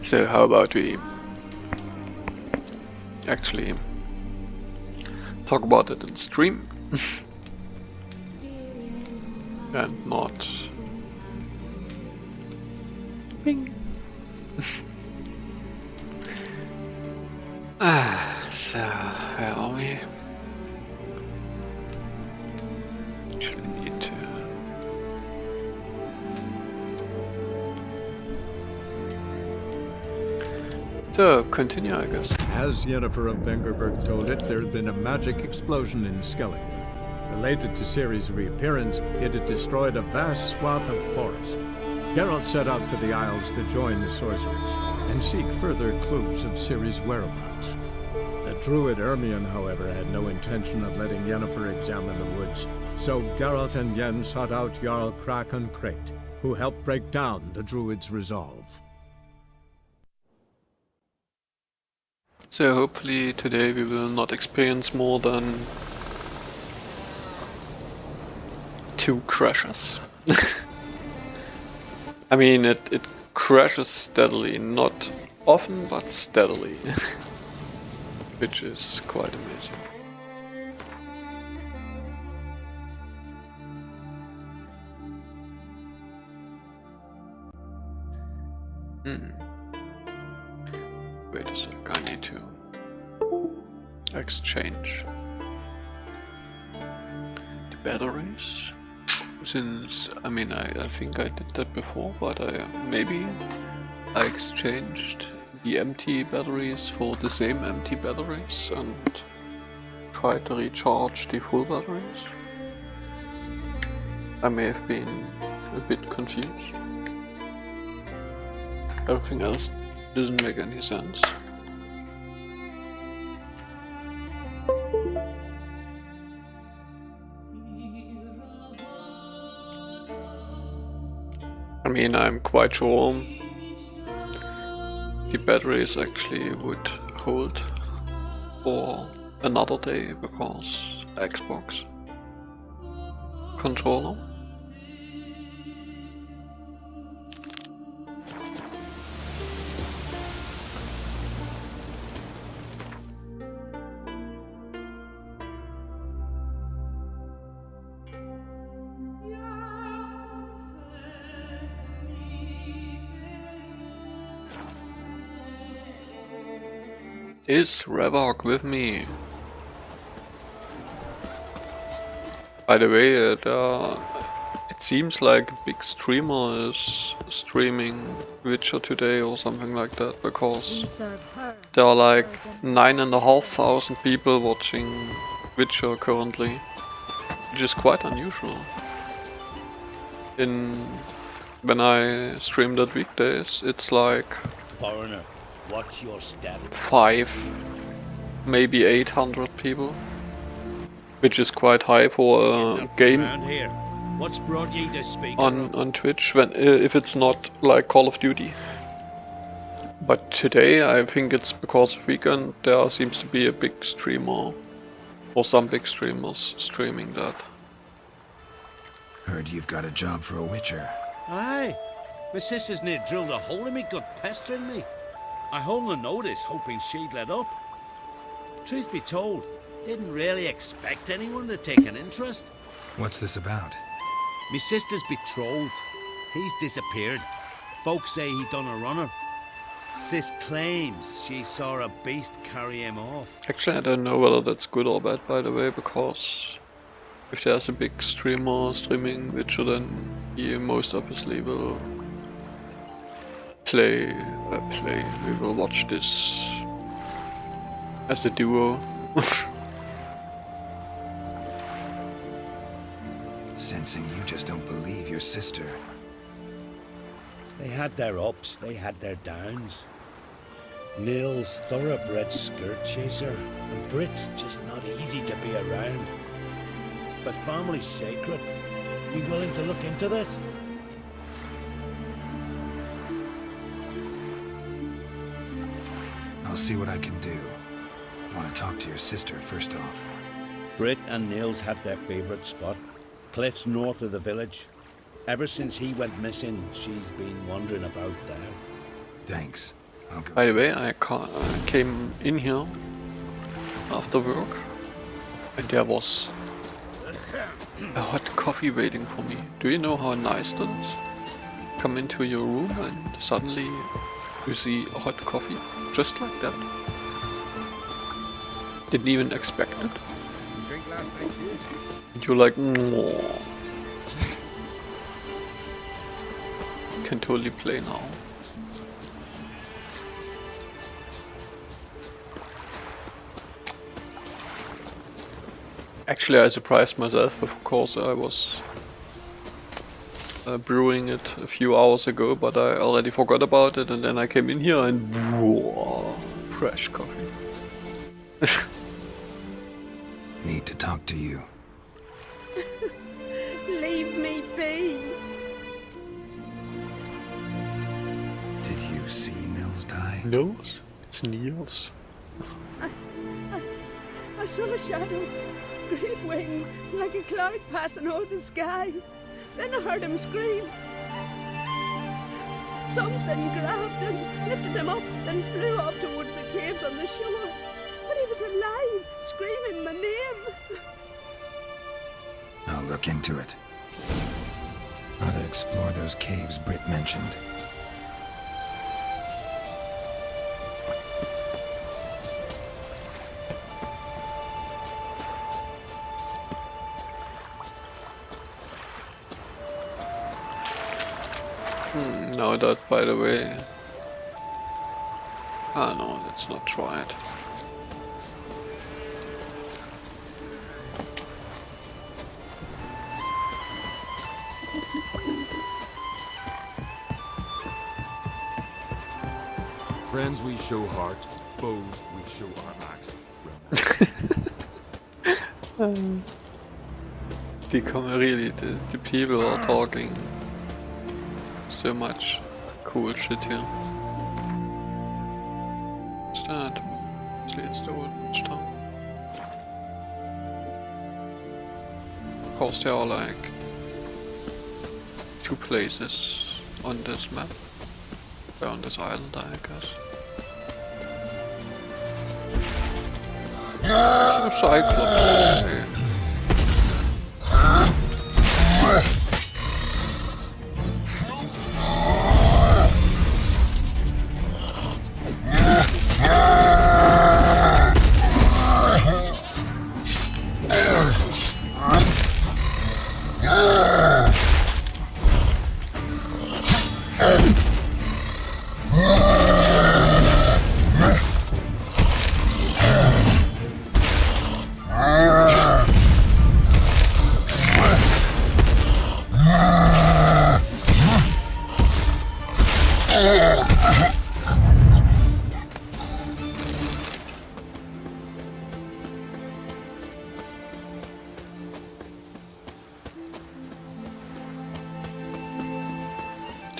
So how about we actually talk about it in stream and not Bing. So where are we? Actually need to continue, I guess. As Yennefer of Vengerberg told it, there had been a magic explosion in Skellige. Related to Ciri's reappearance, it had destroyed a vast swath of forest. Geralt set out for the Isles to join the sorcerers and seek further clues of Ciri's whereabouts. The druid Ermion, however, had no intention of letting Yennefer examine the woods, so Geralt and Yen sought out Jarl Krakon Krayt, who helped break down the druid's resolve. So hopefully today we will not experience more than 2 crashes. I mean, it crashes steadily, not often, but steadily. Which is quite amazing. Wait a sec, I need to exchange the batteries. Since, I mean, I think I did that before, but maybe I exchanged the empty batteries for the same empty batteries and tried to recharge the full batteries. I may have been a bit confused. Everything else doesn't make any sense. I mean, I'm quite sure the batteries actually would hold for another day because Xbox controller. Is Revok with me? By the way, it seems like a big streamer is streaming Witcher today or something like that, because there are like 9,500 people watching Witcher currently, which is quite unusual. When I stream that weekdays, it's like Foreigner, what's your status? 5, maybe 800 people, which is quite high for a game Here. What's brought you to speak on Twitch when if it's not like Call of Duty. But today I think it's because of weekend there seems to be a big streamer or some big streamers streaming that. Heard you've got a job for a Witcher. Aye. My sister's near drilled a hole in me, got pestering me. I hung a notice, hoping she'd let up. Truth be told, didn't really expect anyone to take an interest. What's this about? Me sister's betrothed. He's disappeared. Folks say he done a runner. Sis claims she saw a beast carry him off. Actually, I don't know whether that's good or bad, by the way, because if there's a big streamer streaming Witcher, then he most obviously will play. We will watch this as a duo. Sensing you just don't believe your sister. They had their ups, they had their downs. Nils, thoroughbred skirt chaser, and Brit's just not easy to be around. But family's sacred. You willing to look into this? I'll see what I can do. Want to talk to your sister first off. Brit and Nils had their favourite spot. Cliffs north of the village. Ever since he went missing, she's been wandering about there. Thanks. I'll go. By the way, I came in here after work and there was a hot coffee waiting for me. Do you know how nice that is? Come into your room and suddenly you see a hot coffee, just like that. Didn't even expect it. Drink last night too? And you're like, "Mwah." Can totally play now. Actually, I surprised myself, of course. I was brewing it a few hours ago, but I already forgot about it, and then I came in here and whoa, fresh coffee. Need to talk to you. Leave me be. Did you see Nils die? Nils? It's Niels. I saw a shadow, great wings, like a cloud passing over the sky. Then I heard him scream. Something grabbed him, lifted him up, then flew off towards the caves on the shore. But he was alive, screaming my name. I'll look into it. Ought to explore those caves Britt mentioned. Now that, by the way... Ah no, let's not try it. Friends we show heart, foes we show our axe. Really, the people are talking so much cool shit here. What's that? It's the old town. Of course, there are like 2 places on this map. On this island, I guess. Cyclops. Okay.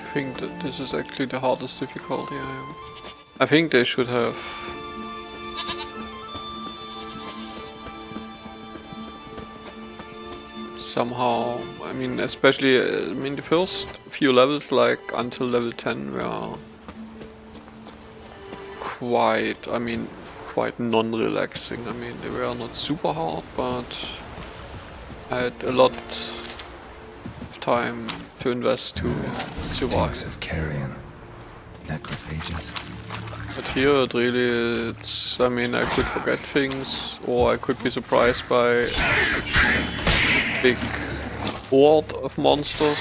I think that this is actually the hardest difficulty I think they should have somehow, I mean, especially, I mean, the first few levels, like until level 10, were quite, I mean, quite non-relaxing. I mean, they were not super hard, but I had a lot of time to invest to survive. Stinks of carrion. Necrophages. But here it really, it's, I mean, I could forget things, or I could be surprised by a big horde of monsters.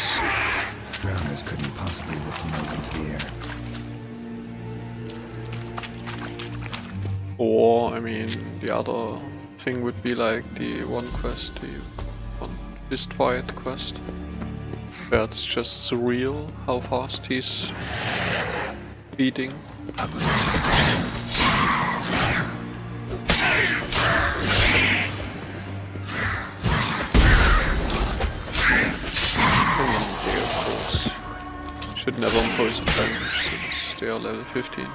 Drowners couldn't possibly lift Nils into the air. Or, I mean, the other thing would be like the one quest, the one fist fight quest, where it's just surreal how fast he's beating. They, of course, should never impose a challenge since they are level 15.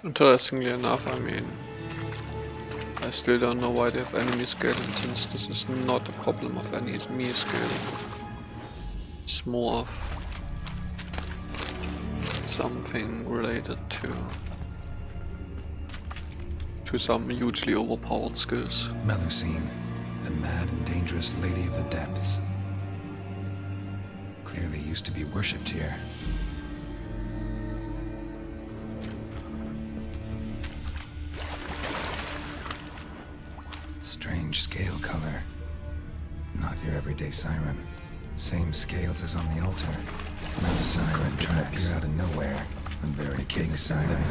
Interestingly enough, I mean, I still don't know why they have enemy scaling, since this is not a problem of enemy scaling. It's more of something related to some hugely overpowered skills. Melusine, the mad and dangerous lady of the depths. Clearly used to be worshipped here. Strange scale color. Not your everyday siren. Same scales as on the altar. Not a siren trying to appear out of nowhere. A very big siren.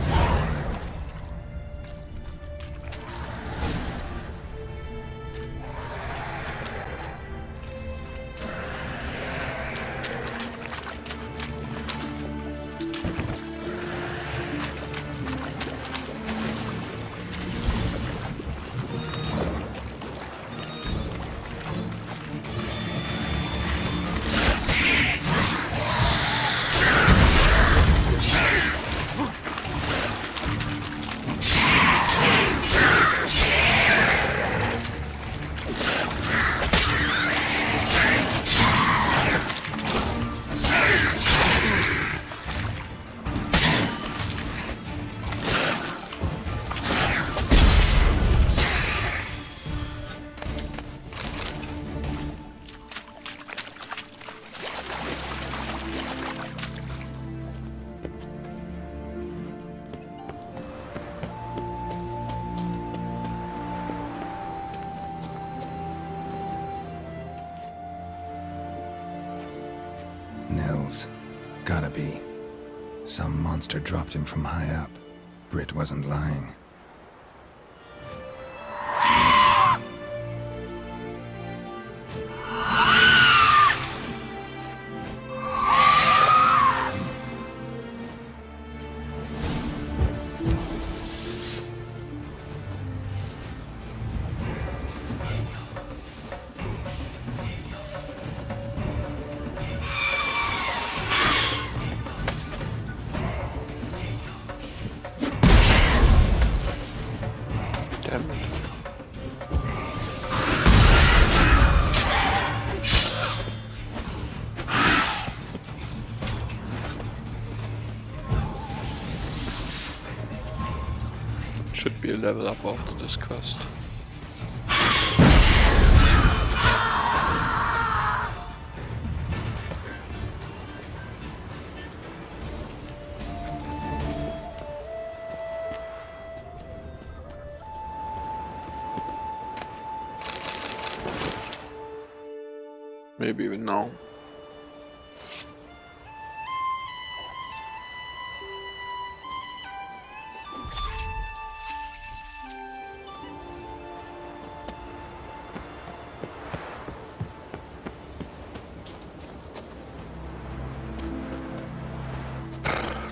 Nils. Gotta be. Some monster dropped him from high up. Britt wasn't lying. Damn it. Should be a level up after this quest. Maybe even now.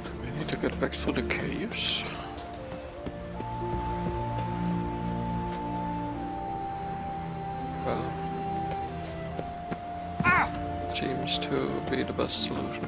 Do we need to get back through the caves? Well, seems to be the best solution.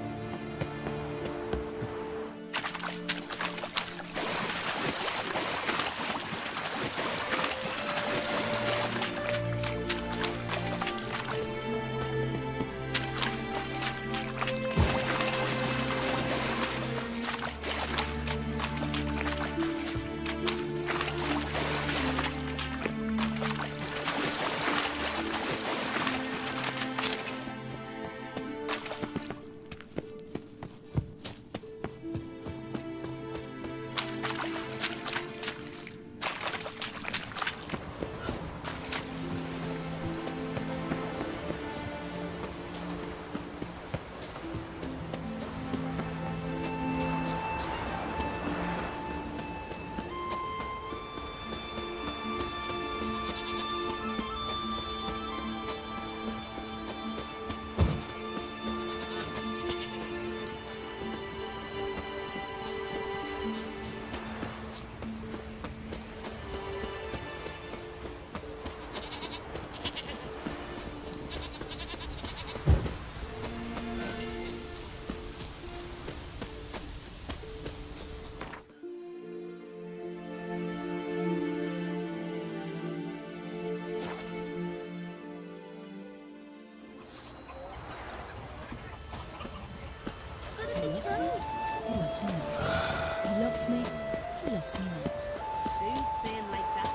soothsaying like that.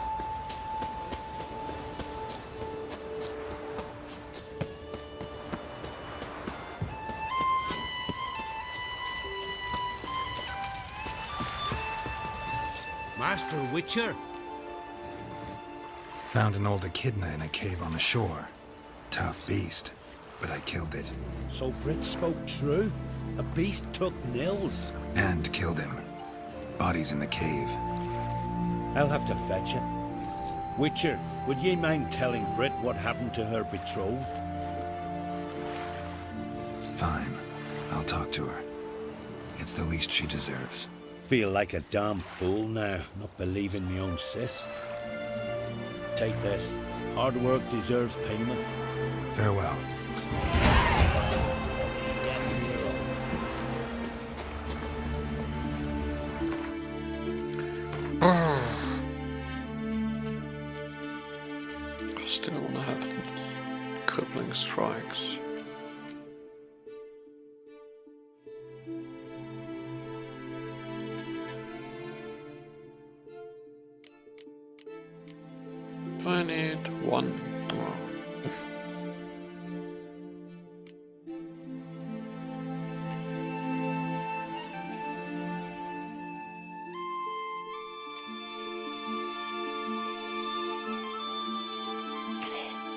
Master Witcher? Found an old echidna in a cave on the shore. Tough beast, but I killed it. So Brit spoke true? A beast took Nils? And killed him. Body's in the cave. I'll have to fetch it. Witcher, would ye mind telling Brit what happened to her betrothed? Fine. I'll talk to her. It's the least she deserves. Feel like a damn fool now, not believing me own sis. Take this. Hard work deserves payment. Farewell. Still wanna have crippling strikes. I need one more.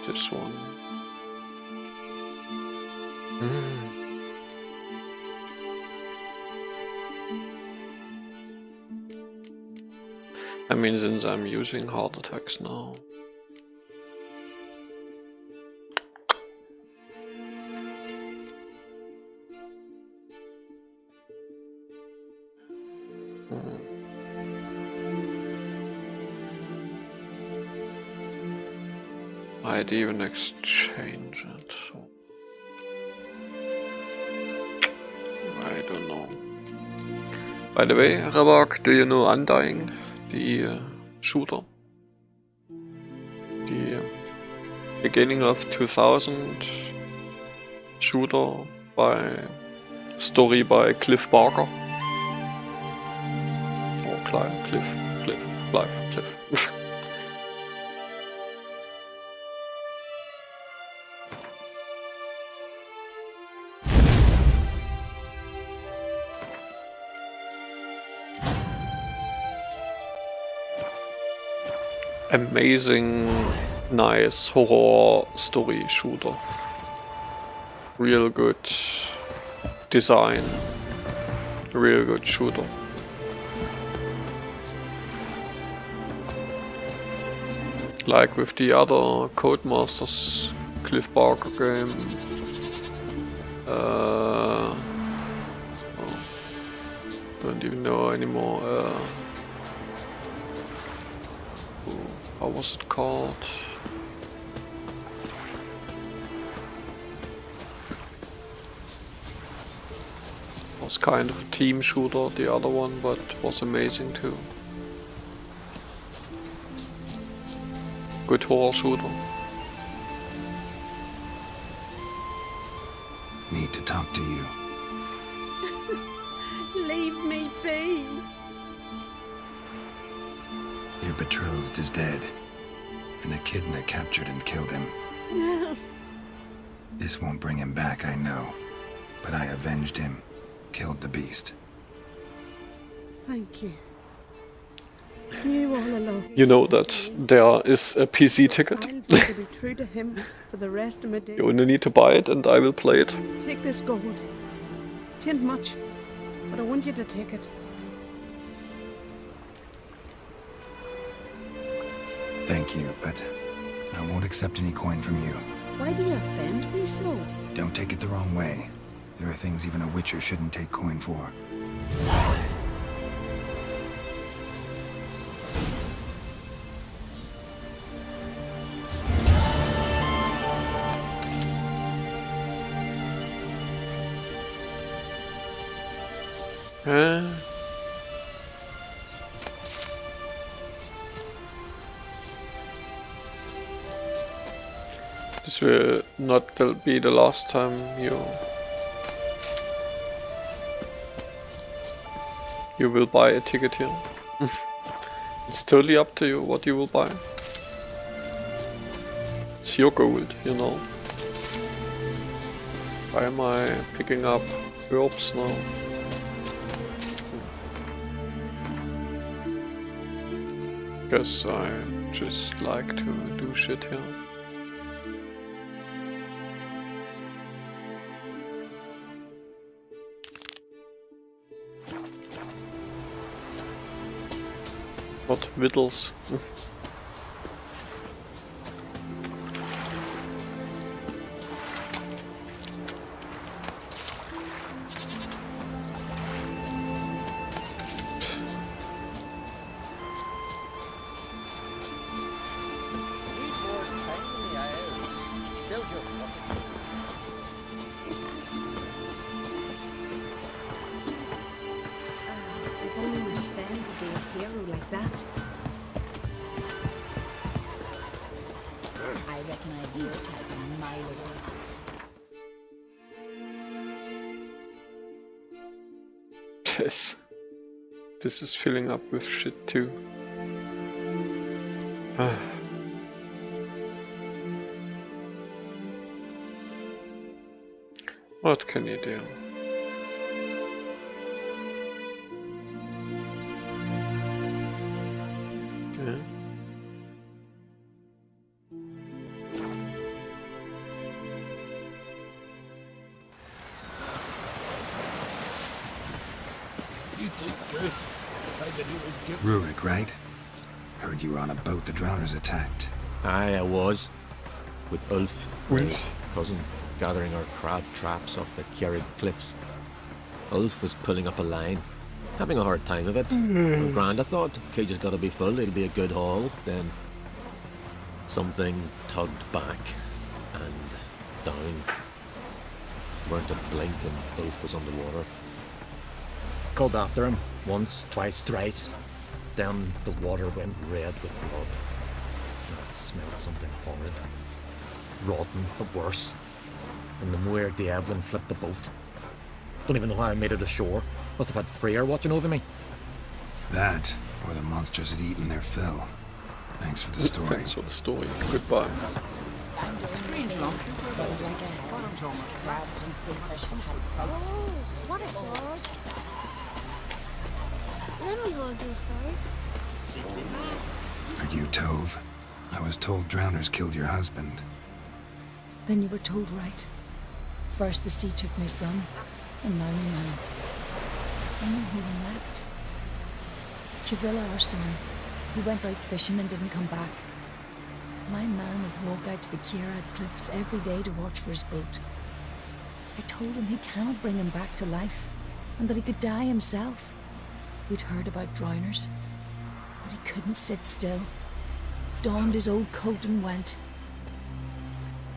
This one. I mean, since I'm using heart attacks now. I'd even exchange it, so I don't know. By the way, Ravak, do you know Undying, the shooter? The beginning of 2000 shooter story by Cliff Barker. Or Cliff. Amazing, nice horror story shooter. Real good design. Real good shooter. Like with the other Codemasters Cliff Barker game. Don't even know anymore. How was it called? Was kind of a team shooter, the other one, but was amazing too. Good horror shooter. Need to talk to you. Leave me be. Your betrothed is dead. An echidna captured and killed him. Nils. This won't bring him back, I know. But I avenged him. Killed the beast. Thank you. You all alone. You know that there is a PC ticket. I'll try to be true to him for the rest of my days. You only need to buy it and I will play it. Take this gold. T'ain't much, but I want you to take it. Thank you, but I won't accept any coin from you. Why do you offend me so? Don't take it the wrong way. There are things even a Witcher shouldn't take coin for. This will not be the last time you will buy a ticket here. It's totally up to you what you will buy. It's your gold, you know. Why am I picking up herbs now? Guess I just like to do shit here. What victuals? If only my Sven could be a hero like that. I recognize your type a mile away. Yes. This is filling up with shit too. What can you do? Yeah. You did good. Tried that he was guilty. Rurik, right? Heard you were on a boat the drowners attacked. Aye, I was. With Ulf, my Ulf? cousin, gathering our crab traps off the Kjerrig cliffs. Ulf was pulling up a line, having a hard time of it. Well, grand, I thought. Cage's gotta be full, it'll be a good haul. Then something tugged back and down. Weren't a blink and Ulf was underwater. Called after him once, twice, thrice. Then the water went red with blood. I smelled something horrid. Rotten, but worse. And the Muir Diablin flipped the boat. Don't even know how I made it ashore. Must have had Freyr watching over me. That, or the monsters had eaten their fill. Thanks for the story. Thanks for the story. Goodbye. Crabs and crayfish had had breakfast. What a sword! Then we will do so. Are you Tove? I was told drowners killed your husband. Then you were told right. First the sea took my son, and now my man. I know who one left. Chavilla, our son. He went out fishing and didn't come back. My man would walk out to the Kjerrig cliffs every day to watch for his boat. I told him he cannot bring him back to life, and that he could die himself. We'd heard about drowners, but he couldn't sit still. Donned his old coat and went.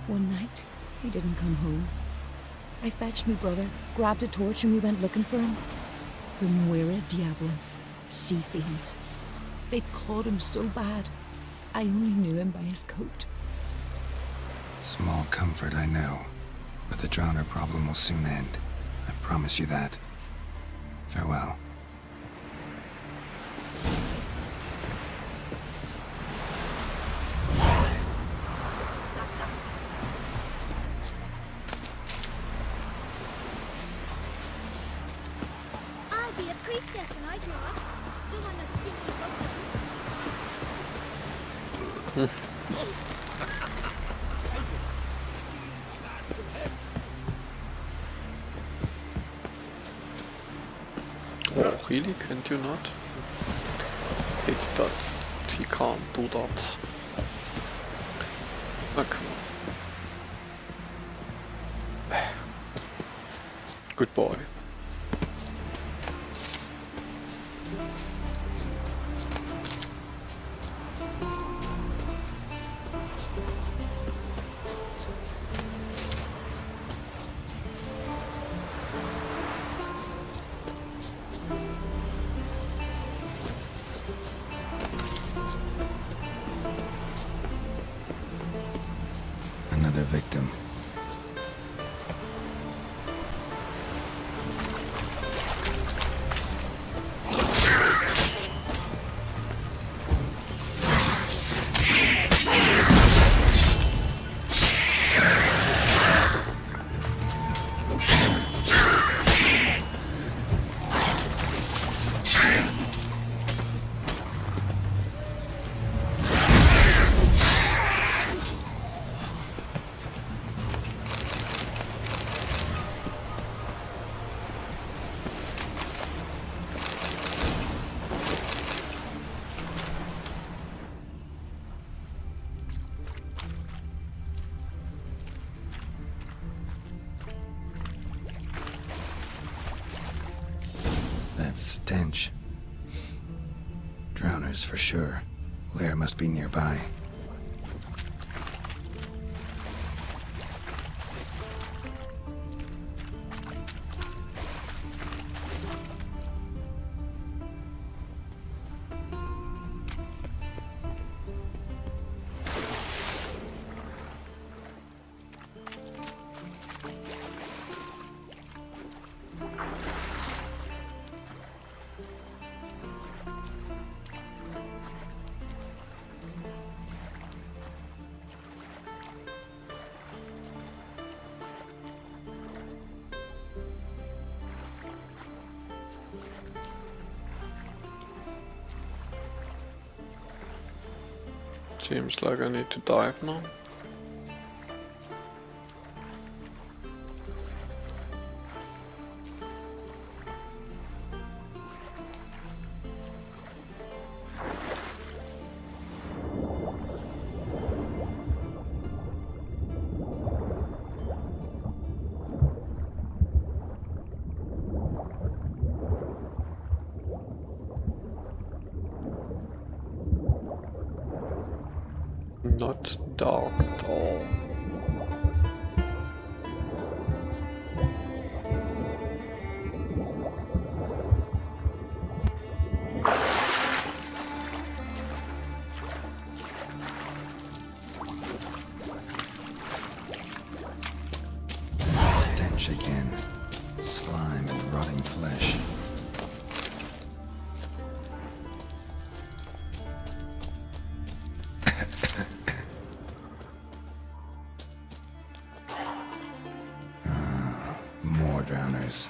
One night, he didn't come home. I fetched my brother, grabbed a torch, and we went looking for him. The Muira Diablin, sea fiends. They'd clawed him so bad, I only knew him by his coat. Small comfort, I know. But the drowner problem will soon end. I promise you that. Farewell. I'll be a priestess when I grow up. Don't want no stinky Oh, really? Can't you not? Hate that. He can't do that. Ah, come on. Good boy. Another victim. stench. Drowners for sure. Lair must be nearby. Seems like I need to dive now. Not dark at all. Stench again. Slime and rotting flesh. More drowners.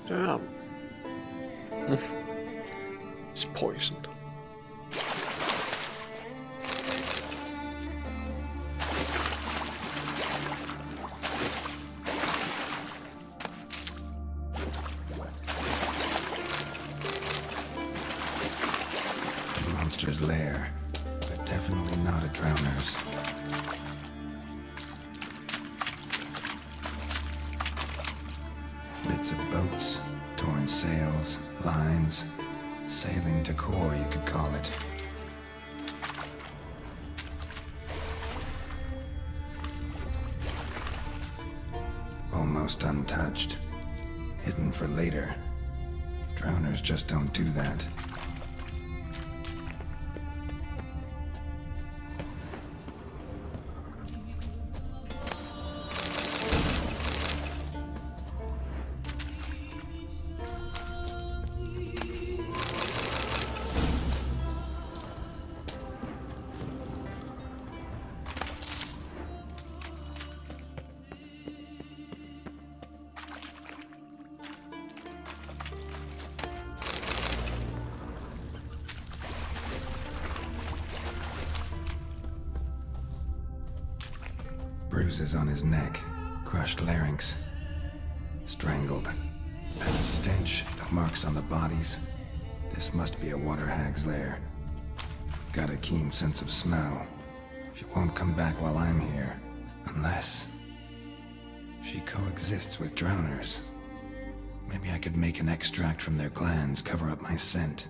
Damn. It's poisoned. Monster's lair, but definitely not a drowner's. Bits of boats, torn sails, lines, sailing decor you could call it. Almost untouched, hidden for later. Drowners just don't do that. Bruises on his neck, crushed larynx, strangled. That stench, the marks on the bodies, This must be a water hag's lair. Got a keen sense of smell. She won't come back while I'm here. Unless... she coexists with drowners. Maybe I could make an extract from their glands cover up my scent.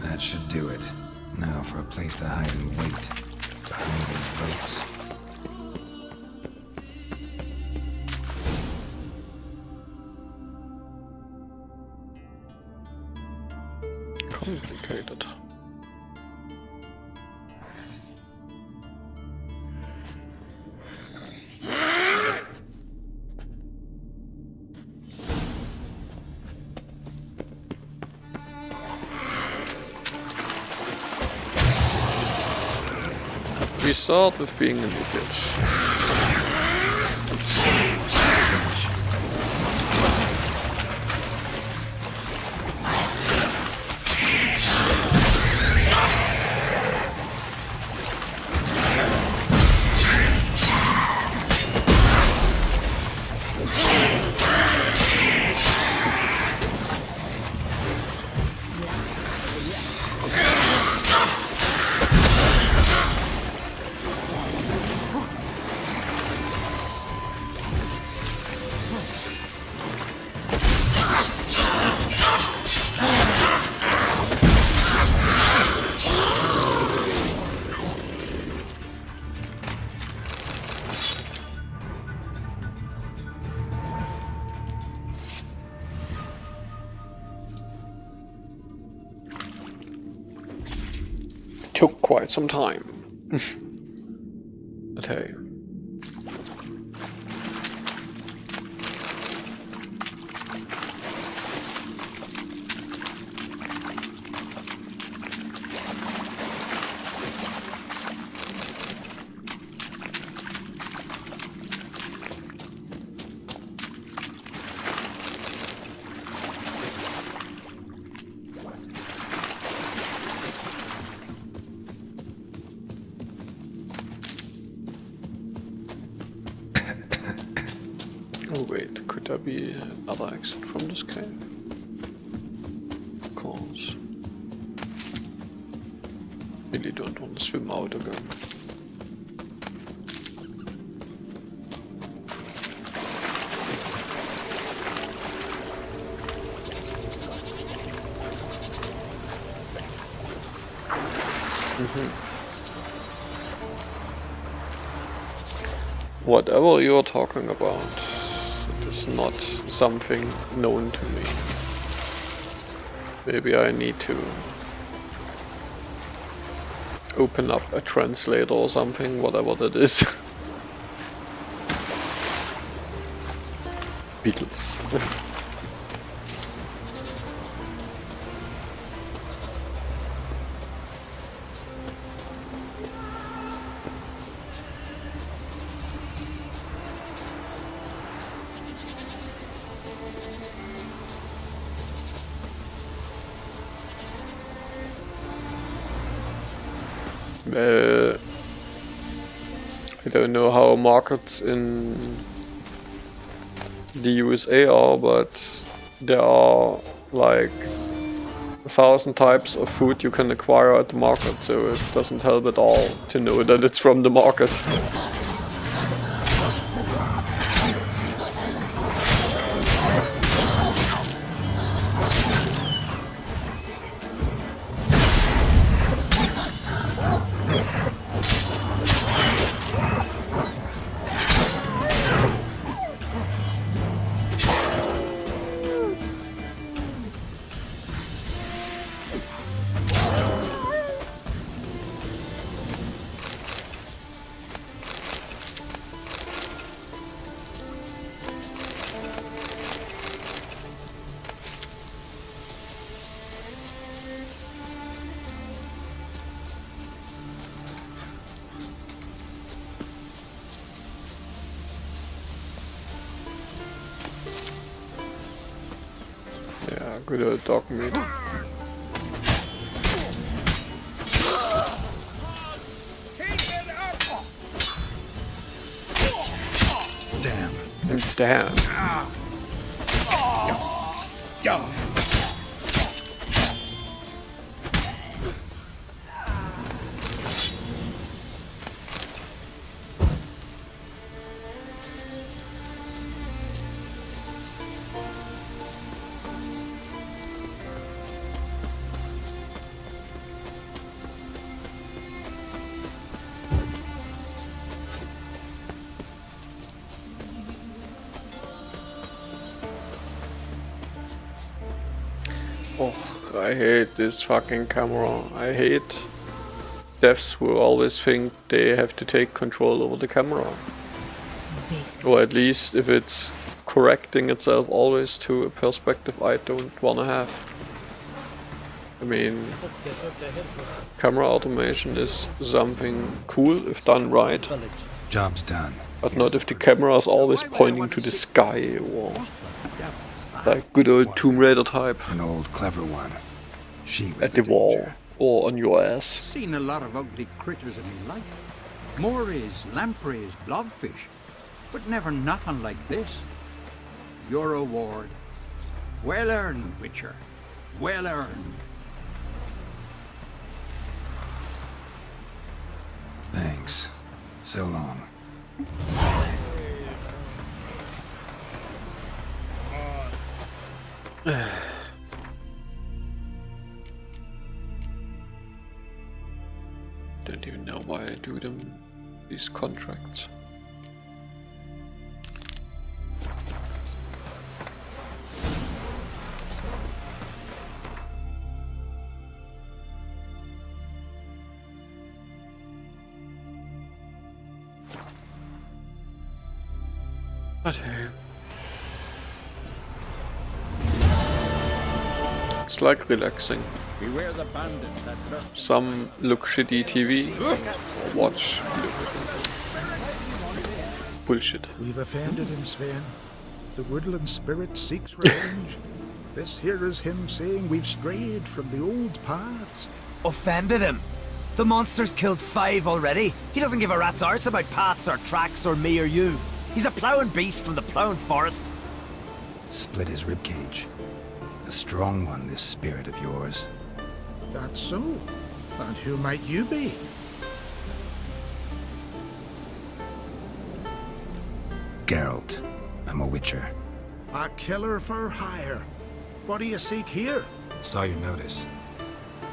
That should do it. Now for a place to hide and wait. Behind those boats. Complicated. We start with being an idiot. Took quite some time. But hey. Oh wait, could there be another exit from this cave? Of course. Really don't want to swim out again. Whatever you're talking about, it is not something known to me. Maybe I need to open up a translator or something, whatever that is. Beatles. I don't know how markets in the USA are, but there are like 1,000 types of food you can acquire at the market, so it doesn't help at all to know that it's from the market. Good old dog meat. Damn. And damn. Oh, I hate this fucking camera. I hate devs who always think they have to take control over the camera. Or at least if it's correcting itself always to a perspective I don't wanna have. I mean, camera automation is something cool if done right, Job's done. but not if the camera is always pointing to the sky or like good old Tomb Raider type An old clever one. She was at the wall danger. or on your ass. Seen a lot of ugly critters in my life. Morays, lampreys, blobfish, but never nothing like this. Your award. Well earned, Witcher. Well earned. Thanks. So long. Don't even know why I do them, these contracts. But hey. It's like relaxing. Beware the bandits that lurk. Some look shitty TV, or watch bullshit. We've offended him, Sven. The woodland spirit seeks revenge. This here is him saying we've strayed from the old paths. Offended him? The monster's killed 5 already. He doesn't give a rat's arse about paths or tracks or me or you. He's a ploughing beast from the ploughing forest. Split his ribcage. A strong one, this spirit of yours. That's so. And who might you be? Geralt. I'm a witcher. A killer for hire. What do you seek here? Saw your notice.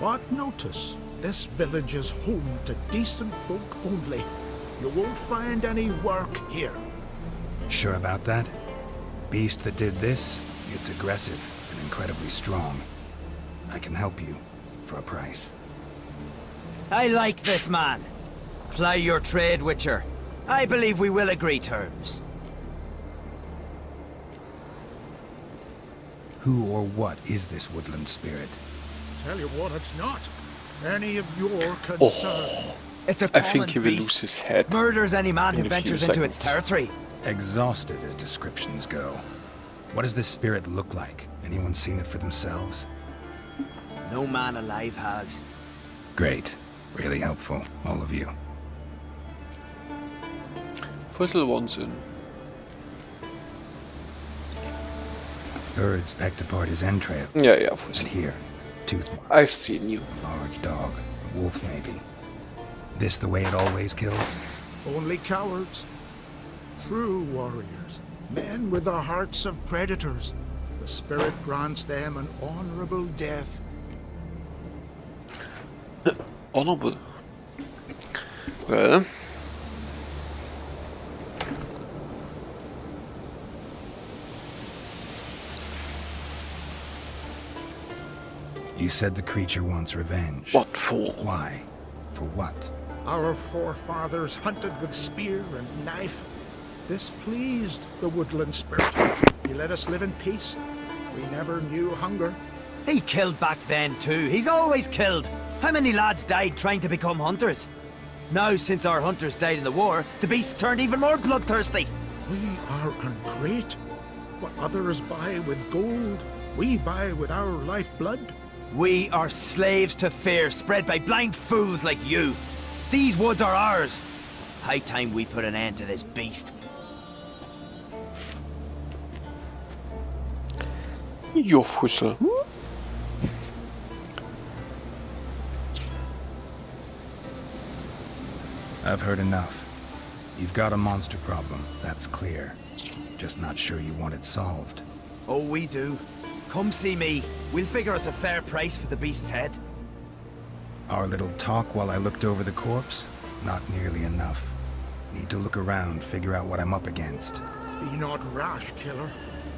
What notice? This village is home to decent folk only. You won't find any work here. Sure about that? Beast that did this, it's aggressive and incredibly strong. I can help you for a price. I like this man. Ply your trade, Witcher. I believe we will agree terms. Who or what is this woodland spirit? Tell you what, it's not any of your concern. It's a I common think he will beast. lose his head. Murders any man in who a few ventures into its seconds. territory. Exhaustive as descriptions go. What does this spirit look like? Anyone seen it for themselves? No man alive has. Great. Really helpful, all of you. Puzzle once in. Birds pecked apart his entrails. Yeah, yeah, And Fussel. here, tooth marks. I've seen you. A large dog. A wolf, maybe. This the way it always kills? Only cowards. True warriors. Men with the hearts of predators. The spirit grants them an honorable death. Honorable. Well. You said the creature wants revenge. What for? Why? For what? Our forefathers hunted with spear and knife. This pleased the woodland spirit. He let us live in peace. We never knew hunger. He killed back then too. He's always killed. How many lads died trying to become hunters? Now, since our hunters died in the war, the beast turned even more bloodthirsty. We are ungreat. What others buy with gold, we buy with our lifeblood? We are slaves to fear spread by blind fools like you. These woods are ours. High time we put an end to this beast. Joffussel. I've heard enough. You've got a monster problem, that's clear. Just not sure you want it solved. Oh, we do. Come see me. We'll figure us a fair price for the beast's head. Our little talk while I looked over the corpse? Not nearly enough. Need to look around, figure out what I'm up against. Be not rash, killer.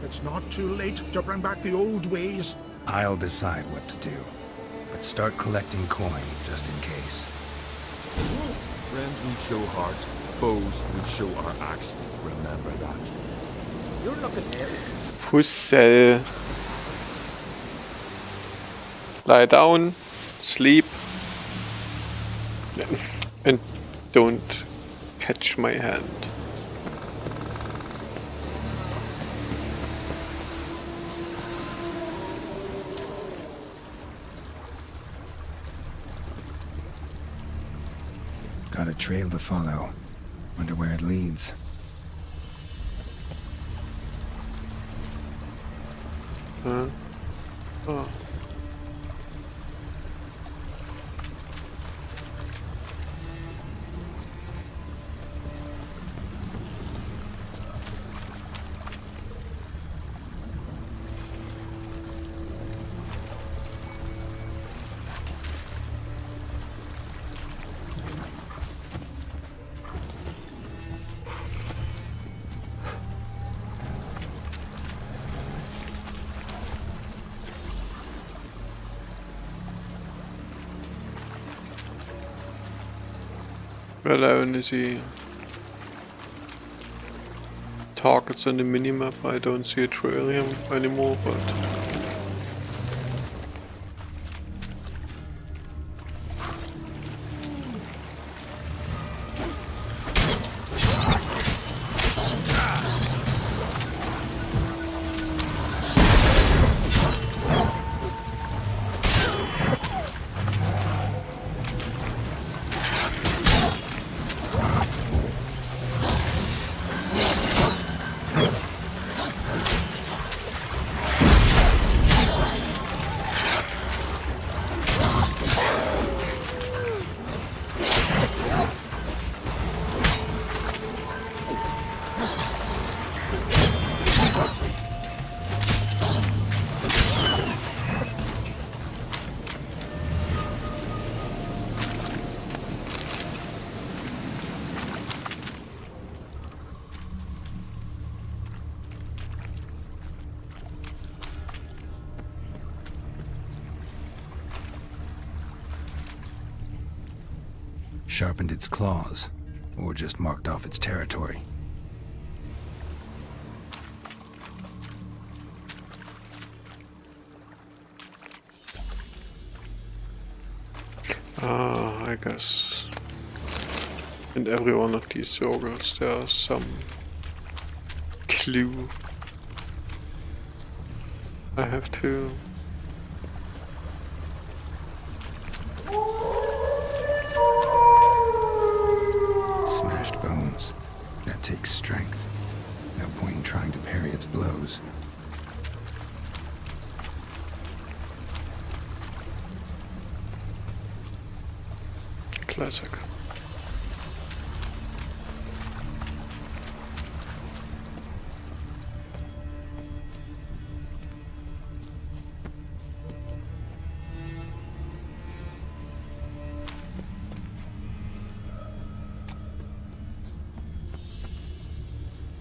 It's not too late to bring back the old ways. I'll decide what to do. But start collecting coin, just in case. Friends we show heart, foes we show our axe. Remember that. You're looking ill. Fussel. Lie down, sleep, and don't catch my hand. Got a trail to follow. Wonder where it leads. Oh. Well, I only see targets on the minimap. I don't see a trail anymore, but Sharpened its claws, or just marked off its territory. I guess in every one of these circles there's some clue I have to Smashed bones. That takes strength. No point in trying to parry its blows. classic.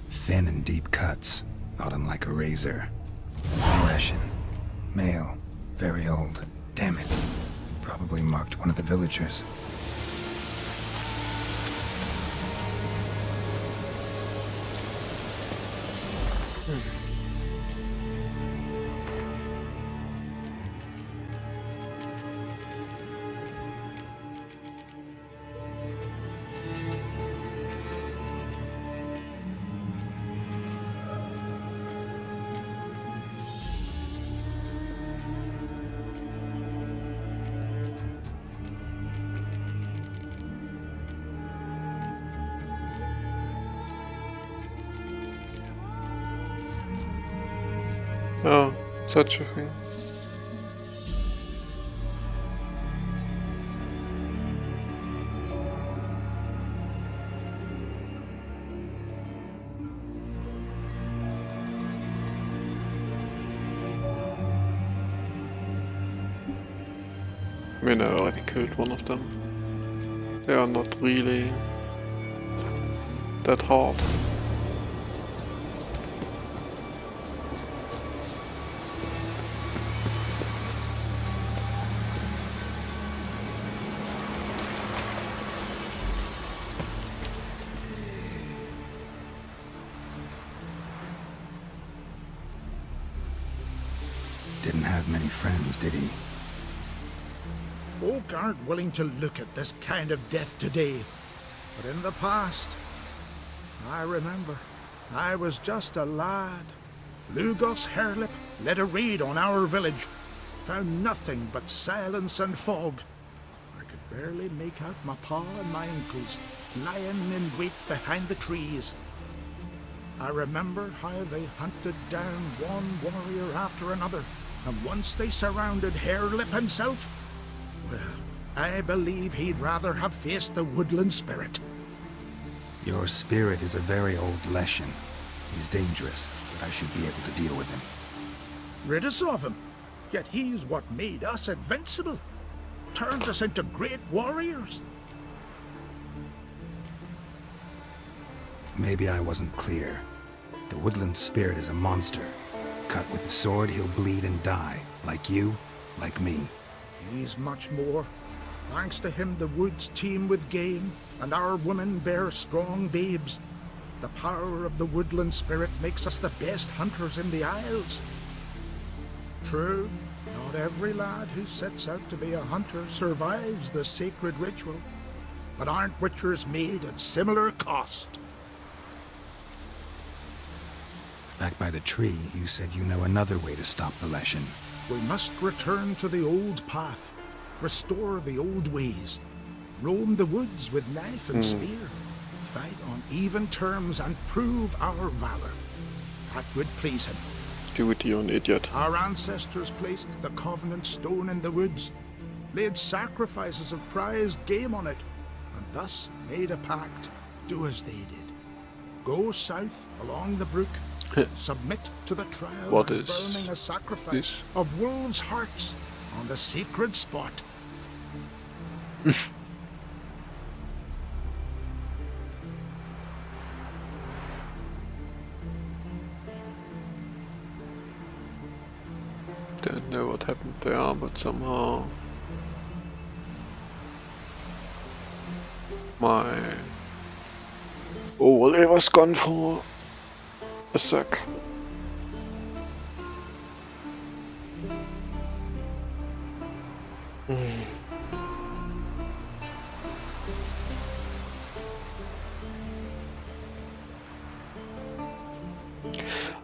Thin and deep cuts, not unlike a razor. Russian. Male. Very old. Damn it. Probably marked one of the villagers. Oh, such a thing. I mean, I already killed one of them. They are not really that hard. Didn't have many friends, did he? Folk aren't willing to look at this kind of death today. But in the past, I remember, I was just a lad. Lugos Harelip led a raid on our village. Found nothing but silence and fog. I could barely make out my pa and my uncles lying in wait behind the trees. I remember how they hunted down one warrior after another, and once they surrounded Harelip himself, well, I believe he'd rather have faced the woodland spirit. Your spirit is a very old Leshen. He's dangerous, but I should be able to deal with him. Rid us of him. Yet he's what made us invincible. Turned us into great warriors. Maybe I wasn't clear. The woodland spirit is a monster. Cut with the sword, he'll bleed and die. Like you, like me. He's much more. Thanks to him, the woods teem with game, and our women bear strong babes. The power of the woodland spirit makes us the best hunters in the Isles. True, not every lad who sets out to be a hunter survives the sacred ritual, but aren't witchers made at similar cost? Back by the tree, you said you know another way to stop the Leshen. We must return to the old path, restore the old ways, roam the woods with knife and spear, fight on even terms and prove our valor. That would please him. Do it, you an idiot. Our ancestors placed the Covenant Stone in the woods, laid sacrifices of prized game on it, and thus made a pact. Do as they did. Go south along the brook, submit to the trial What and is burning a sacrifice this? of wolves' hearts on the sacred spot. Don't know what happened there, but somehow my overlever's gone for a sec.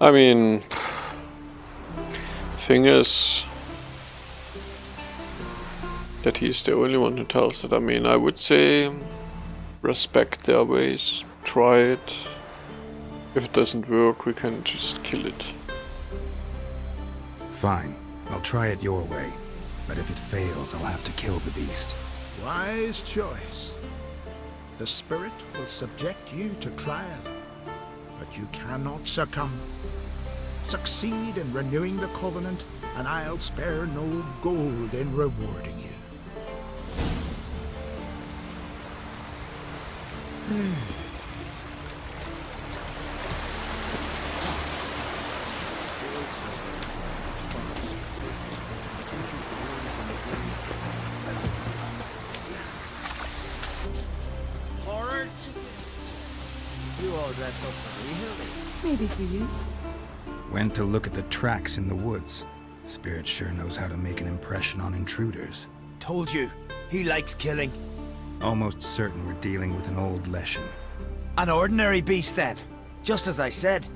I mean, thing is that he's the only one who tells it. I mean, I would say respect their ways, try it. If it doesn't work, we can just kill it. Fine, I'll try it your way. But if it fails, I'll have to kill the beast. Wise choice. The spirit will subject you to trial, but you cannot succumb. Succeed in renewing the Covenant, and I'll spare no gold in rewarding you. You all dressed up for me, Hildy? Maybe for you. Went to look at the tracks in the woods. Spirit sure knows how to make an impression on intruders. Told you, he likes killing. Almost certain we're dealing with an old Leshen. An ordinary beast then, just as I said.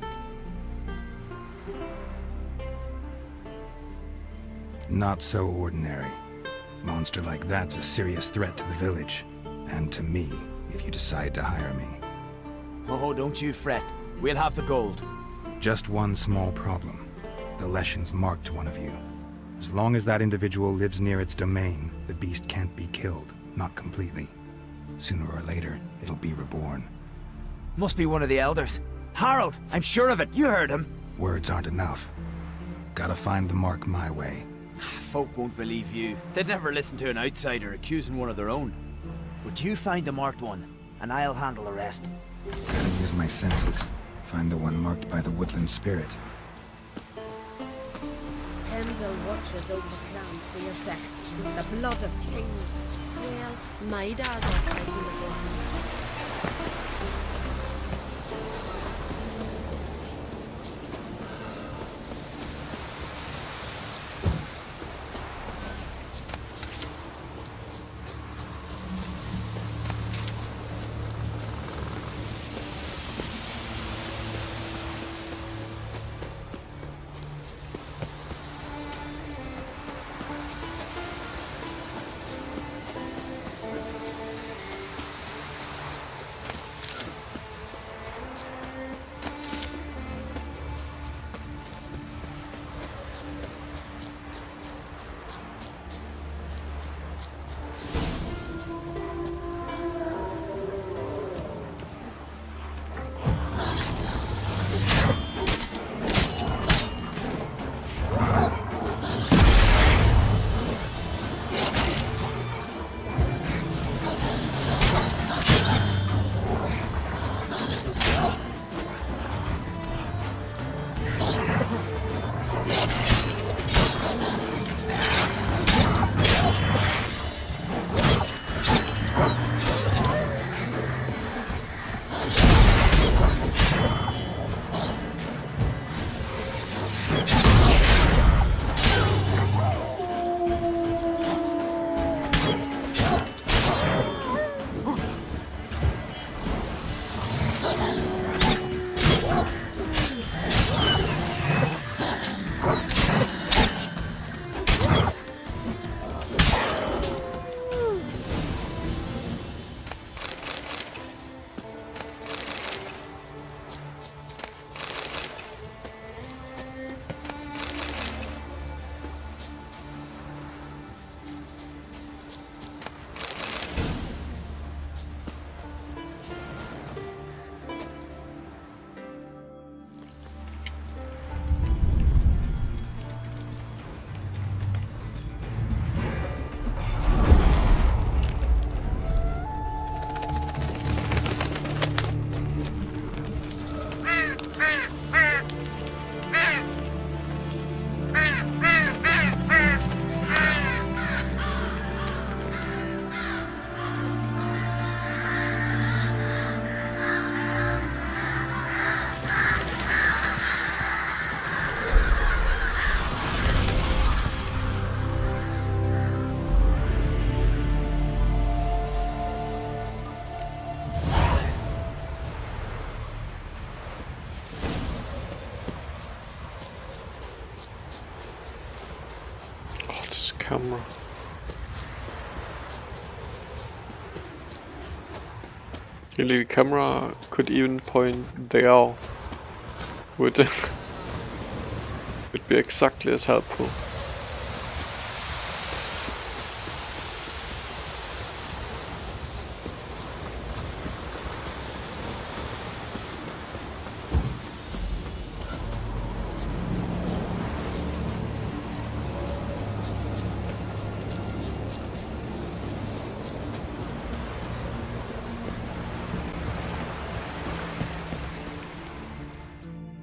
Not so ordinary. Monster like that's a serious threat to the village. And to me, if you decide to hire me. Oh, don't you fret. We'll have the gold. Just one small problem. The Leshens marked one of you. As long as that individual lives near its domain, the beast can't be killed. Not completely. Sooner or later, it'll be reborn. Must be one of the elders. Harold, I'm sure of it. You heard him. Words aren't enough. Gotta find the mark my way. Folk won't believe you. They'd never listen to an outsider accusing one of their own. But you find the marked one, and I'll handle the rest. Gotta use my senses. Find the one marked by the woodland spirit. Pendle watches over the ground for your sec. The blood of kings. Well, my dad's not fighting beforehand. Camera. Really, the camera could even point there. Would be exactly as helpful.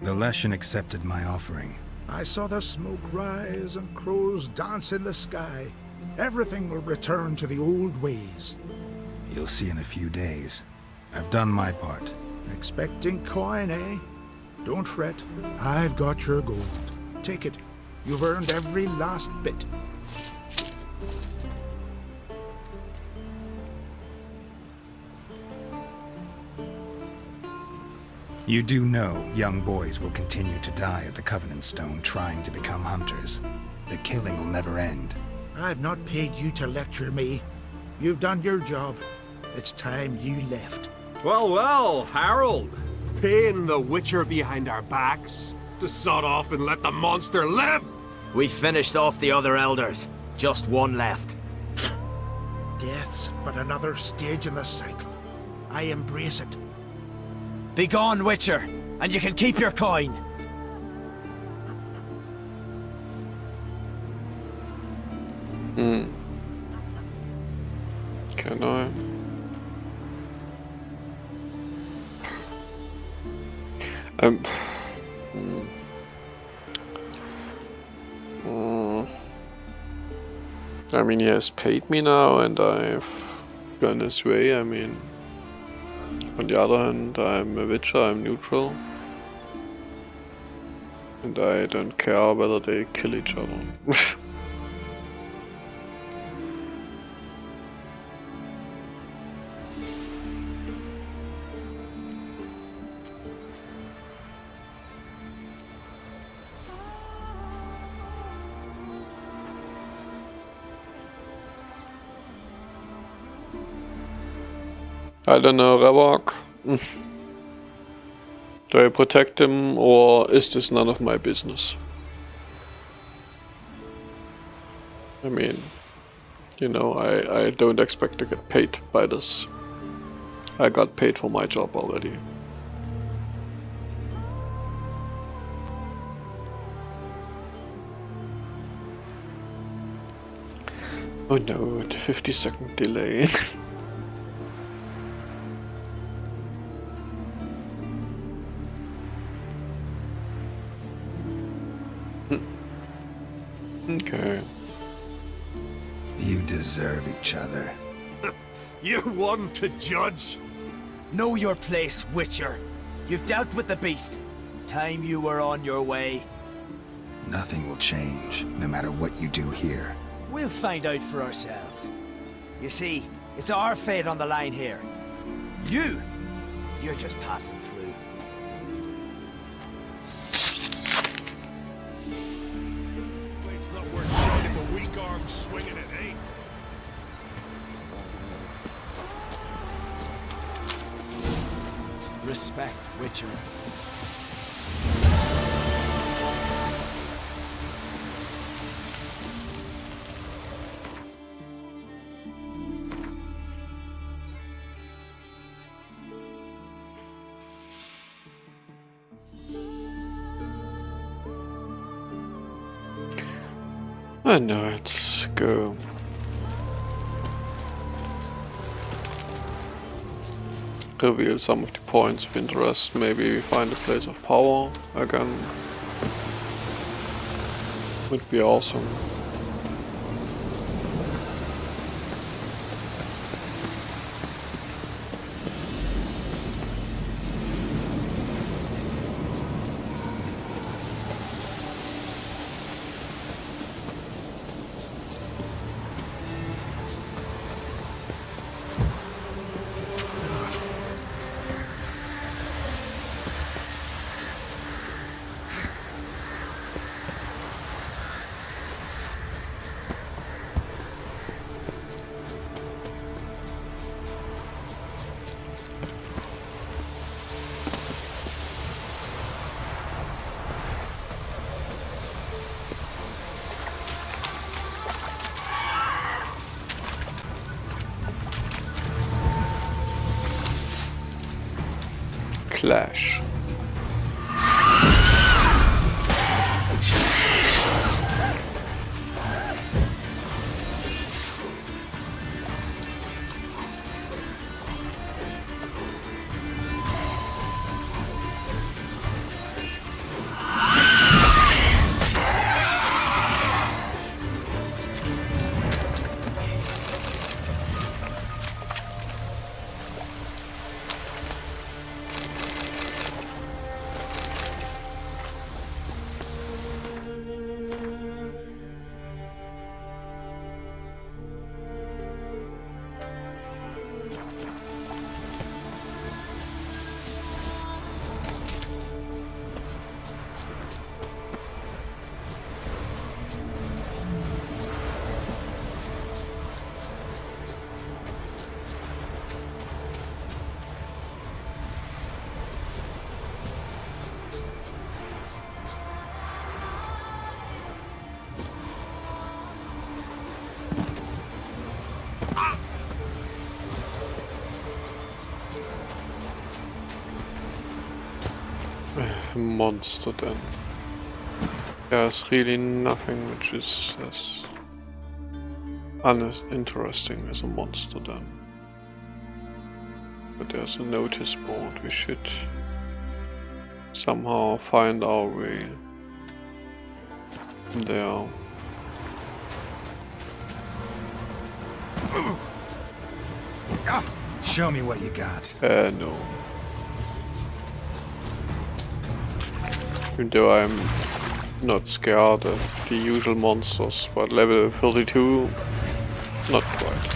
The Leshen accepted my offering. I saw the smoke rise and crows dance in the sky. Everything will return to the old ways. You'll see in a few days. I've done my part. Expecting coin, eh? Don't fret. I've got your gold. Take it. You've earned every last bit. You do know young boys will continue to die at the Covenant Stone trying to become hunters. The killing will never end. I've not paid you to lecture me. You've done your job. It's time you left. Well, well, Harold. Paying the Witcher behind our backs. To sod off and let the monster live! We finished off the other elders. Just one left. Death's but another stage in the cycle. I embrace it. Be gone, Witcher, and you can keep your coin. Can I? I mean, he has paid me now and I've gone his way. I mean, on the other hand, I'm a Witcher, I'm neutral. And I don't care whether they kill each other. I don't know, Revok. Do I protect him or is this none of my business? I mean, you know, I don't expect to get paid by this. I got paid for my job already. Oh no, the 50-second delay. Okay. You deserve each other. You want to judge? Know your place, Witcher. You've dealt with the beast. Time you were on your way. Nothing will change, no matter what you do here. We'll find out for ourselves. You see, it's our fate on the line here. You're just passing through. It's not worth shit if a weak arm's swinging it, eh? Respect, Witcher. I know, let's go. Reveal some of the points of interest. Maybe we find a place of power again. Would be awesome. Clash. monster then. There's really nothing which is as uninteresting as a monster then. But there's a notice board. We should somehow find our way there. Show me what you got. No. Even though I'm not scared of the usual monsters, but level 32, not quite.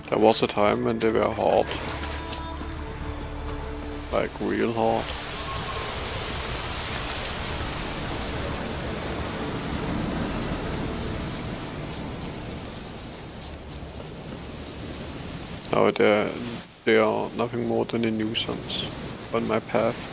There was a time when they were hard. Like real hard. Now they are nothing more than a nuisance on my path.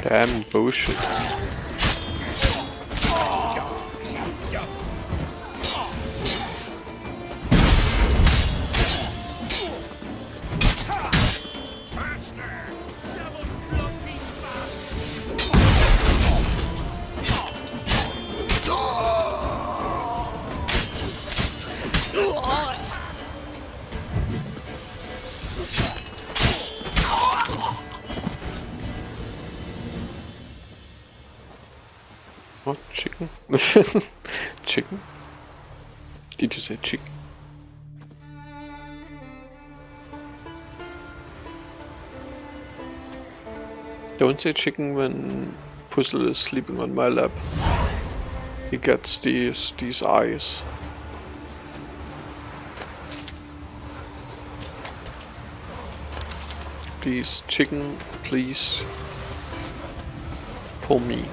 Damn bullshit. What? Chicken? Chicken? Did you say chicken? Don't say chicken when Puzzle is sleeping on my lap. He gets these eyes. Please, chicken, please. For me.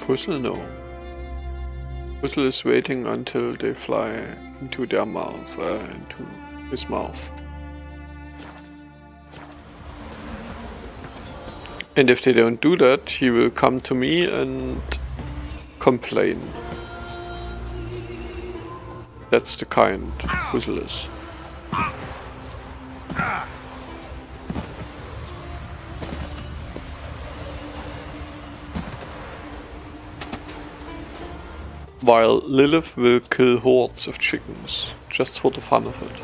Puzzle, no. Puzzle is waiting until they fly into their mouth, into his mouth. And if they don't do that, he will come to me and complain. That's the kind Puzzle is. While Lilith will kill hordes of chickens, just for the fun of it.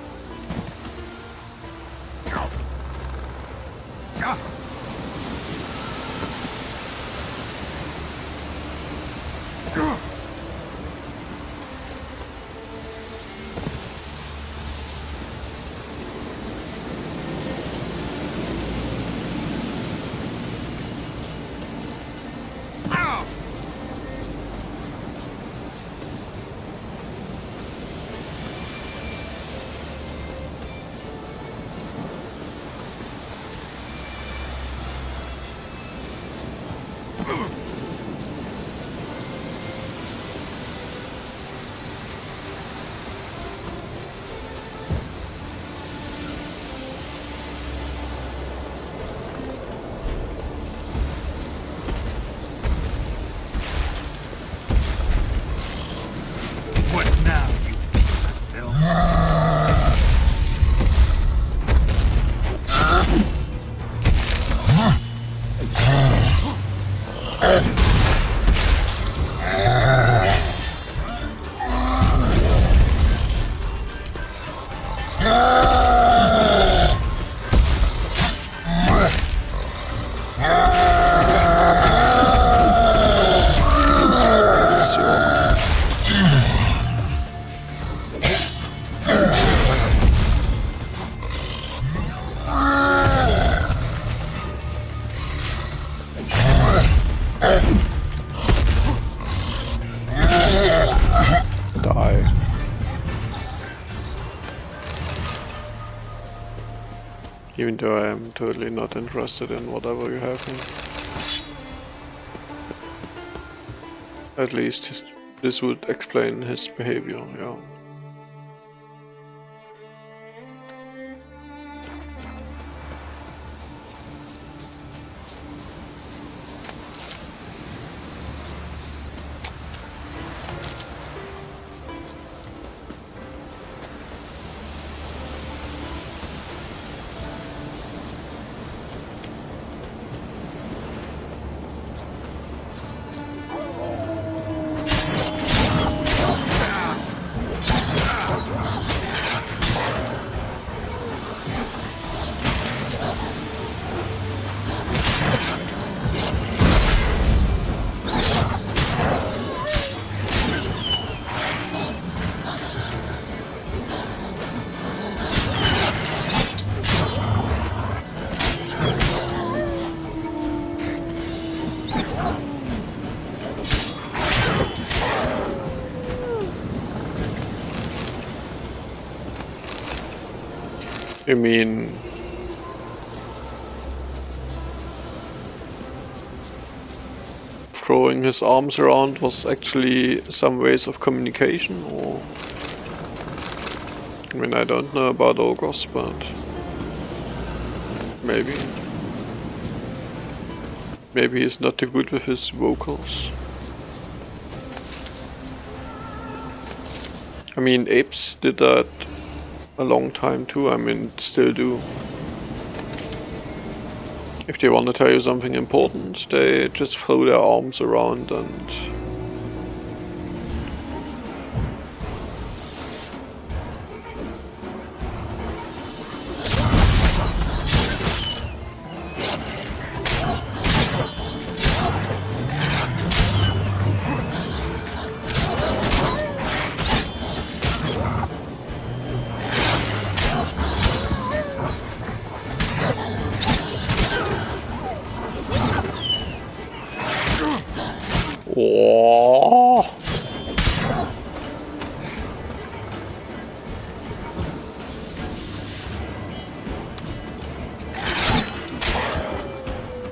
Die. Even though I am totally not interested in whatever you have here. At least this would explain his behavior, yeah. I mean, throwing his arms around was actually some ways of communication, or I mean, I don't know about ogres, but maybe he's not too good with his vocals. I mean, apes did that a long time too, I mean, still do. If they want to tell you something important, they just throw their arms around and... Oh.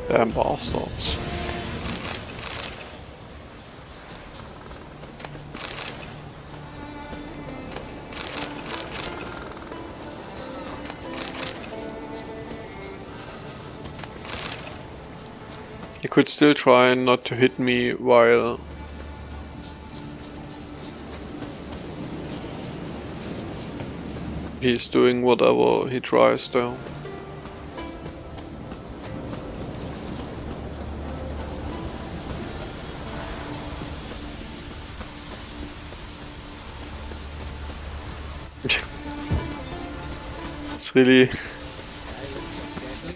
Damn bastards. He could still try not to hit me while he's doing whatever he tries there. It's really...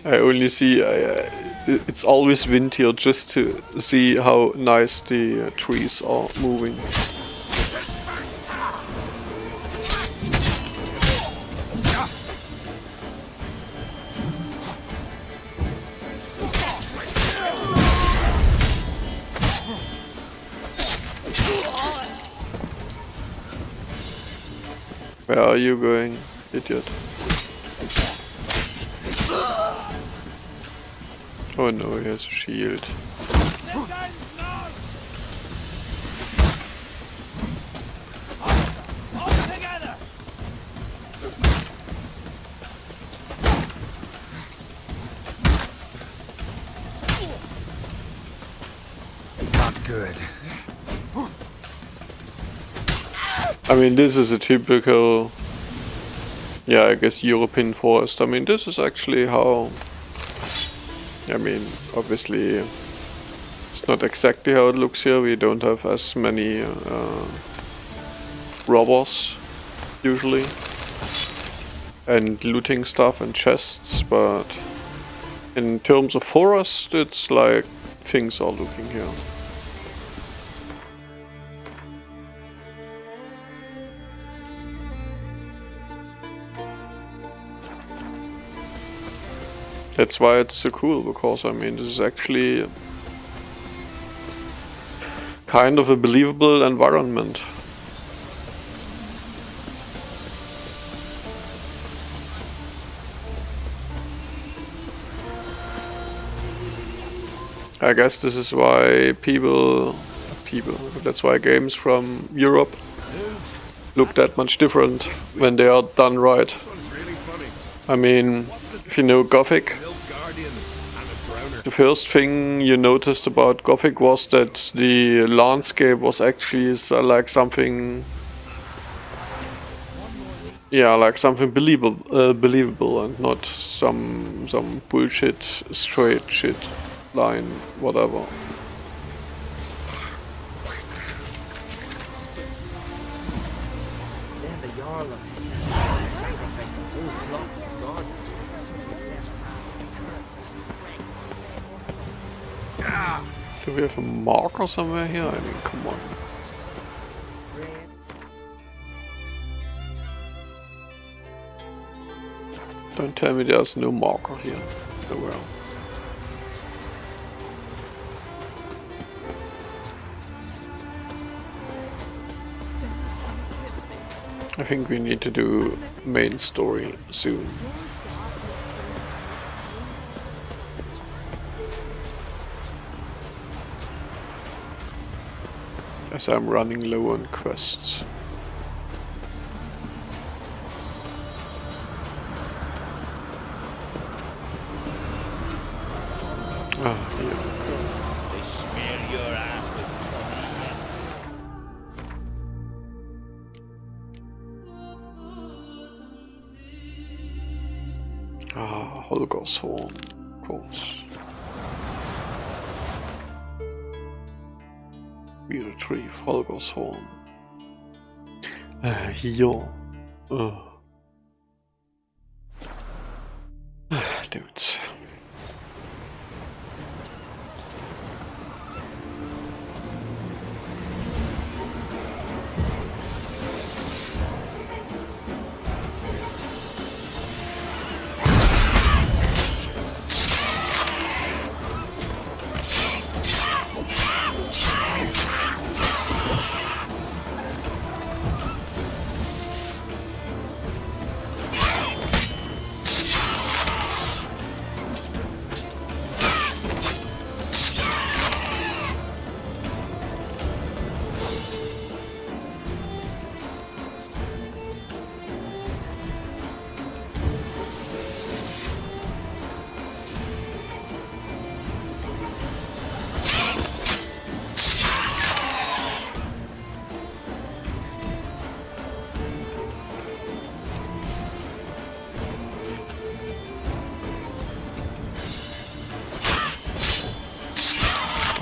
I only see... it's always windier just to see how nice the trees are moving. Where are you going, idiot? Oh no, he has a shield. Not good. I mean, this is a typical, yeah, I guess European forest. I mean, this is actually how, I mean, obviously It's not exactly how it looks here. We don't have as many robbers usually and looting stuff and chests, but in terms of forest, it's like things are looking here. That's why it's so cool, because I mean this is actually kind of a believable environment. I guess this is why that's why games from Europe look that much different when they are done right. I mean, if you know Gothic, the first thing you noticed about Gothic was that the landscape was actually like something, yeah, like something believable and not some bullshit, straight shit line, whatever. Then the Jarl sacrificed a whole flock to the gods. Do we have a marker somewhere here? I mean, come on. Don't tell me there's no marker here. Nowhere. I think we need to do main story soon. As I'm running low on quests. Ah, here we go. They smear your ass with Ah, Holger's Horn, of course. We retrieve Holger's Horn. Hier. Dudes.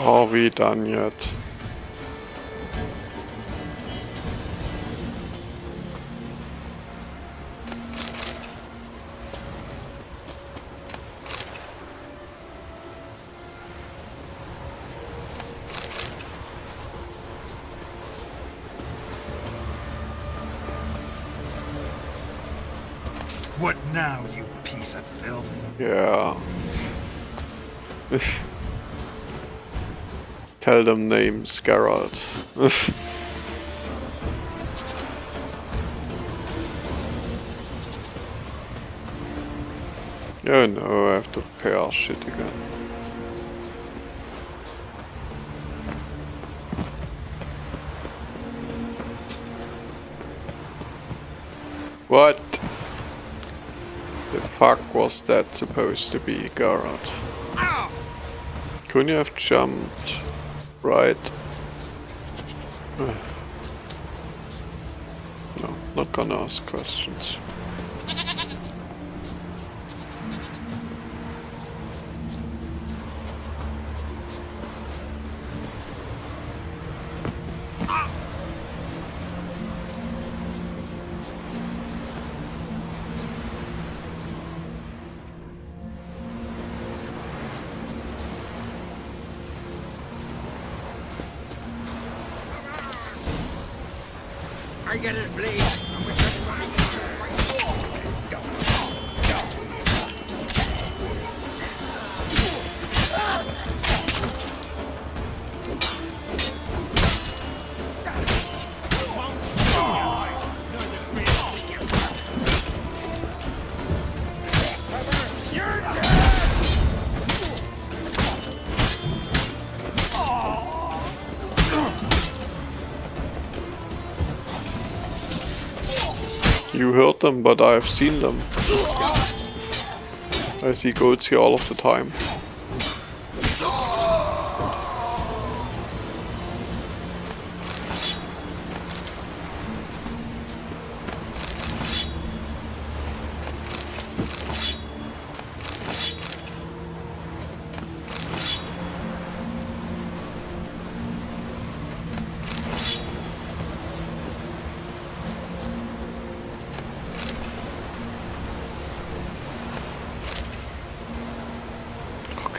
Are we done yet? What now, you piece of filth? Yeah. Tell them names, Geralt. Oh no, I have to repair shit again. What the fuck was that supposed to be, Geralt? Couldn't you have jumped? Right. No, not gonna ask questions. I get his blade, and with everybody You heard them, but I've seen them. I see goats here all of the time.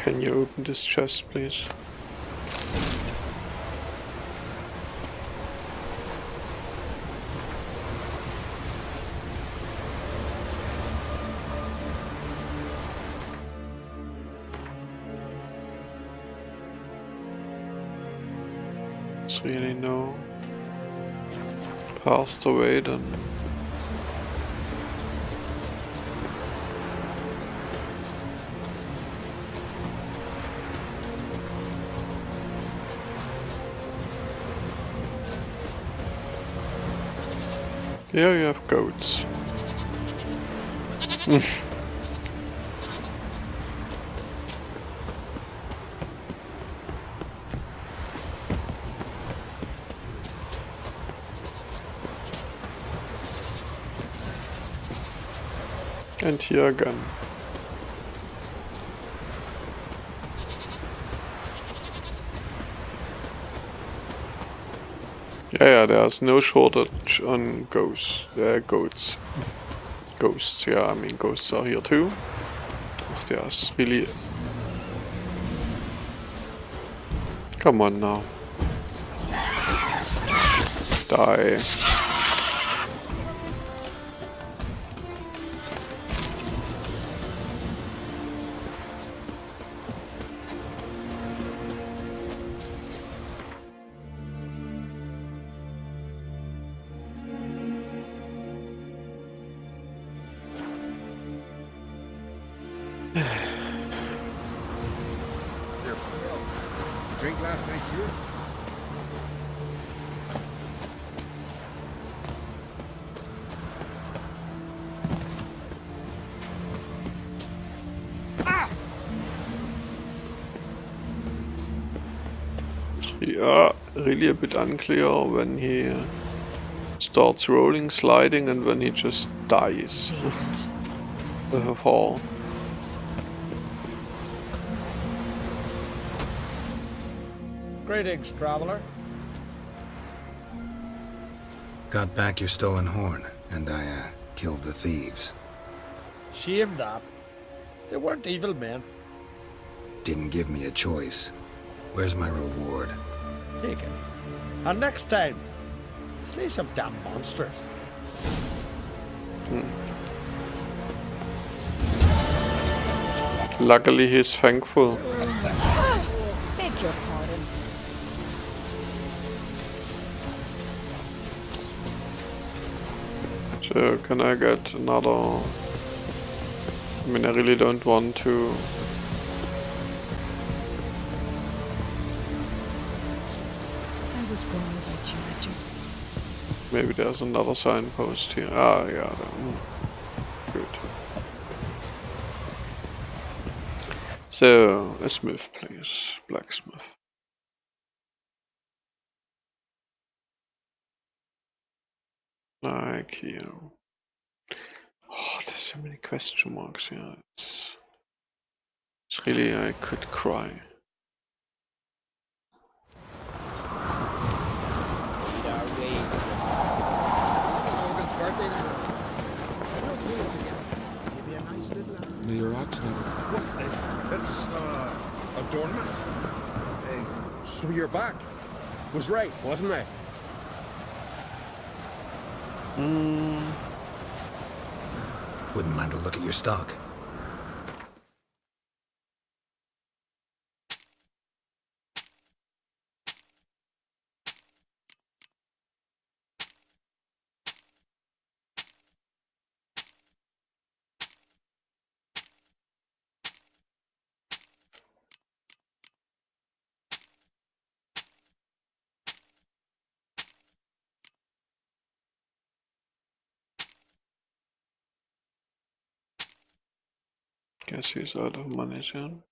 Can you open this chest, please? It's really no passed away then. Here you have goats. And here again. Yeah, there's no shortage on goats. Goats. Ghosts, yeah, I mean ghosts are here too. Oh, there's really... Come on now. Die. Drink last night too? Yeah, really a bit unclear when he starts rolling, sliding, and when he just dies with a fall. Greetings, traveler. Got back your stolen horn, and I, killed the thieves. Shame that. They weren't evil men. Didn't give me a choice. Where's my reward? Take it. And next time, slay some damn monsters. Luckily he's thankful. Beg your pardon. So can I get another... I mean, I really don't want to... I was wrong about you, Richard. Maybe there's another signpost here. Ah, yeah. Good. So, a smith, please. Blacksmith. Like here. Oh, there's so many question marks here. It's really, I could cry. May your axe never... What's this? It's, adornment. So you're back. Was right, wasn't I? Wouldn't mind a look at your stock. Guess he's out of money soon.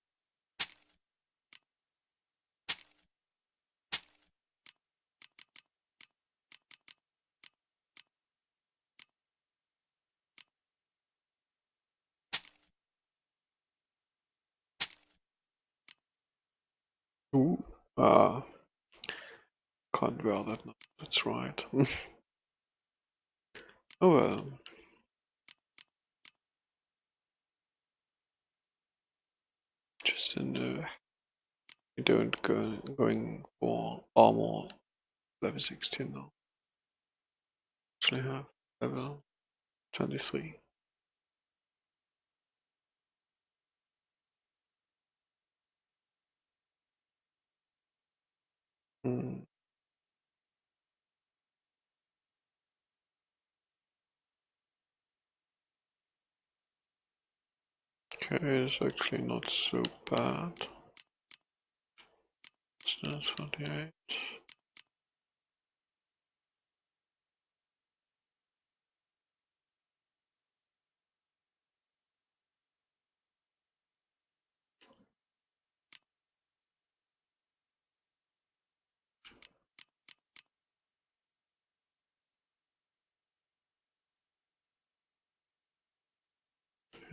Ooh, can't wear that now. That's right. Oh well. Just in the we don't going for armor level 16 now. Actually have level 23. Okay, it's actually not so bad. That's 48.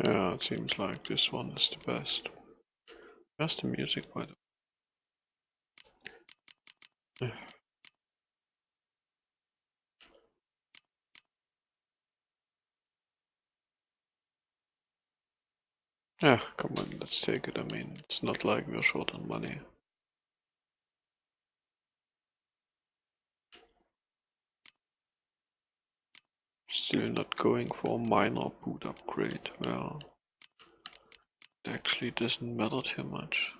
Yeah, it seems like this one is the best. Where's the music, by the way? Yeah, come on, let's take it. I mean, it's not like we're short on money. Still not going for a minor boot upgrade, well, it actually doesn't matter too much.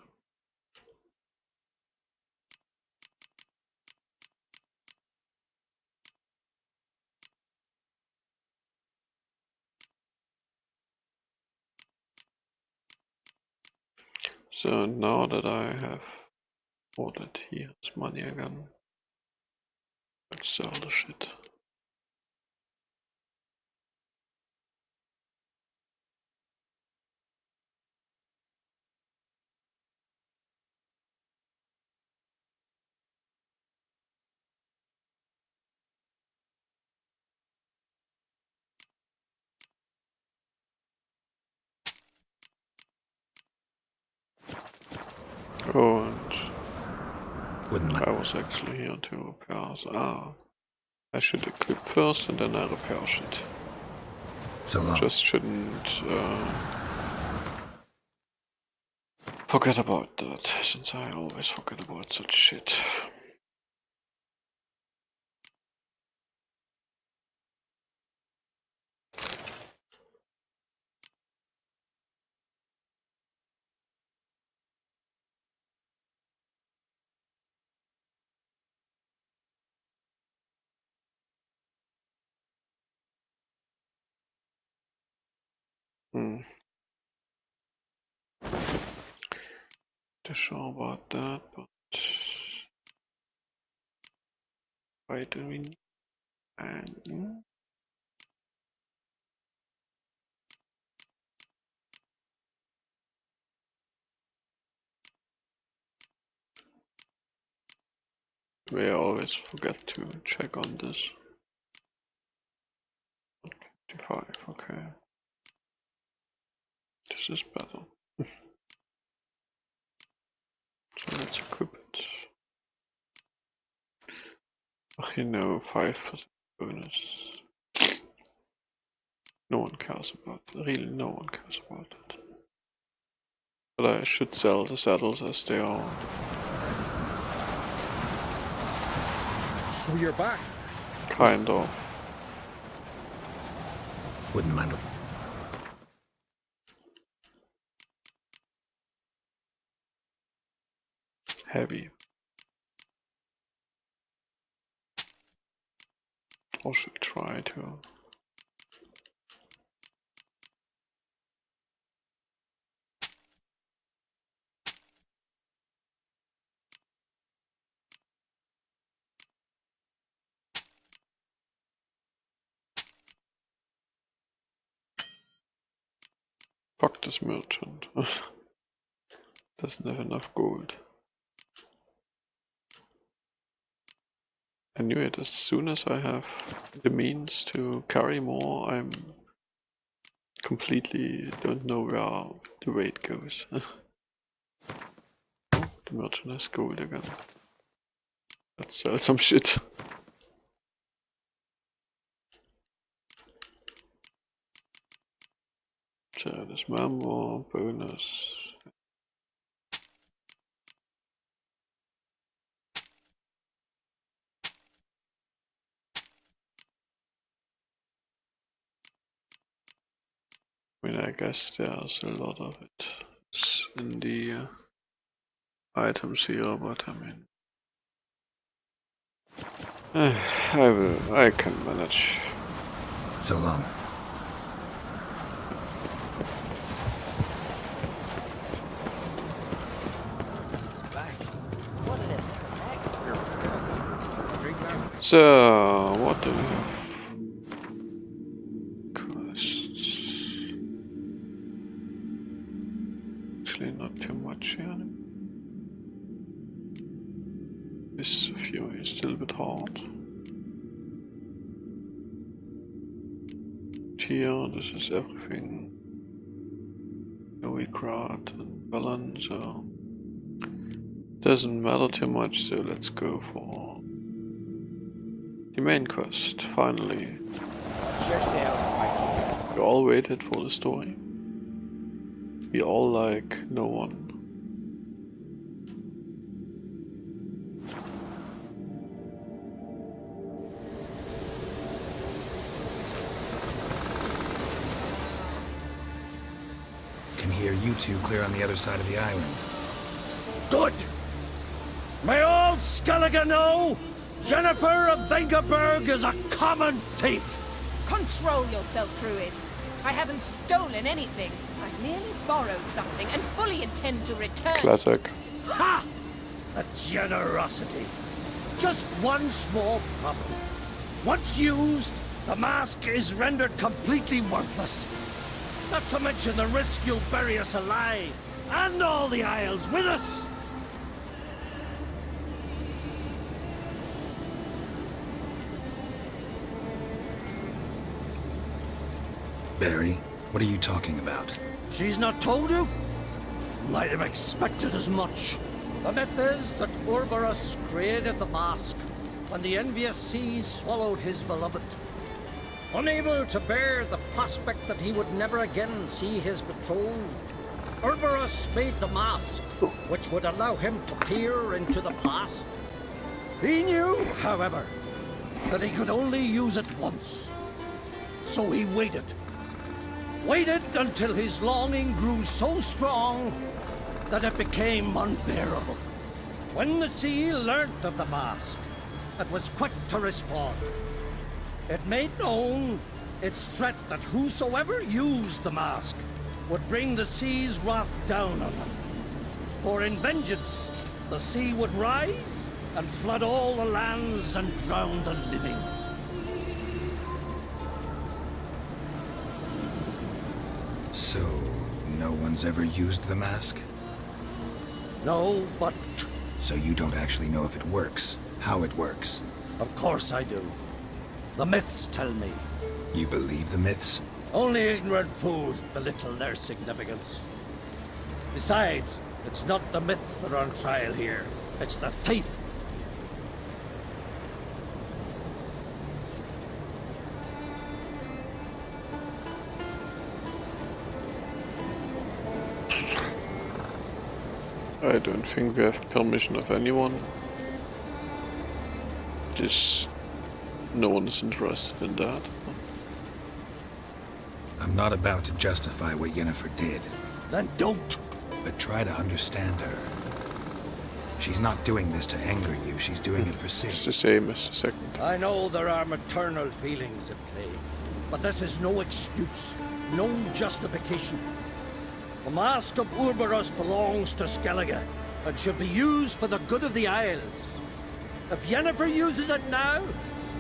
So now that I have ordered here is money again, let's sell the shit. Oh, and I was actually here to repair. I should equip first and then I repair shit. So long. Just shouldn't forget about that, since I always forget about such shit. Not sure about that, but why do we need we always forget to check on this. 55, okay. This is better. So let's equip it. Oh, you know, 5% bonus. No one cares about it. Really, no one cares about it. But I should sell the saddles as they are. So you're back. Kind of. Wooden mantle. Heavy. Or should try to. Fuck this merchant. Doesn't have enough gold. I knew it. As soon as I have the means to carry more, I'm completely don't know where the rate goes. Oh, the merchant has gold again. Let's sell some shit. So there's more bonus. I mean, I guess there's a lot of it in the items here, but I mean, I can manage. So long. So, what do we have? Costs. Actually, not too much here. This view is still a bit hard. Here, this is everything. Novigrad and Berlin, so doesn't matter too much. So let's go for the main quest, finally. We all waited for the story. We all like no one. Can hear you two clear on the other side of the island. Good! May all Skellige know Jennifer of Vengerberg is a common thief! Control yourself, Druid. I haven't stolen anything. I've merely borrowed something and fully intend to return. Classic. Ha! The generosity. Just one small problem. Once used, the mask is rendered completely worthless. Not to mention the risk you'll bury us alive, and all the Isles with us! Barry, what are you talking about? She's not told you? Might have expected as much. The myth is that Urberus created the mask when the envious seas swallowed his beloved. Unable to bear the prospect that he would never again see his betrothed, Urberus made the mask, which would allow him to peer into the past. He knew, however, that he could only use it once. So he waited. Waited until his longing grew so strong that it became unbearable. When the sea learnt of the mask, it was quick to respond. It made known its threat that whosoever used the mask would bring the sea's wrath down on them. For in vengeance, the sea would rise and flood all the lands and drown the living. So, no one's ever used the mask? No, but... So you don't actually know if it works, how it works? Of course I do. The myths tell me. You believe the myths? Only ignorant fools belittle their significance. Besides, it's not the myths that are on trial here. It's the thief. I don't think we have permission of anyone. No one is interested in that. I'm not about to justify what Yennefer did. Then don't. But try to understand her. She's not doing this to anger you, she's doing it for Ciri. It's the same as the second. I know there are maternal feelings at play, but this is no excuse, no justification. The Mask of Ouroboros belongs to Skellige, and should be used for the good of the Isles. If Yennefer uses it now,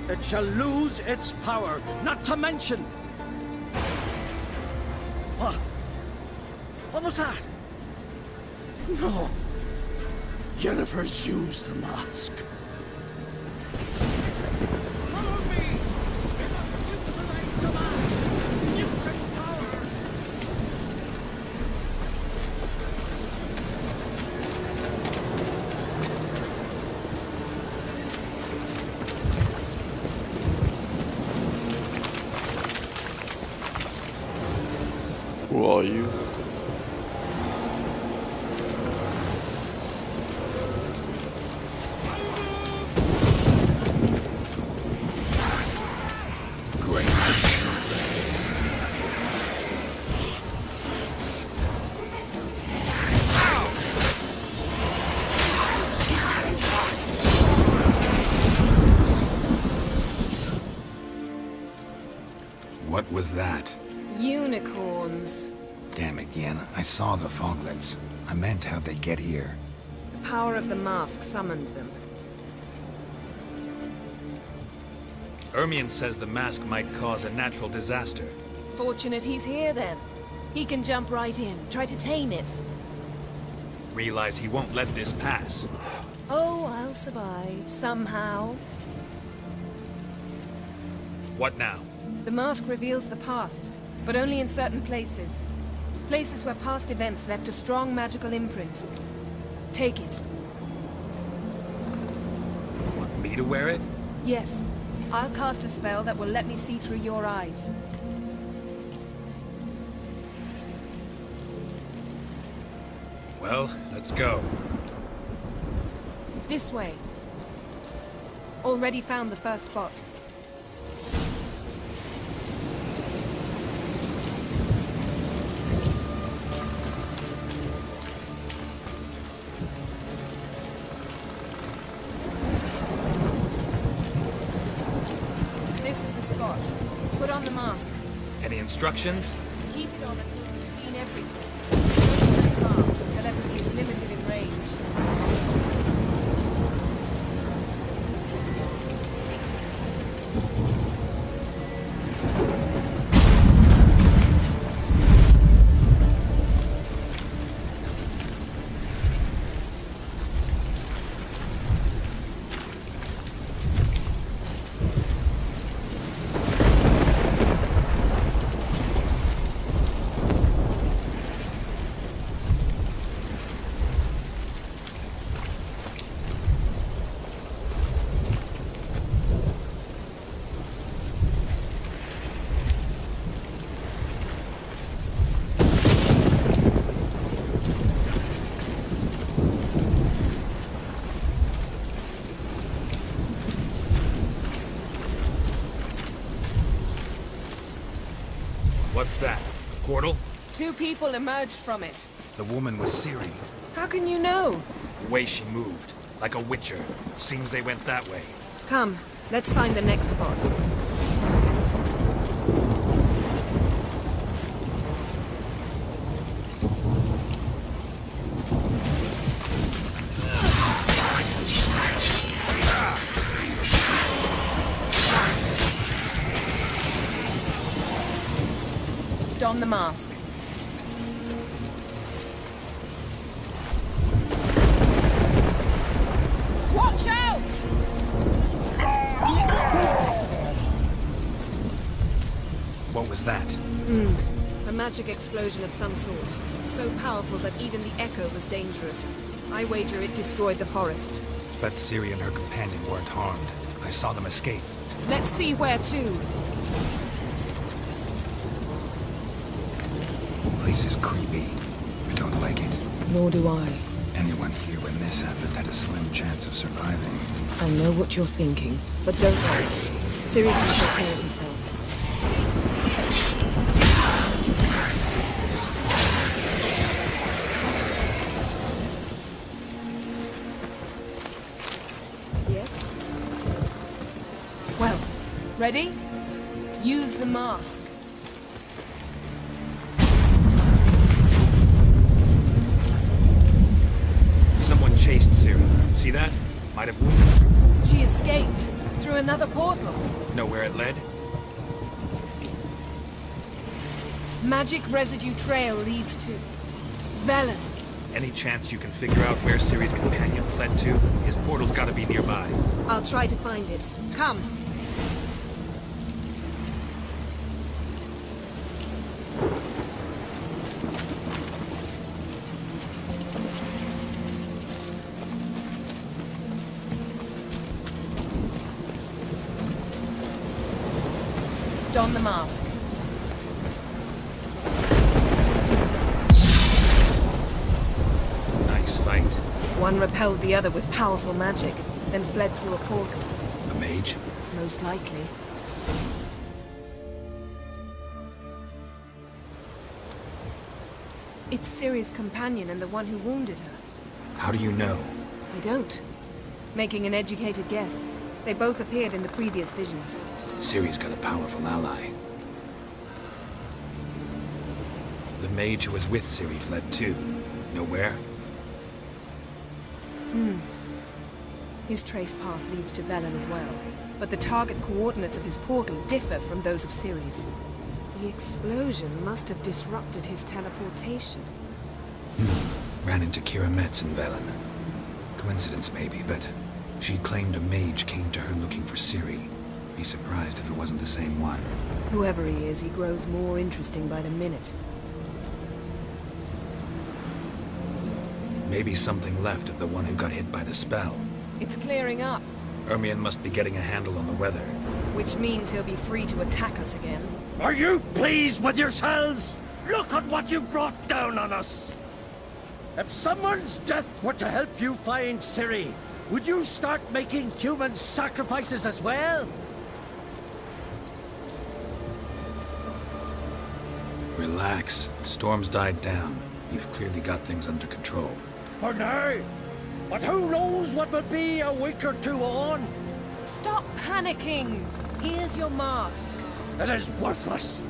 it shall lose its power, not to mention... What? What was that? No. Yennefer's used the mask. Follow me! Utilize the mask! Use its power! Who are you? What was that? Unicorns. Damn it, Yen. I saw the foglets. I meant how'd they get here. The power of the mask summoned them. Ermion says the mask might cause a natural disaster. Fortunate he's here then. He can jump right in, try to tame it. Realize he won't let this pass. Oh, I'll survive, somehow. What now? The mask reveals the past, but only in certain places. Places where past events left a strong magical imprint. Take it. Want me to wear it? Yes. I'll cast a spell that will let me see through your eyes. Well, let's go. This way. Already found the first spot. This is the spot. Put on the mask. Any instructions? Keep it on until you've seen everything. Don't stray far. Telepathy is limited in range. What's that? A portal? 2 people emerged from it. The woman was Ciri. How can you know? The way she moved. Like a witcher. Seems they went that way. Come, let's find the next spot. Don the mask. Watch out! What was that? A magic explosion of some sort. So powerful that even the echo was dangerous. I wager it destroyed the forest. But Ciri and her companion weren't harmed. I saw them escape. Let's see where to. Place is creepy. I don't like it. Nor do I. Anyone here when this happened had a slim chance of surviving. I know what you're thinking, but don't worry. Ciri can take care of herself. Ready? Use the mask. Someone chased Ciri. See that? Might have wounded her. She escaped through another portal. Know where it led? Magic residue trail leads to Velen. Any chance you can figure out where Ciri's companion fled to? His portal's gotta be nearby. I'll try to find it. Come. Don the mask. Nice fight. One repelled the other with powerful magic, then fled through a portal. A mage? Most likely. It's Ciri's companion and the one who wounded her. How do you know? I don't. Making an educated guess. They both appeared in the previous visions. Ciri's got a powerful ally. The mage who was with Ciri fled too. Know where? His trace path leads to Velen as well. But the target coordinates of his portal differ from those of Ciri's. The explosion must have disrupted his teleportation. Ran into Kira Metz in Velen. Coincidence maybe, but she claimed a mage came to her looking for Ciri. Be surprised if it wasn't the same one. Whoever he is, he grows more interesting by the minute. Maybe something left of the one who got hit by the spell. It's clearing up, Ermion must be getting a handle on the weather. which means he'll be free to attack us again. Are you pleased with yourselves? Look at what you've brought down on us! If someone's death were to help you find Ciri, would you start making human sacrifices as well? Relax. Storm's died down. You've clearly got things under control. For now. But who knows what will be a week or two on? Stop panicking! Here's your mask. It is worthless.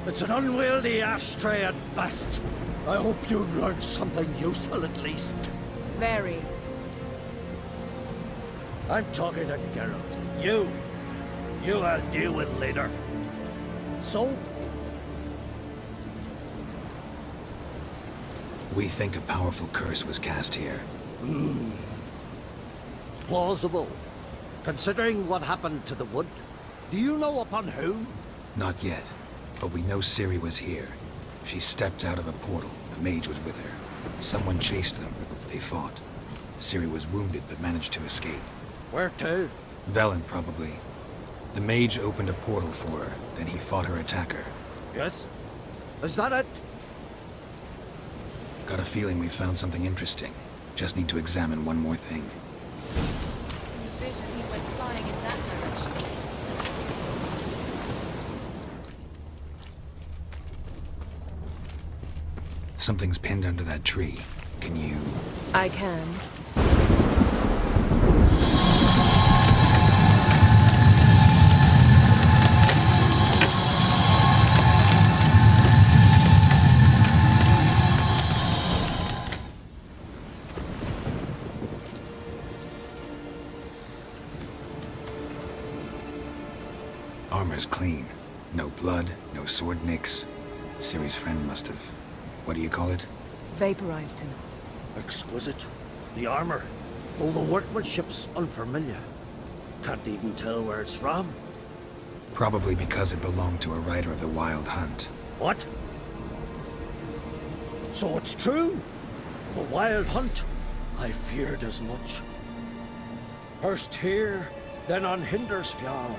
It's an unwieldy ashtray at best. I hope you've learned something useful at least. Very. I'm talking to Geralt. You I'll deal with later. So? We think a powerful curse was cast here. Plausible. Considering what happened to the wood. Do you know upon whom? Not yet, but we know Ciri was here. She stepped out of a portal. A mage was with her. Someone chased them. They fought. Ciri was wounded but managed to escape. Where to? Velen, probably. The mage opened a portal for her, then he fought her attacker. Yes? Is that it? Got a feeling we found something interesting. Just need to examine one more thing. Vision, he went flying in that direction. Something's pinned under that tree. Can you... I can. Armor's clean. No blood, no sword nicks. Ciri's friend must have... what do you call it? Vaporized him. Exquisite. The armor. All the workmanship's unfamiliar. Can't even tell where it's from. Probably because it belonged to a rider of the Wild Hunt. What? So it's true? The Wild Hunt? I feared as much. First here, then on Hindersfjall.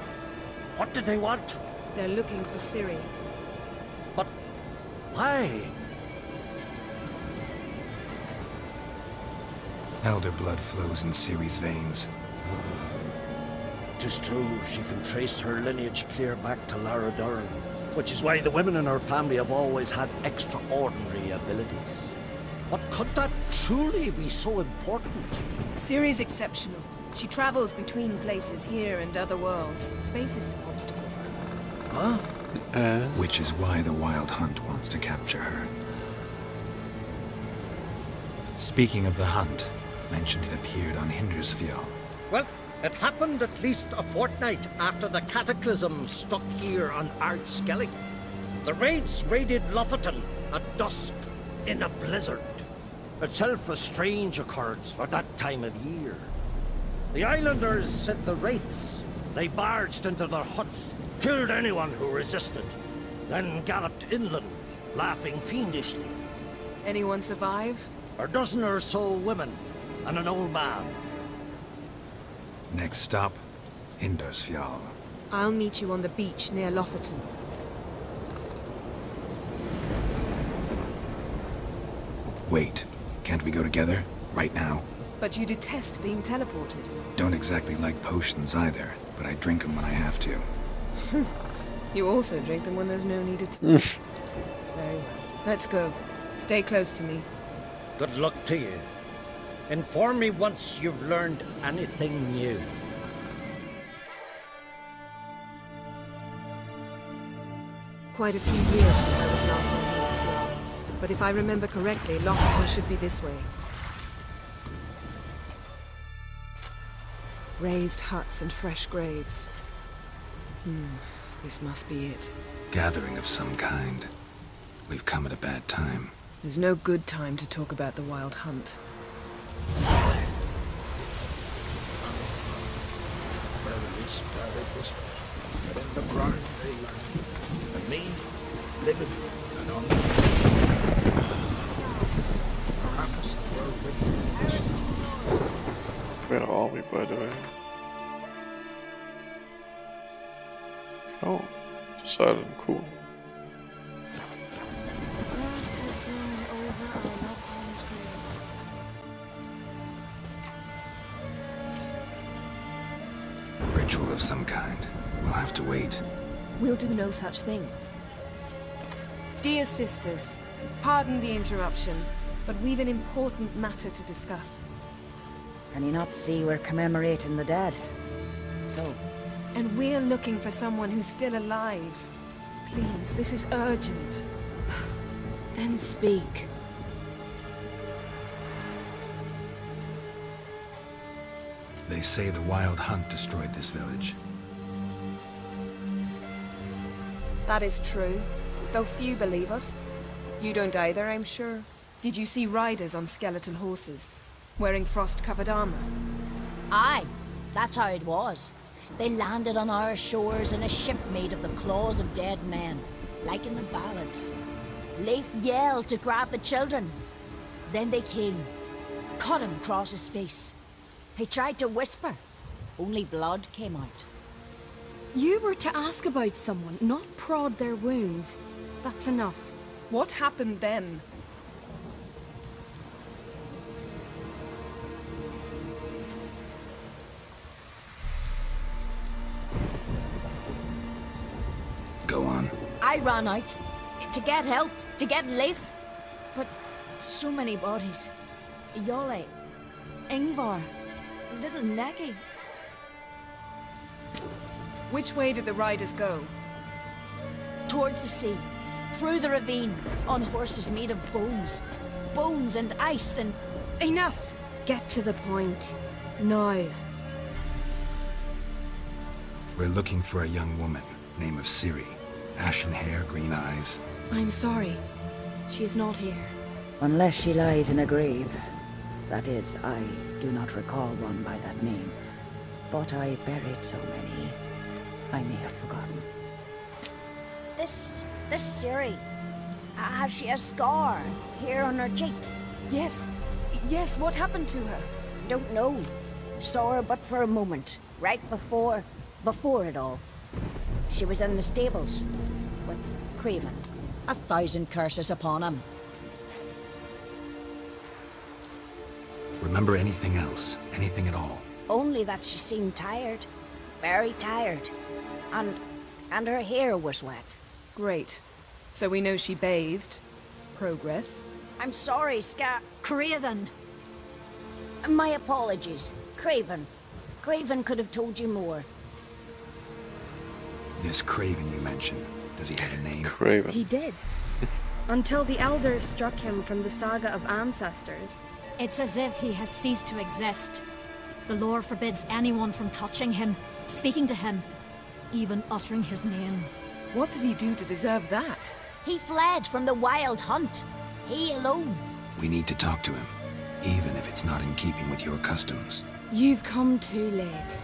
What did they want? They're looking for Ciri. But why? Elder blood flows in Ciri's veins. Tis true, she can trace her lineage clear back to Lara Durn, which is why the women in her family have always had extraordinary abilities. But could that truly be so important? Ciri's exceptional. She travels between places here and other worlds. Space is no obstacle for her. Huh? Which is why the Wild Hunt wants to capture her. Speaking of the hunt, mentioned it appeared on Hindersfjall. Well, it happened at least a fortnight after the cataclysm struck here on Ardskellig. The raids raided Lofoten at dusk in a blizzard. Itself a strange occurrence for that time of year. The islanders sent the wraiths. They barged into their huts, killed anyone who resisted, then galloped inland, laughing fiendishly. Anyone survive? A dozen or so women and an old man. Next stop, Hindersfjall. I'll meet you on the beach near Lofoten. Wait, can't we go together? Right now? But you detest being teleported. Don't exactly like potions either, but I drink them when I have to. You also drink them when there's no need at all. Very well. Let's go. Stay close to me. Good luck to you. Inform me once you've learned anything new. Quite a few years since I was last on Hindersfjall. But if I remember correctly, Lofoten should be this way. Raised huts and fresh graves. This must be it. Gathering of some kind. We've come at a bad time. There's no good time to talk about the Wild Hunt. Where the least sprouted whisper, but in the ground they lie. And me, living and on the perhaps we're with this. Where are we, by the way? Oh, silent, cool. Ritual of some kind. We'll have to wait. We'll do no such thing. Dear sisters, pardon the interruption, but we've an important matter to discuss. Can you not see we're commemorating the dead? So? And we're looking for someone who's still alive. Please, this is urgent. Then speak. They say the Wild Hunt destroyed this village. That is true, though few believe us. You don't either, I'm sure. Did you see riders on skeletal horses, wearing frost-covered armor? Aye, that's how it was. They landed on our shores in a ship made of the claws of dead men, like in the ballads. Leif yelled to grab the children. Then they came, cut him across his face. He tried to whisper, only blood came out. You were to ask about someone, not prod their wounds. That's enough. What happened then? Go on. I ran out to get help, to get Leif. But so many bodies. Yolle, Ingvar, little Necky. Which way did the riders go? Towards the sea, through the ravine, on horses made of bones. Bones and ice and... Enough! Get to the point. Now. We're looking for a young woman, name of Ciri. Ashen hair, green eyes. I'm sorry. She is not here. Unless she lies in a grave. That is, I do not recall one by that name. But I've buried so many, I may have forgotten. This Ciri, has she a scar here on her cheek? Yes. Yes, what happened to her? Don't know. Saw her but for a moment, right before it all. She was in the stables with Craven. 1,000 curses upon him. Remember anything else? Anything at all? Only that she seemed tired. Very tired. And her hair was wet. Great. So we know she bathed. Progress. I'm sorry, Craven. My apologies. Craven. Craven could have told you more. This Craven you mentioned, does he have a name? Craven. He did. Until the elders struck him from the saga of ancestors. It's as if he has ceased to exist. The lore forbids anyone from touching him, speaking to him, even uttering his name. What did he do to deserve that? He fled from the wild hunt. He alone. We need to talk to him, even if it's not in keeping with your customs. You've come too late.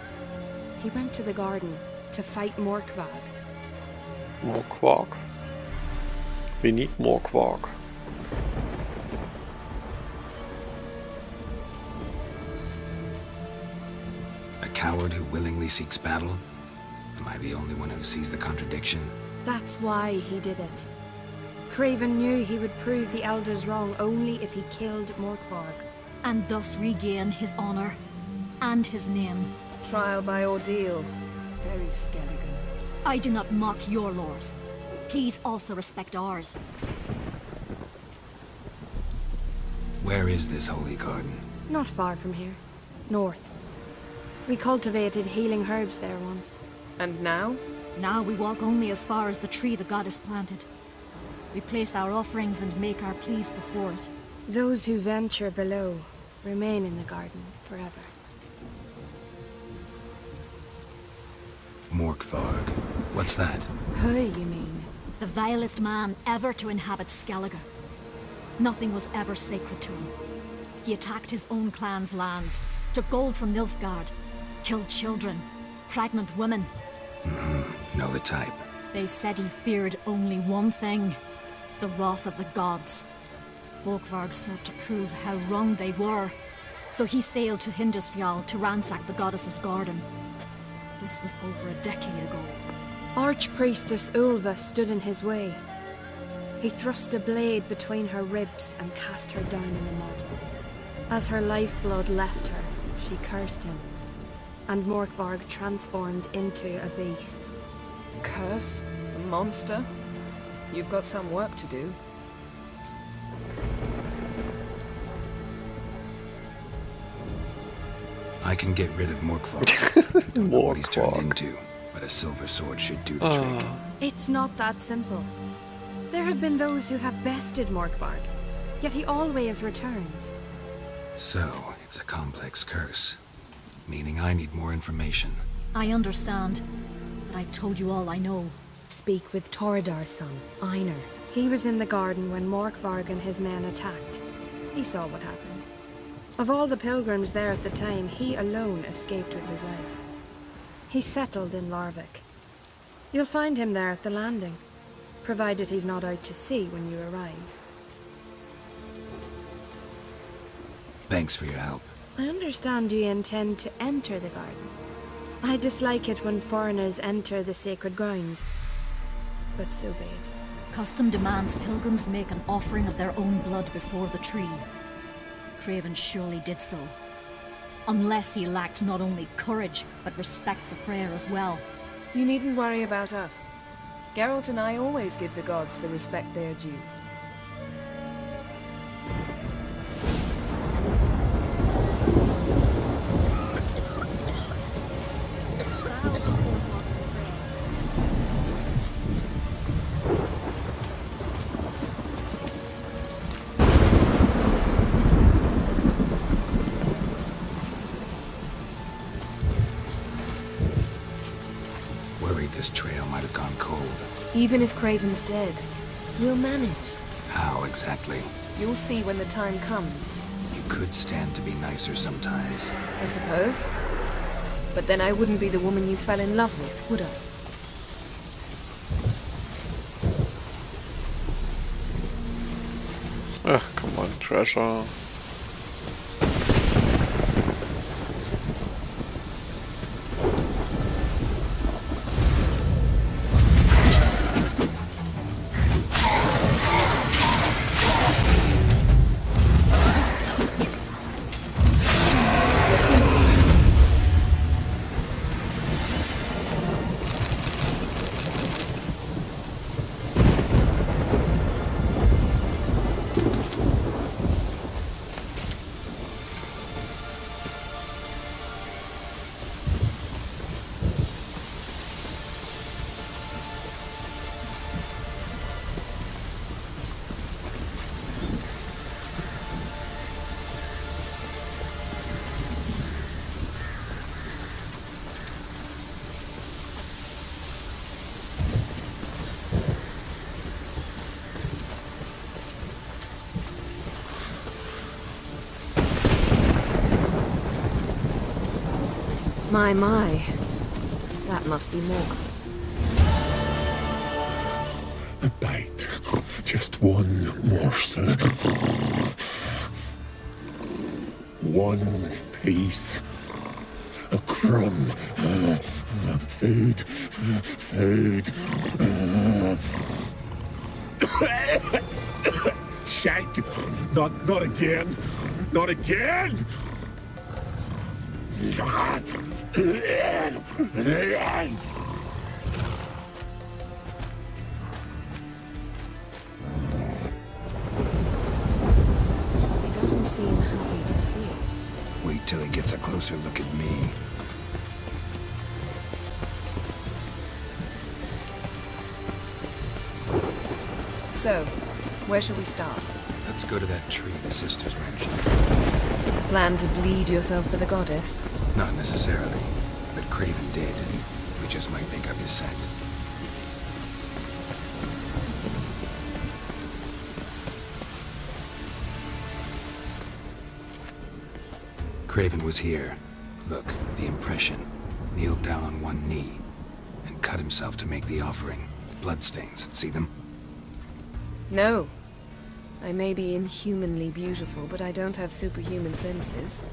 He went to the garden to fight Morkvag. More quark. We need more quark. A coward who willingly seeks battle? Am I the only one who sees the contradiction? That's why he did it. Craven knew he would prove the elders wrong only if he killed Morkvarg. And thus regain his honor and his name. Trial by ordeal. Very Skelligan. I do not mock your laws. Please also respect ours. Where is this holy garden? Not far from here. North. We cultivated healing herbs there once. And now? Now we walk only as far as the tree the goddess planted. We place our offerings and make our pleas before it. Those who venture below remain in the garden forever. Morkvarg. What's that? Who, you mean? The vilest man ever to inhabit Skellige. Nothing was ever sacred to him. He attacked his own clan's lands, took gold from Nilfgaard, killed children, pregnant women. Know the type. They said he feared only one thing, the wrath of the gods. Morkvarg sought to prove how wrong they were, so he sailed to Hindisfjall to ransack the goddess's garden. This was over a decade ago. Archpriestess Ulva stood in his way. He thrust a blade between her ribs and cast her down in the mud. As her lifeblood left her, she cursed him, and Morkvarg transformed into a beast. Curse? A monster? You've got some work to do. I can get rid of Morkvarg. Don't know what he's turned into, but a silver sword should do the trick. It's not that simple. There have been those who have bested Morkvarg, yet he always returns. So, it's a complex curse, meaning I need more information. I understand, but I've told you all I know. Speak with Toradar's son, Einar. He was in the garden when Morkvarg and his men attacked. He saw what happened. Of all the pilgrims there at the time, he alone escaped with his life. He settled in Larvik. You'll find him there at the landing, provided he's not out to sea when you arrive. Thanks for your help. I understand you intend to enter the garden. I dislike it when foreigners enter the sacred grounds, but so be it. Custom demands pilgrims make an offering of their own blood before the tree. Craven surely did so. Unless he lacked not only courage, but respect for Freyr as well. You needn't worry about us. Geralt and I always give the gods the respect they are due. This trail might have gone cold. Even if Craven's dead, we'll manage. How exactly? You'll see when the time comes. You could stand to be nicer sometimes. I suppose. But then I wouldn't be the woman you fell in love with, would I? Come on, treasure. My. That must be Mork. A bite. Just one morsel. One piece. A crumb. Food. Food. Shite. Not again. Not again. He doesn't seem happy to see us. Wait till he gets a closer look at me. So, where shall we start? Let's go to that tree the sisters mentioned. Plan to bleed yourself for the goddess? Not necessarily, but Craven did. We just might pick up his scent. Craven was here. Look, the impression. Kneeled down on one knee and cut himself to make the offering. Bloodstains. See them? No. I may be inhumanly beautiful, but I don't have superhuman senses.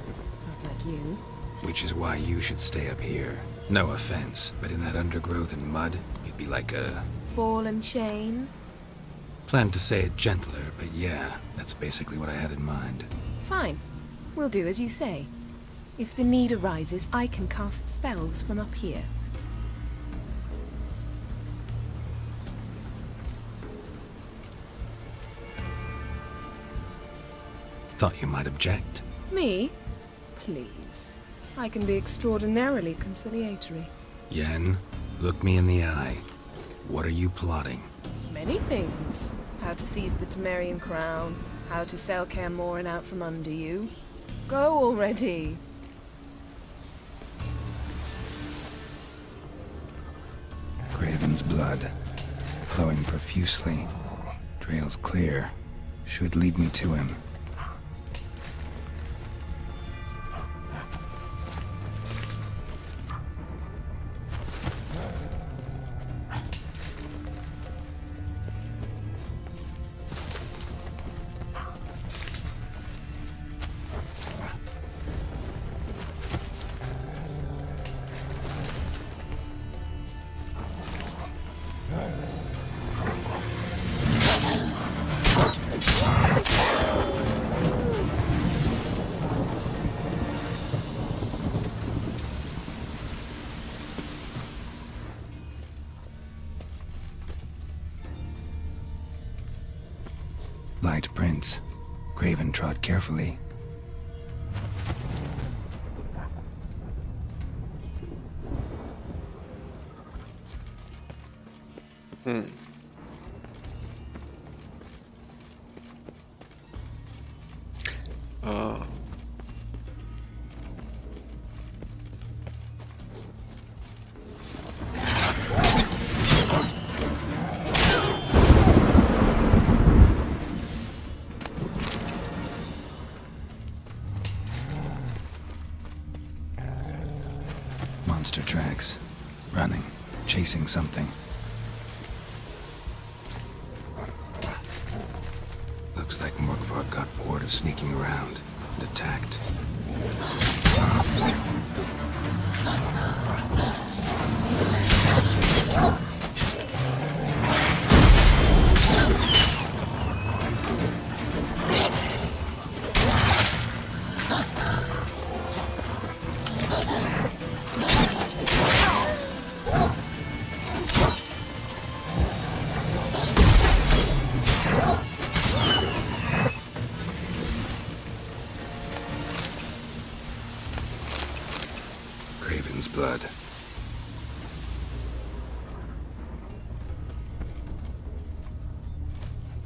Not like you. Which is why you should stay up here. No offense, but in that undergrowth and mud, you'd be like a... Ball and chain? Planned to say it gentler, but yeah, that's basically what I had in mind. Fine. We'll do as you say. If the need arises, I can cast spells from up here. Thought you might object. Me? Please. I can be extraordinarily conciliatory. Yen, look me in the eye. What are you plotting? Many things. How to seize the Temerian crown, how to sell Kaer Morhen out from under you. Go already! Craven's blood, flowing profusely. Trails clear. Should lead me to him. Light prints. Craven trod carefully. Monster tracks. Running. Chasing something. Looks like Morkvar got bored of sneaking around and attacked. Craven's blood.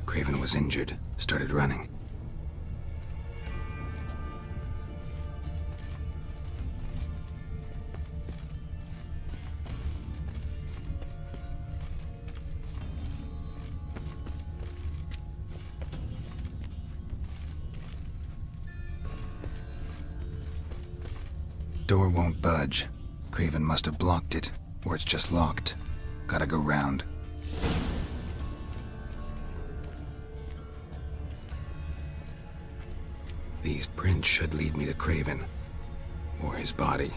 Craven was injured, started running. Door won't budge. Craven must have blocked it, or it's just locked. Gotta go round. These prints should lead me to Craven. Or his body.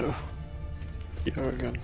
Oh, here again.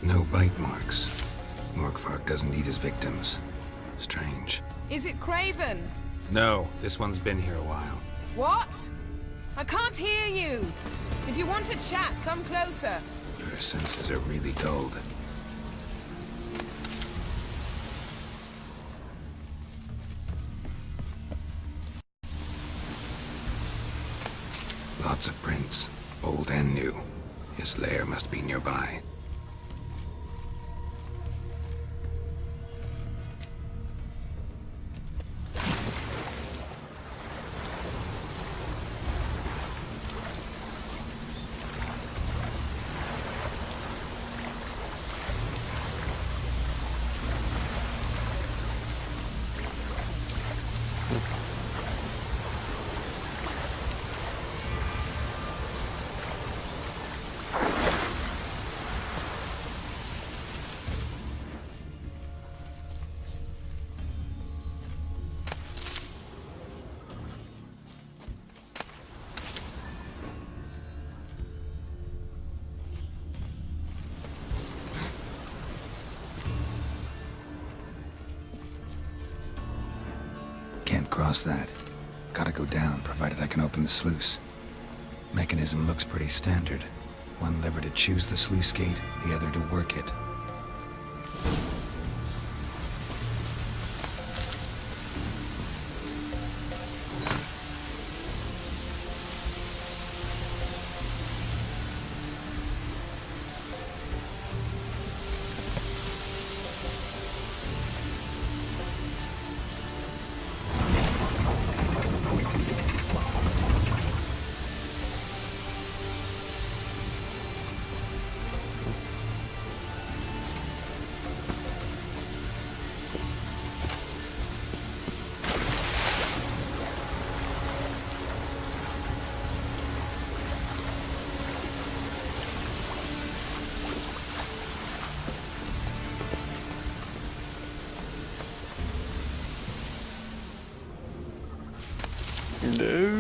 No bite marks. Morkvark doesn't eat his victims. Strange. Is it Craven? No, this one's been here a while. What? I can't hear you. If you want to chat, come closer. Her senses are really dulled. Lots of prints, old and new. His lair must be nearby. Can't cross that. Gotta go down, provided I can open the sluice. Mechanism looks pretty standard. One lever to choose the sluice gate, the other to work it. No.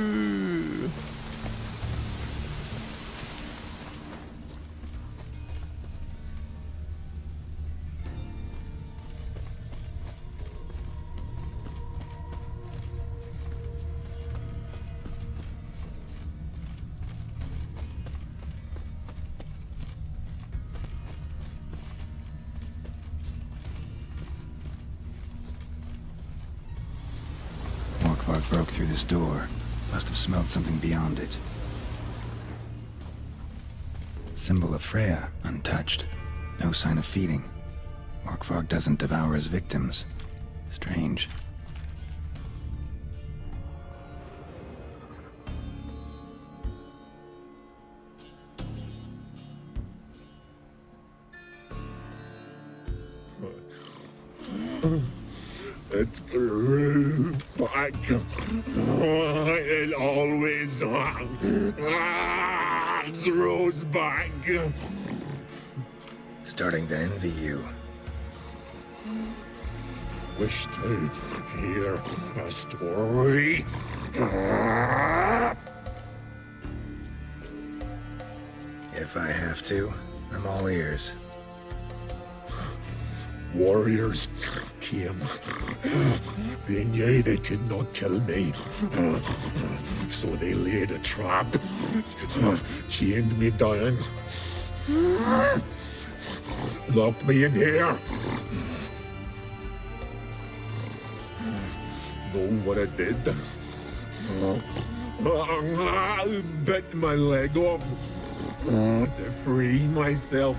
Morkvarg broke through this door. Must have smelled something beyond it. Symbol of Freya, untouched. No sign of feeding. Morkvarg doesn't devour his victims. Strange. It grew back. It always grows back. Starting to envy you. Wish to hear a story. If I have to, I'm all ears. Warriors came. They knew they could not kill me. So they laid a trap. Chained me down. Locked me in here. Know what I did? Bit my leg off to free myself.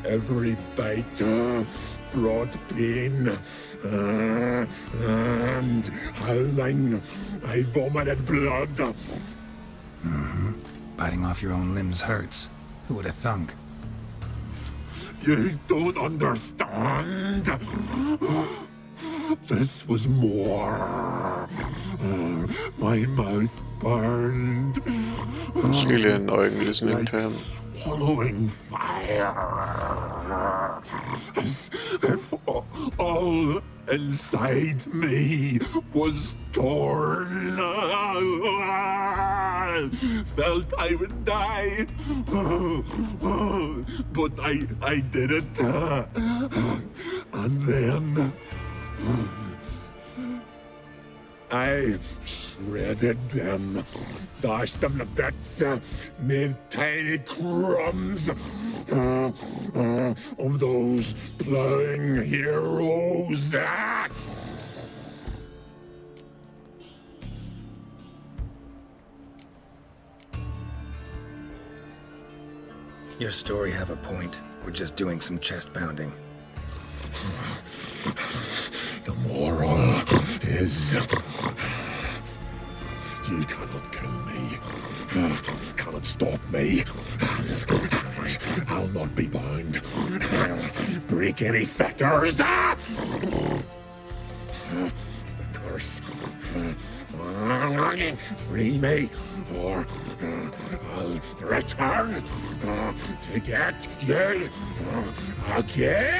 Every bite brought pain, and howling, I vomited blood. Mm-hmm. Biting off your own limbs hurts. Who would have thunk? You don't understand. This was more. My mouth burned. It's really annoying listening to him. Swallowing fire. As if all inside me was torn. Felt I would die. But I did it. And then I shredded them, dashed them to bits, made tiny crumbs of those plowing heroes. Your story have a point. We're just doing some chest pounding. The moral is you cannot kill me. Cannot stop me. I'll not be bound. Break any fetters. The curse. Free me, or I'll return to get you again.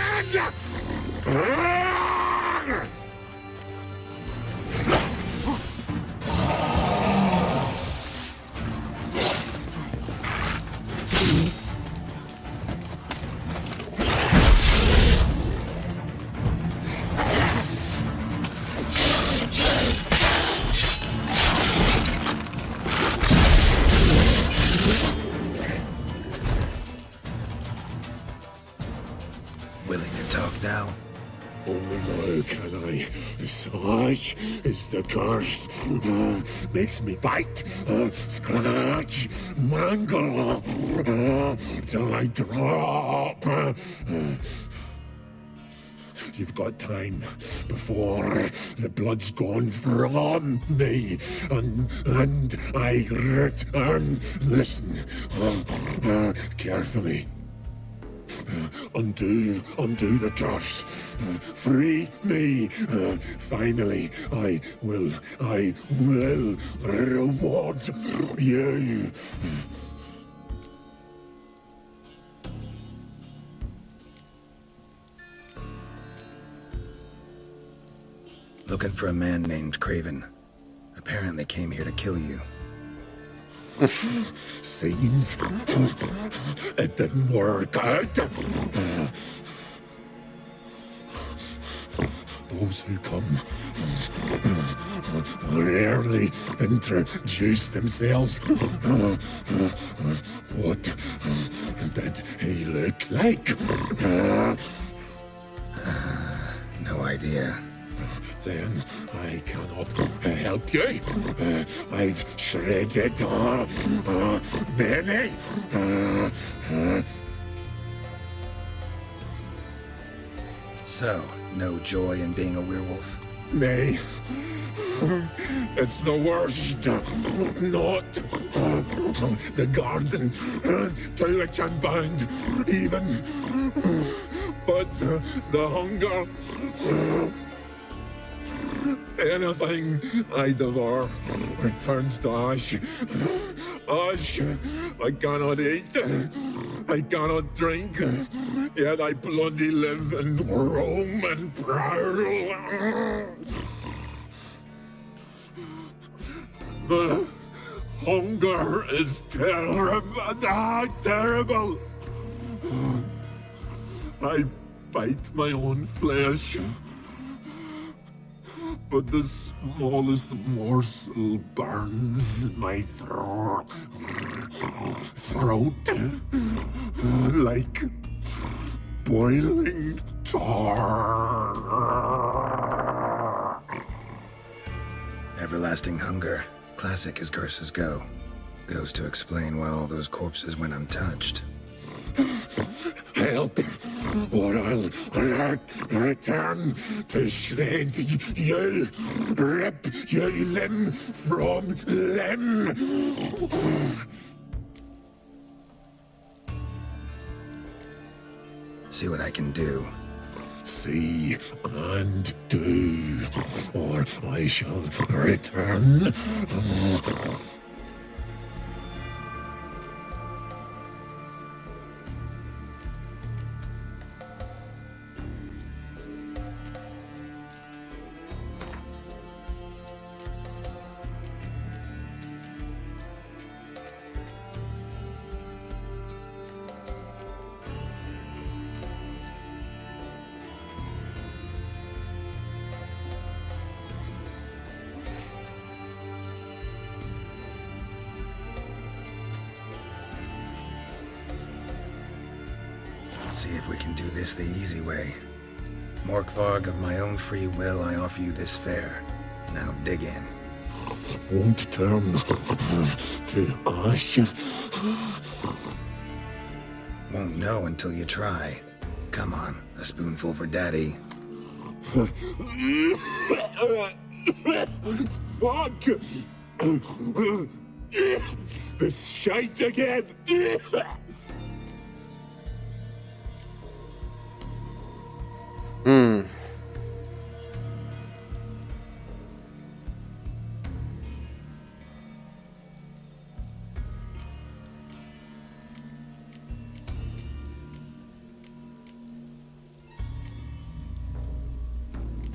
Willing to talk now? Only now can I. Such is the curse. Makes me bite, scratch, mangle, till I drop. You've got time before the blood's gone from me, and I return. Listen, carefully. Undo the curse. Free me. Finally, I will reward you. Looking for a man named Craven. Apparently came here to kill you. Seems it didn't work out. Those who come rarely introduce themselves. What did he look like? No idea. Then I cannot help you. I've shredded many. So, no joy in being a werewolf? Nay. It's the worst. Not the garden to which I'm bound, even. But the hunger. Anything I devour turns to ash. Ash I cannot eat. I cannot drink. Yet I bloody live and roam and prowl. The hunger is terrible. Terrible. I bite my own flesh. But the smallest morsel burns my throat like boiling tar. Everlasting hunger. Classic as curses go. Goes to explain why all those corpses went untouched. Help, or I'll return to shred you, rip you limb from limb. See what I can do. See and do, or I shall return. See if we can do this the easy way. Morkvarg, of my own free will, I offer you this fare. Now dig in. Won't turn to ash. Won't know until you try. Come on, a spoonful for Daddy. Fuck! This shite again!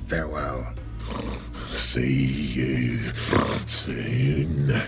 Farewell. See you soon.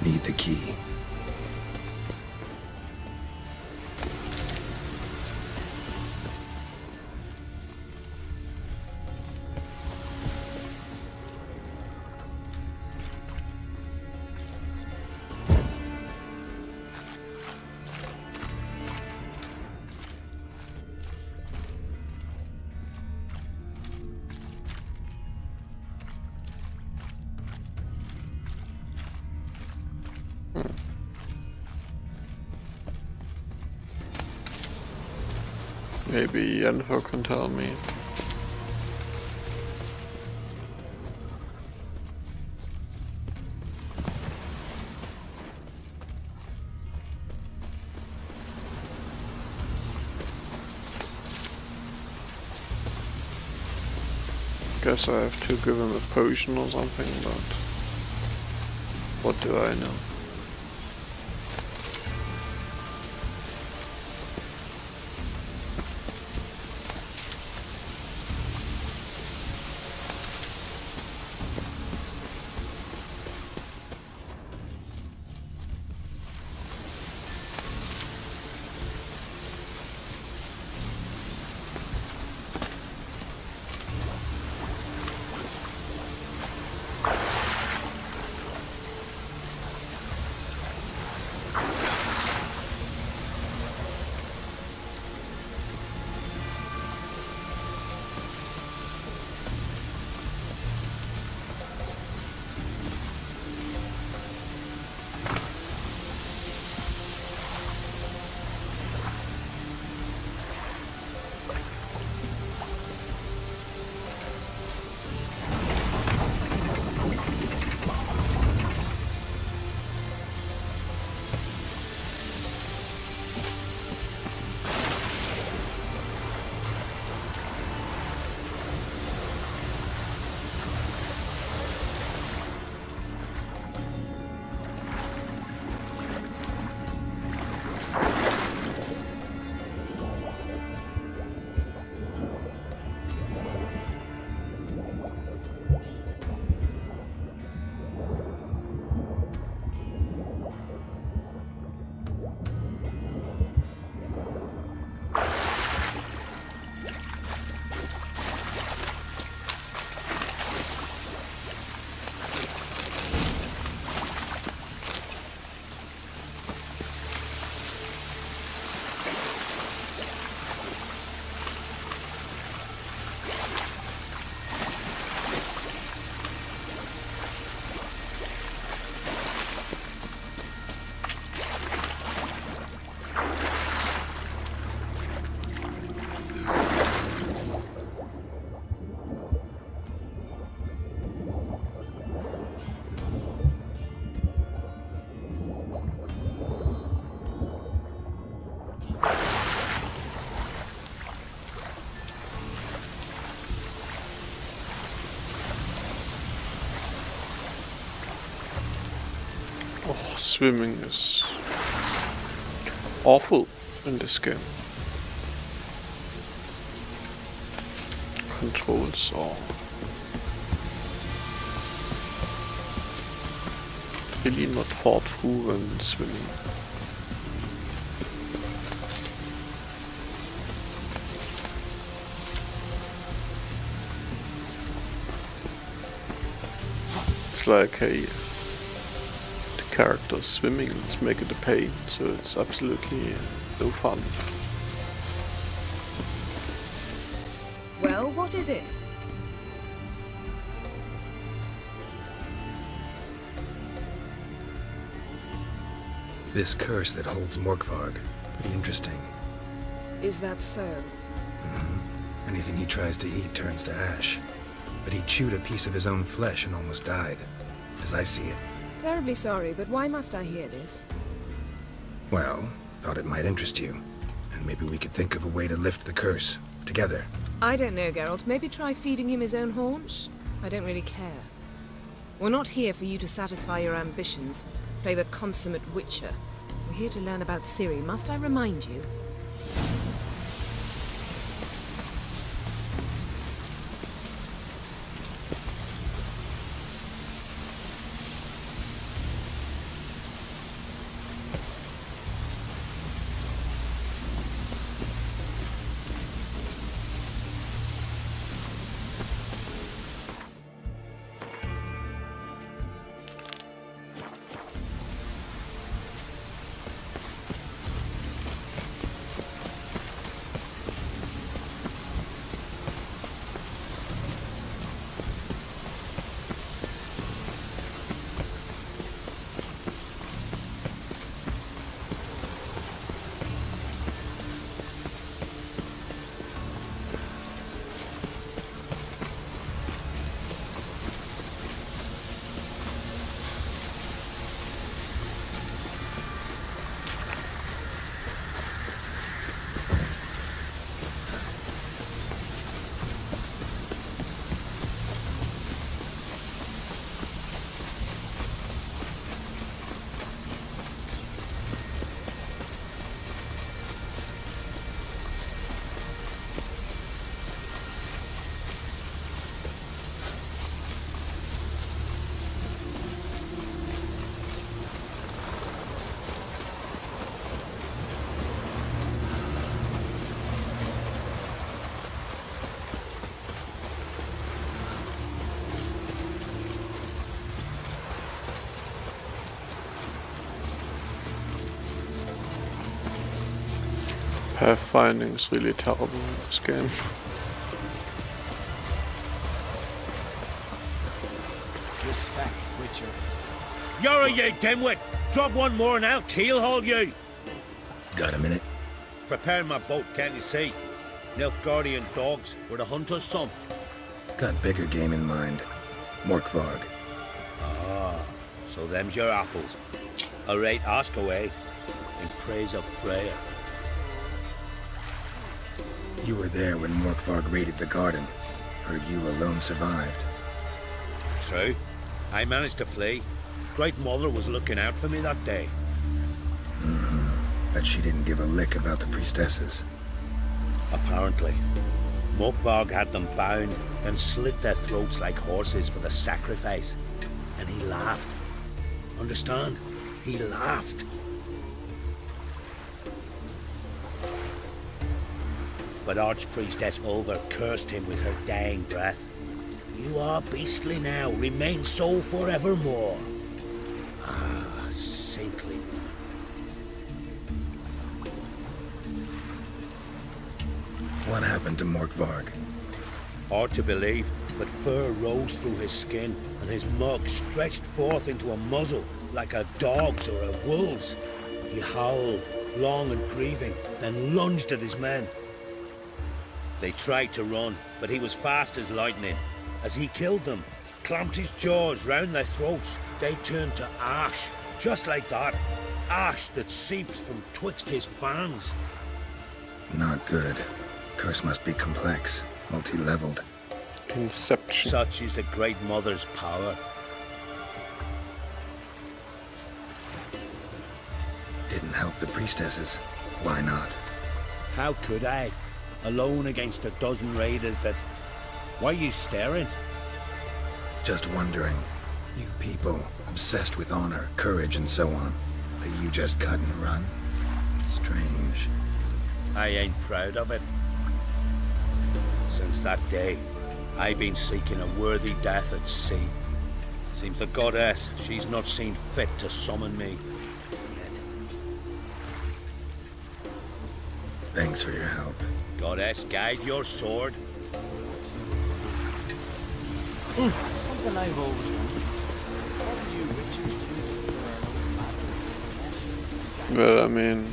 Need the key. Maybe Yennefer can tell me. Guess I have to give him a potion or something, but what do I know? Oh, swimming is awful in this game. Controls are really not thought through when swimming. It's like, hey, the character's swimming, let's make it a pain, so it's absolutely no fun. Well, what is it? This curse that holds Morkvarg. Pretty interesting. Is that so? Anything he tries to eat turns to ash. But he chewed a piece of his own flesh and almost died, as I see it. Terribly sorry, but why must I hear this? Well, thought it might interest you. And maybe we could think of a way to lift the curse, together. I don't know, Geralt. Maybe try feeding him his own haunch? I don't really care. We're not here for you to satisfy your ambitions, play the consummate witcher. We're here to learn about Ciri, must I remind you? Pathfinding is really terrible in this game. Respect, Witcher. You're you dimwit! Drop one more and I'll keelhaul you! Got a minute? Prepare my boat, can't you see? Nilfgaardian dogs were the hunter's son. Got bigger game in mind. Morkvarg. Ah, so them's your apples. Alright, ask away. In praise of Freya. You were there when Morkvarg raided the garden. Heard you alone survived. True. I managed to flee. Great Mother was looking out for me that day. But she didn't give a lick about the priestesses. Apparently. Morkvarg had them bound and slit their throats like horses for the sacrifice. And he laughed. Understand? He laughed. But Archpriestess Olver cursed him with her dying breath. You are beastly now, remain so forevermore. Ah, saintly woman. What happened to Morkvarg? Hard to believe, but fur rose through his skin, and his mug stretched forth into a muzzle, like a dog's or a wolf's. He howled, long and grieving, then lunged at his men. They tried to run, but he was fast as lightning. As he killed them, clamped his jaws round their throats, they turned to ash, just like that. Ash that seeps from twixt his fangs. Not good. Curse must be complex, multi-leveled. Conception. Such is the Great Mother's power. Didn't help the priestesses. Why not? How could I? Alone against a dozen raiders that... Why are you staring? Just wondering. You people, obsessed with honor, courage, and so on. That you just cut and run? Strange. I ain't proud of it. Since that day, I've been seeking a worthy death at sea. Seems the goddess, she's not seen fit to summon me yet. Thanks for your help. Goddess, guide your sword. Something I've always wondered. What do you witchers do for Well, I mean...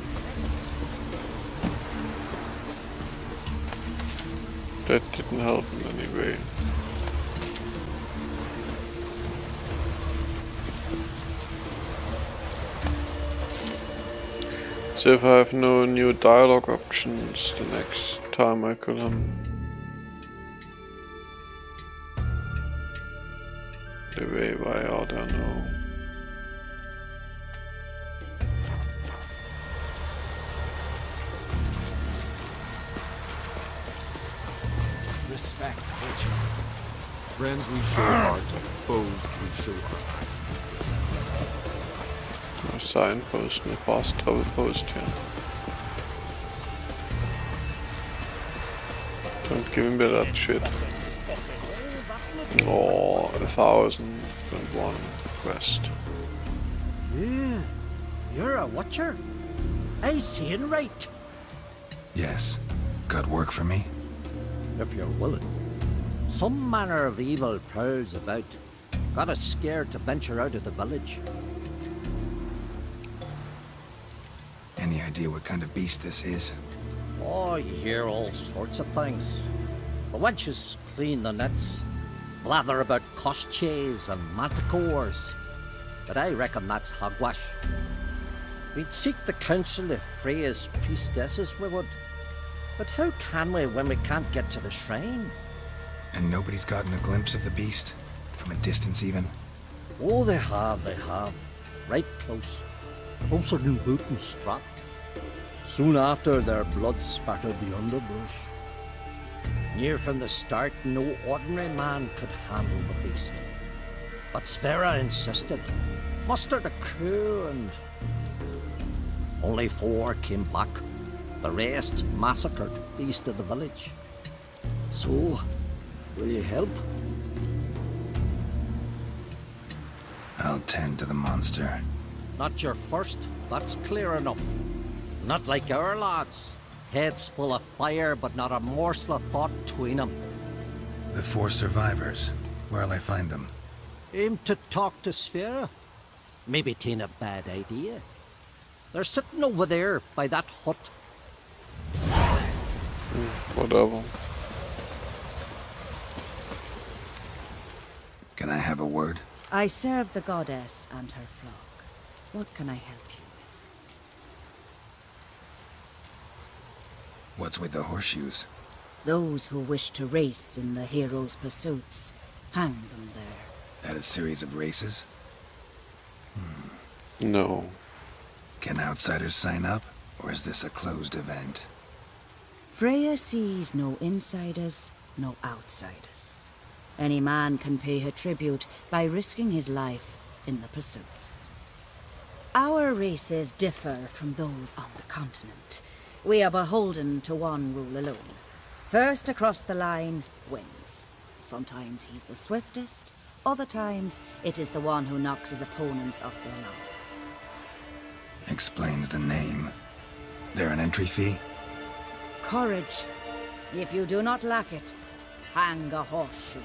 that didn't help in any way. So if I have no new dialogue options the next time I kill him. The way why I don't know. Respect, Witcher. Friends we show heart, foes we show our axe. A signpost and a fast travel post here. Don't give me that shit. Oh, 1001 quest. Yeah, you're a watcher. I seeing right. Yes. Got work for me? If you're willing. Some manner of evil prowls about. Got us scared to venture out of the village. Any idea what kind of beast this is? Oh, you hear all sorts of things. The wenches clean the nets, blather about kosches and manticores. But I reckon that's hogwash. We'd seek the counsel of Freya's priestesses, we would. But how can we when we can't get to the shrine? And nobody's gotten a glimpse of the beast? From a distance even? Oh, they have. Right close. Closer than boot and strap. Soon after, their blood spattered the underbrush. Near from the start, no ordinary man could handle the beast. But Sverre insisted. Mustered a crew and... only 4 came back. The rest massacred east of the village. So, will you help? I'll tend to the monster. Not your first, that's clear enough. Not like our lads. heads full of fire, but not a morsel of thought between them. The 4 survivors. Where'll I find them? Aim to talk to Sphere? Maybe 'tain't a bad idea. They're sitting over there by that hut. Whatever. Can I have a word? I serve the goddess and her flock. What can I help you with? What's with the horseshoes? Those who wish to race in the hero's pursuits, hang them there. At a series of races? No. Can outsiders sign up, or is this a closed event? Freya sees no insiders, no outsiders. Any man can pay her tribute by risking his life in the pursuits. Our races differ from those on the continent. We are beholden to one rule alone. First across the line wins. Sometimes he's the swiftest, other times it is the one who knocks his opponents off their mounts. Explains the name. There an entry fee? Courage. If you do not lack it, hang a horseshoe.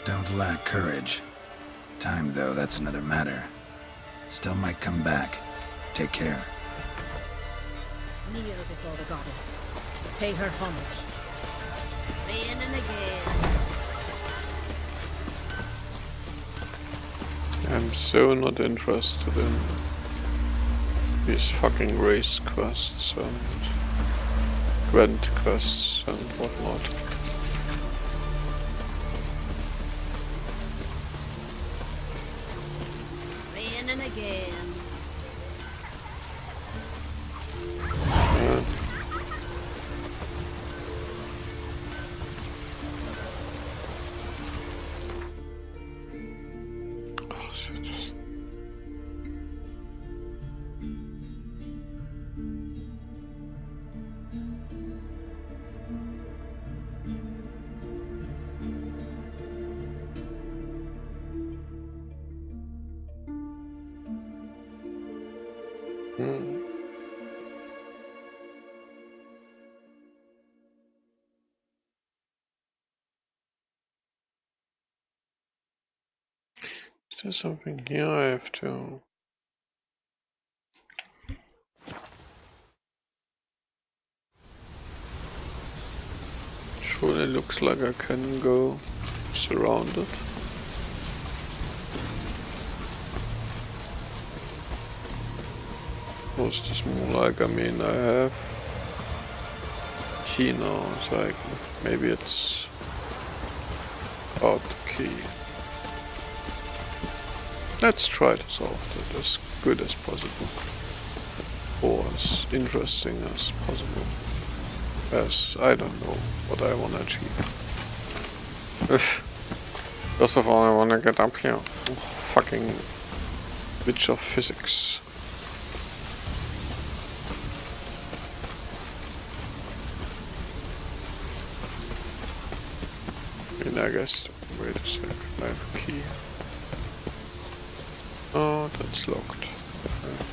Don't lack courage. Time, though, that's another matter. Still might come back. Take care. Kneel before the goddess. Pay her homage. Raining again. I'm so not interested in these fucking race quests and event quests and whatnot. Raining again. Yeah. Oh shit. Is there something here I have to... Surely looks like I can go surrounded. Or is this more like, I mean, I have key now, so I can, maybe it's out the key. Let's try to solve it as good as possible, or as interesting as possible, as I don't know what I want to achieve. First of all, I want to get up here. Oh, fucking Witch of Physics. I mean, I guess, wait a sec, I have a key. Oh, that's locked. Okay.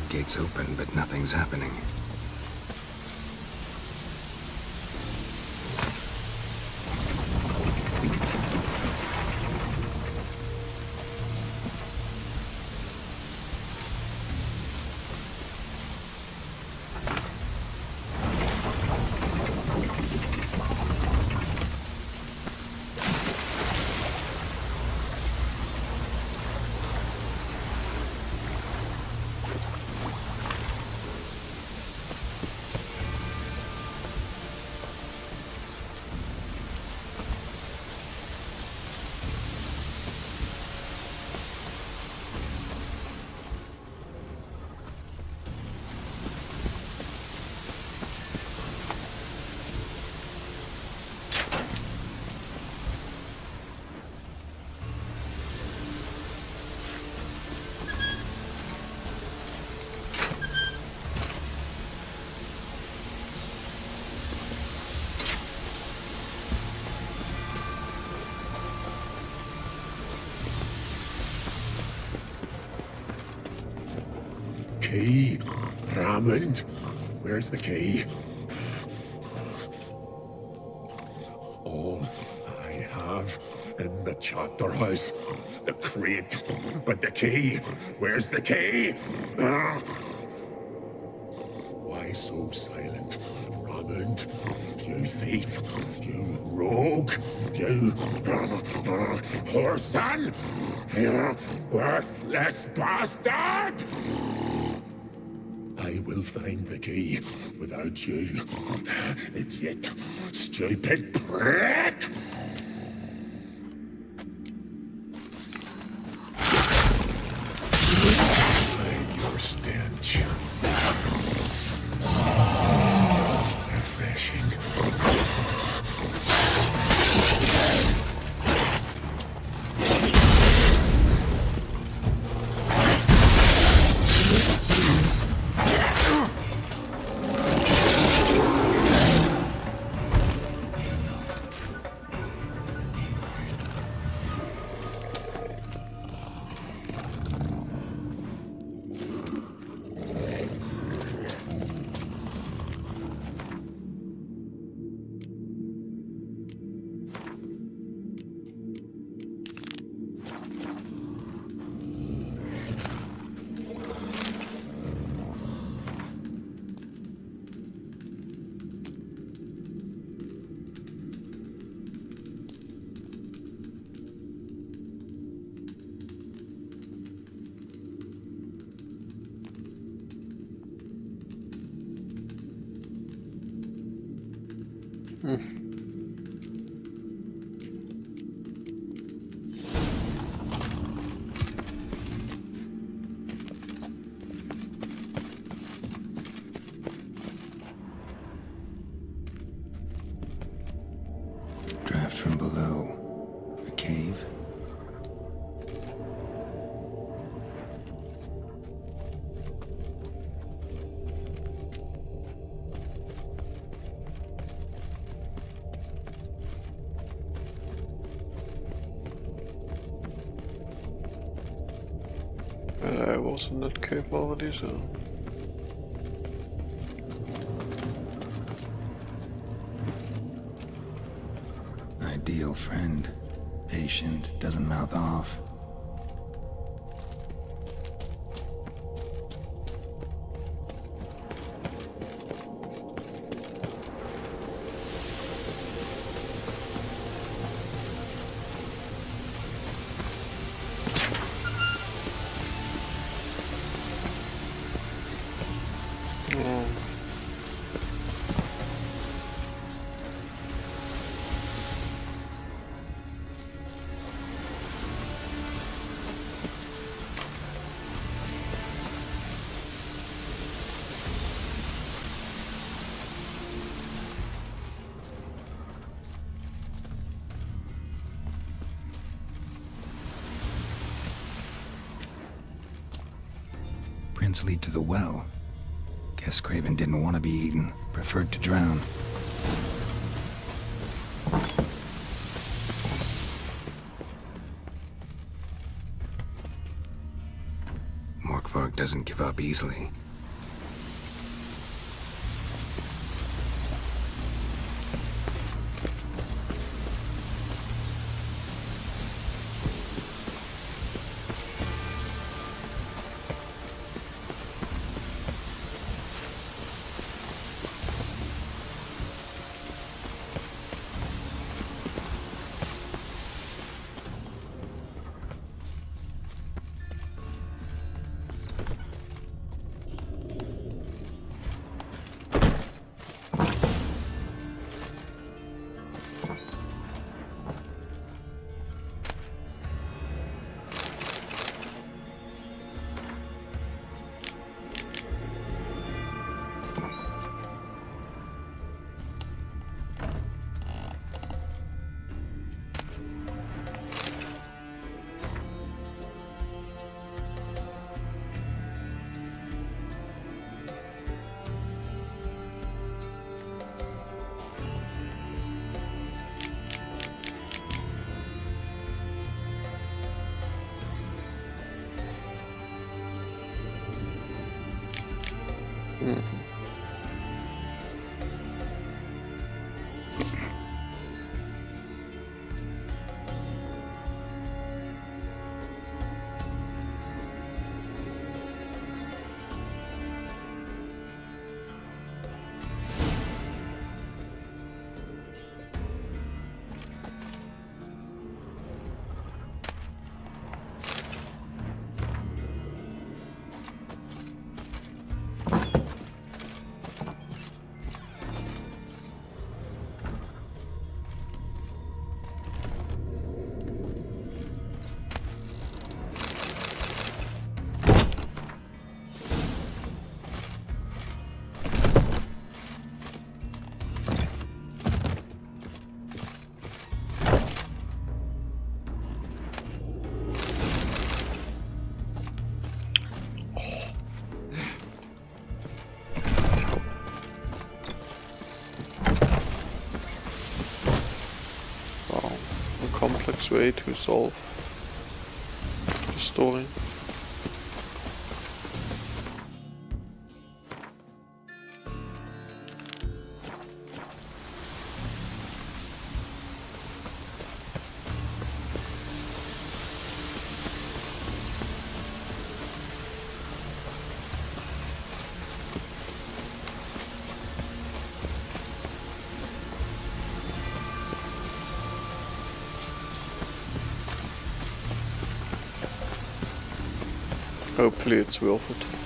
Gate's open, but nothing's happening. Key? Raymond? Where's the key? All I have in the chapter house. The crate. But the key? Where's the key? Why so silent? Raymond? You thief. You rogue. You whoreson. You worthless bastard! I will find the key without you, idiot, stupid prick! Find your stench. Refreshing. Draft from below. A cave. I was in that cave already, so... Ideal friend. Patient, doesn't mouth off. Prints lead to the well. Guess Craven didn't want to be eaten, preferred to drown. Morkvarg doesn't doesn't give up easily. Complex way to solve the story. Hopefully it's worth it.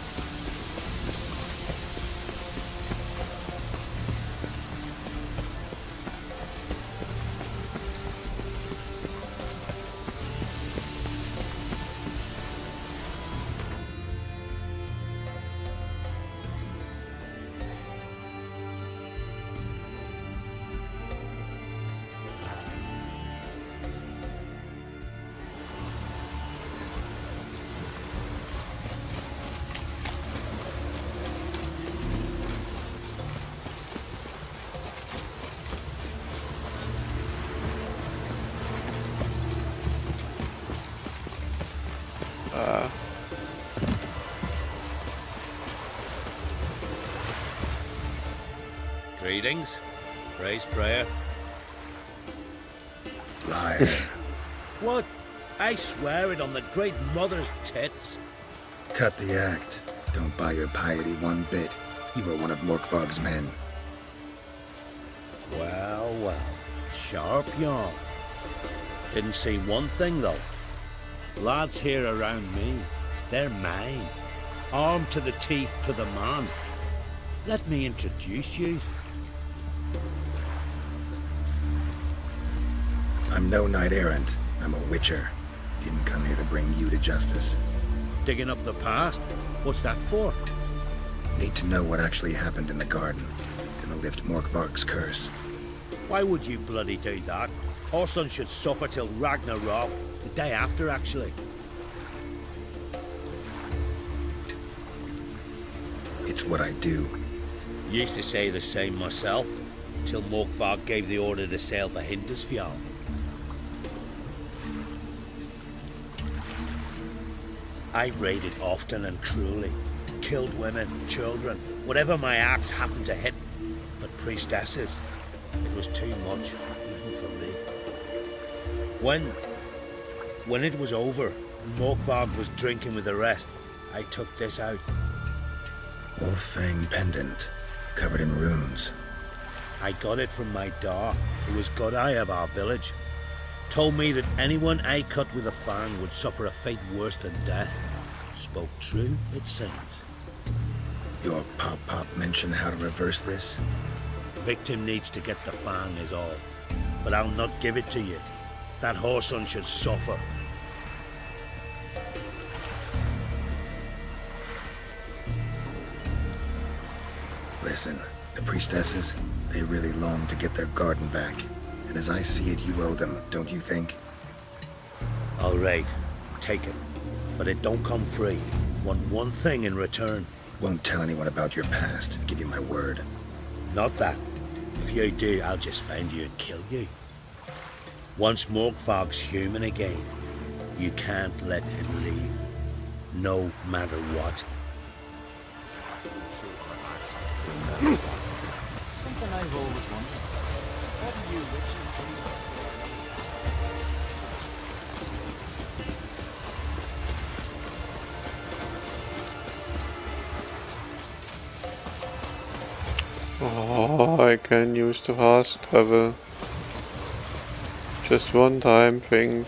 Greetings. Praise Freya. Liar. What? I swear it on the Great Mother's tits. Cut the act. Don't buy your piety one bit. You were one of Morkvarg's men. Well, well. Sharp yarn. Didn't see one thing, though. Lads here around me, they're mine. Armed to the teeth to the man. Let me introduce you. I'm no knight-errant. I'm a witcher. Didn't come here to bring you to justice. Digging up the past? What's that for? Need to know what actually happened in the garden. Gonna lift Morkvarg's curse. Why would you bloody do that? Our son should suffer till Ragnarok. The day after, actually. It's what I do. Used to say the same myself, till Morkvarg gave the order to sail for Hindisfjall. I raided often and cruelly. Killed women, children, whatever my axe happened to hit. But priestesses, it was too much, even for me. When it was over, and Morkvarg was drinking with the rest, I took this out. Wolf-Fang pendant, covered in runes. I got it from my da, who was Godai of our village. Told me that anyone I cut with a fang would suffer a fate worse than death. Spoke true, it seems. Your Pop mentioned how to reverse this? The victim needs to get the fang is all. But I'll not give it to you. That whoreson should suffer. Listen, the priestesses, they really long to get their garden back. And as I see it, you owe them, don't you think? All right, take it. But it don't come free. Want one thing in return. Won't tell anyone about your past, give you my word. Not that. If you do, I'll just find you and kill you. Once Morkvarg's human again, you can't let him leave. No matter what. Something I've always wondered. What do you witches do? Oh, I can use the fast travel. Just one time thing.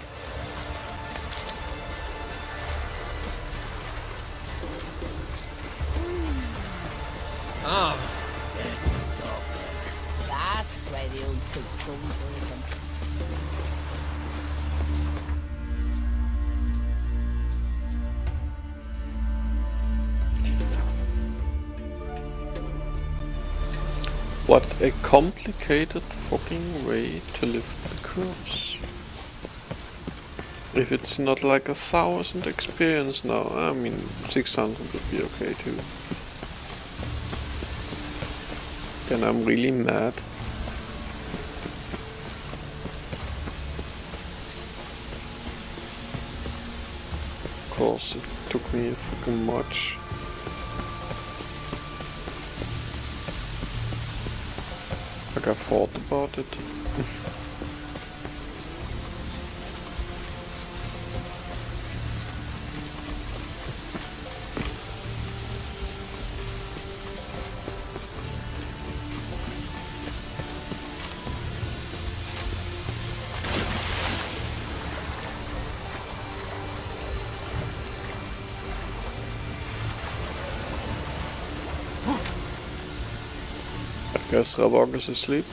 Ah. That's why the old pig's bones were open. What a complicated fucking way to lift the curse. If it's not like 1,000 experience now, I mean 600 would be okay too. Then I'm really mad. Of course, it took me fucking much. Like I thought about it. I guess Ravok is asleep.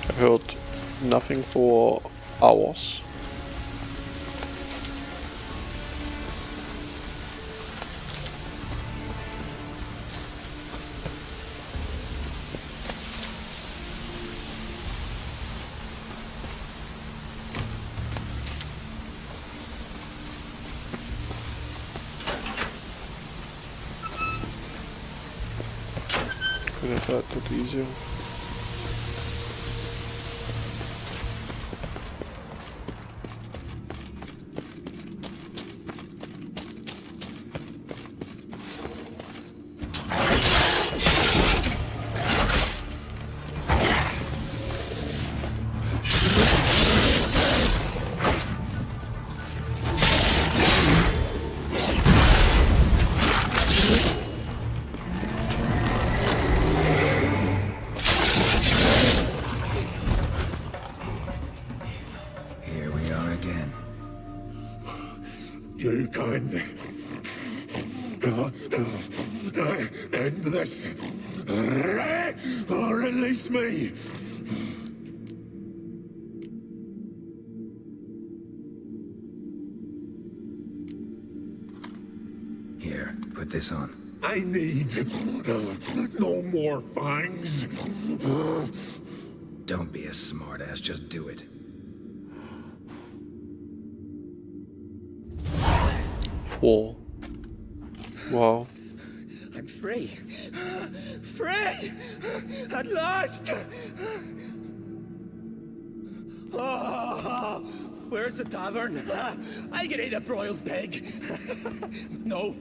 I heard nothing for hours. Could have had that easier. You can end this, or release me. Here, put this on. I need no more fangs. Don't be a smartass, just do it. 4. Wow. I'm free. Free! At last! Oh, Where's the tavern? I can eat a broiled pig. No,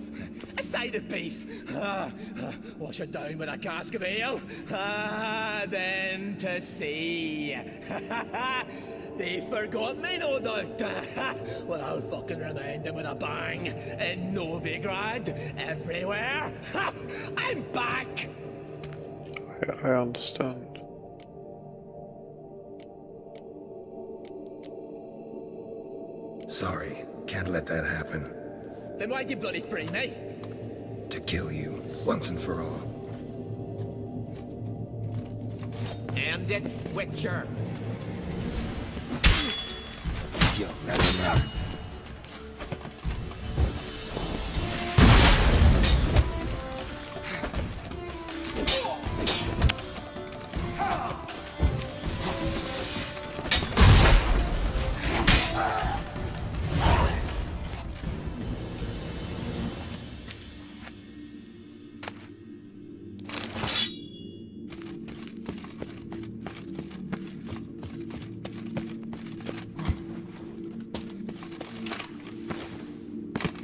a side of beef. Wash it down with a cask of ale. Then to sea. They forgot me, no doubt. Well, I'll fucking remind them with a bang. In Novigrad, everywhere. I'm back! I understand. Sorry, can't let that happen. Then why'd you bloody free me? To kill you, once and for all. End it, Witcher. Yo, that's enough.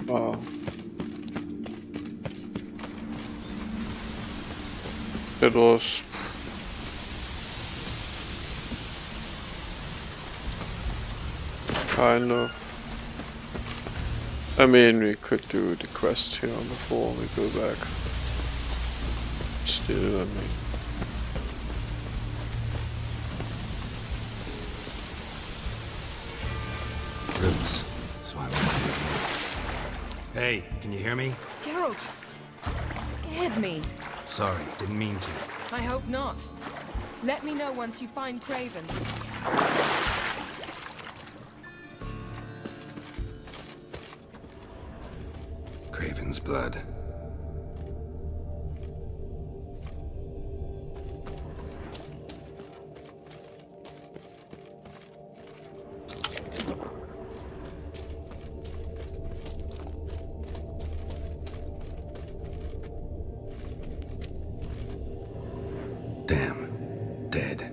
Wow. It was kind of. I mean, we could do the quest here before we go back. Still, I mean. Roots, so I won't do it again. Hey, can you hear me? Geralt, you scared me. Sorry, didn't mean to. I hope not. Let me know once you find Craven. Craven's blood. Damn. Dead.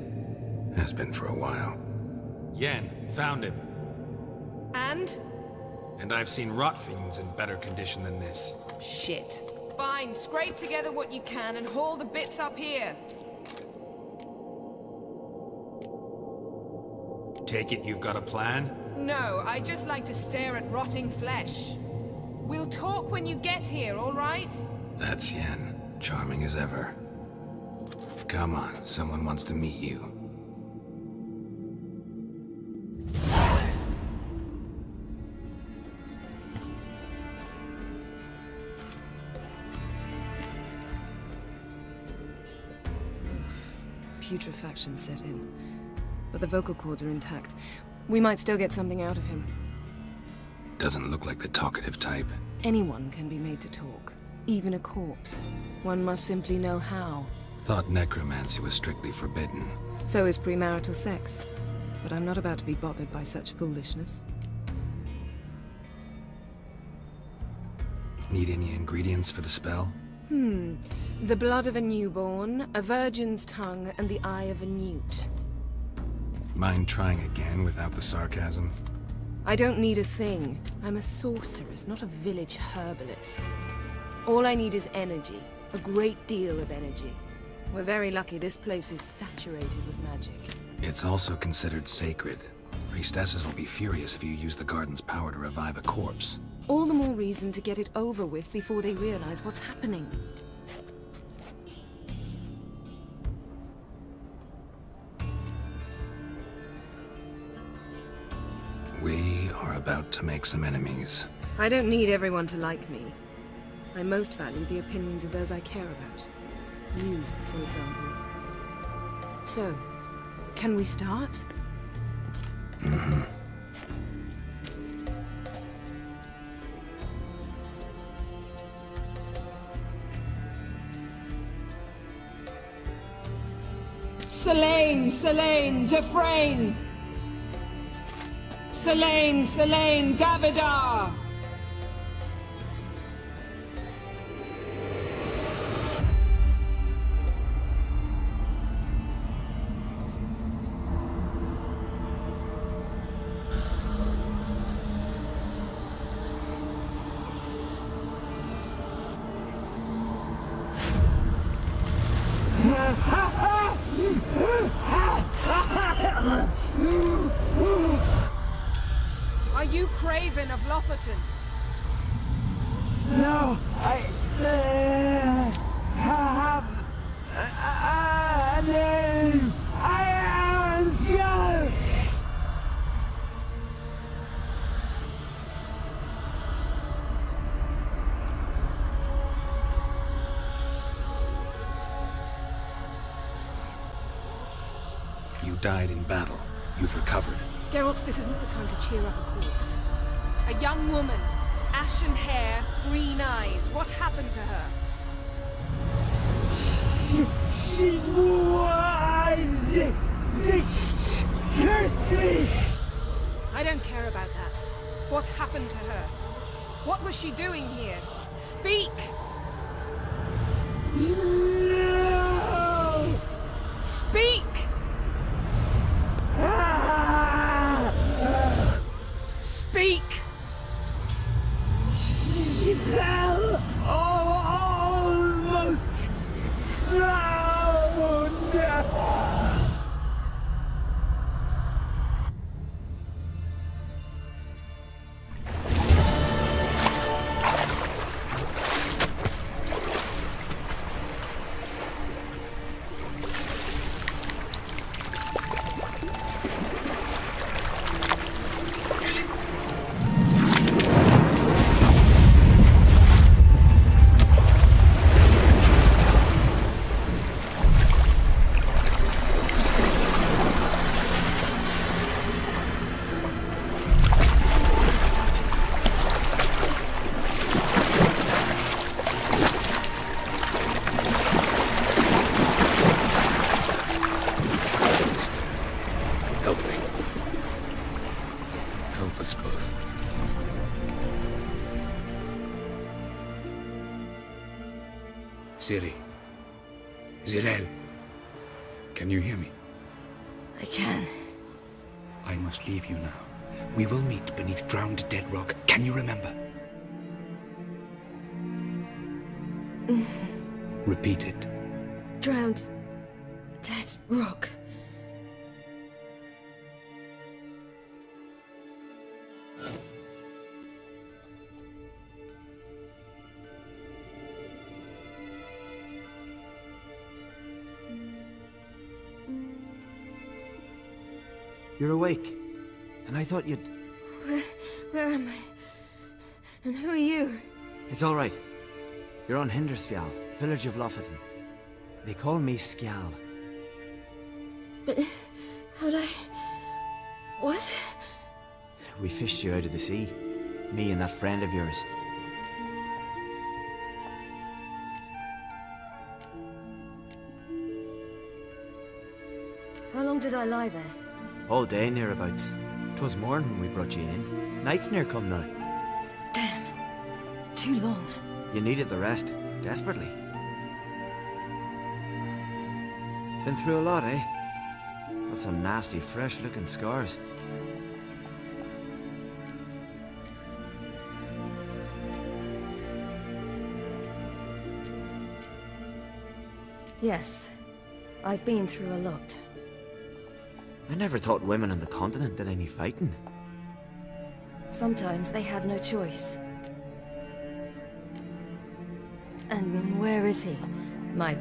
Has been for a while. Yen, found him. And? And I've seen rot fiends in better condition than this. Shit. Fine, scrape together what you can and haul the bits up here. Take it you've got a plan? No, I just like to stare at rotting flesh. We'll talk when you get here, all right? That's Yen. Charming as ever. Come on, someone wants to meet you. Putrefaction set in. But the vocal cords are intact. We might still get something out of him. Doesn't look like the talkative type. Anyone can be made to talk. Even a corpse. One must simply know how. Thought necromancy was strictly forbidden. So is premarital sex. But I'm not about to be bothered by such foolishness. Need any ingredients for the spell? The blood of a newborn, a virgin's tongue, and the eye of a newt. Mind trying again without the sarcasm? I don't need a thing. I'm a sorceress, not a village herbalist. All I need is energy. A great deal of energy. We're very lucky this place is saturated with magic. It's also considered sacred. Priestesses will be furious if you use the garden's power to revive a corpse. All the more reason to get it over with before they realize what's happening. We are about to make some enemies. I don't need everyone to like me. I most value the opinions of those I care about. You, for example. So, can we start? Mm-hmm. Selene, Selene, Defrain! Selene, Selene, Davidar! Are you Craven of Lofoten? No, I have a name. I am Skjall. You died in battle. You've recovered. Geralt, this isn't the time to cheer up a corpse. A young woman, ashen hair, green eyes. What happened to her? She's wise. Kirsty. I don't care about that. What happened to her? What was she doing here? Speak! No! Speak! Speak! She fell almost drowned. Help me. Help us both. Ciri. Zirael. Can you hear me? I can. I must leave you now. We will meet beneath drowned dead rock. Can you remember? Repeat it. Drowned. Dead rock. You're awake. And I thought you'd... Where am I? And who are you? It's all right. You're on Hindersfjall, village of Lofoten. They call me Skjall. But how'd I... What? We fished you out of the sea. Me and that friend of yours. How long did I lie there? All day nearabouts. 'Twas morn when we brought you in. Night's near come now. Damn. Too long. You needed the rest. Desperately. Been through a lot, eh? Got some nasty, fresh-looking scars. Yes. I've been through a lot. I never thought women on the continent did any fighting. Sometimes they have no choice. And where is he? My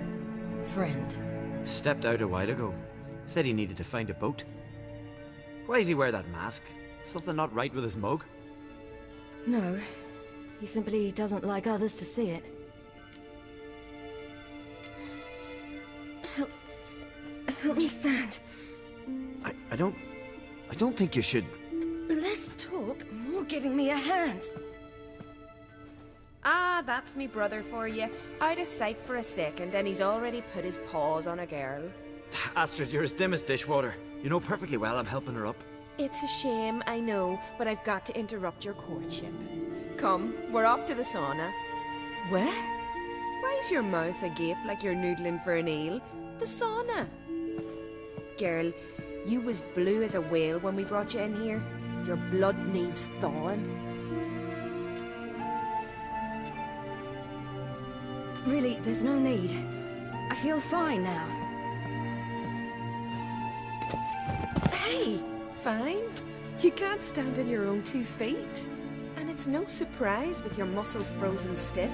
friend. Stepped out a while ago. Said he needed to find a boat. Why does he wear that mask? Something not right with his mug? No. He simply doesn't like others to see it. Help me stand. I don't think you should... Less talk, more giving me a hand. Ah, that's me brother for you. Out of sight for a second, and he's already put his paws on a girl. Astrid, you're as dim as dishwater. You know perfectly well I'm helping her up. It's a shame, I know, but I've got to interrupt your courtship. Come, we're off to the sauna. Where? Why's your mouth agape like you're noodling for an eel? The sauna. Girl, you was blue as a whale when we brought you in here. Your blood needs thawing. Really, there's no need. I feel fine now. Hey! Fine? You can't stand on your own 2 feet. And it's no surprise with your muscles frozen stiff.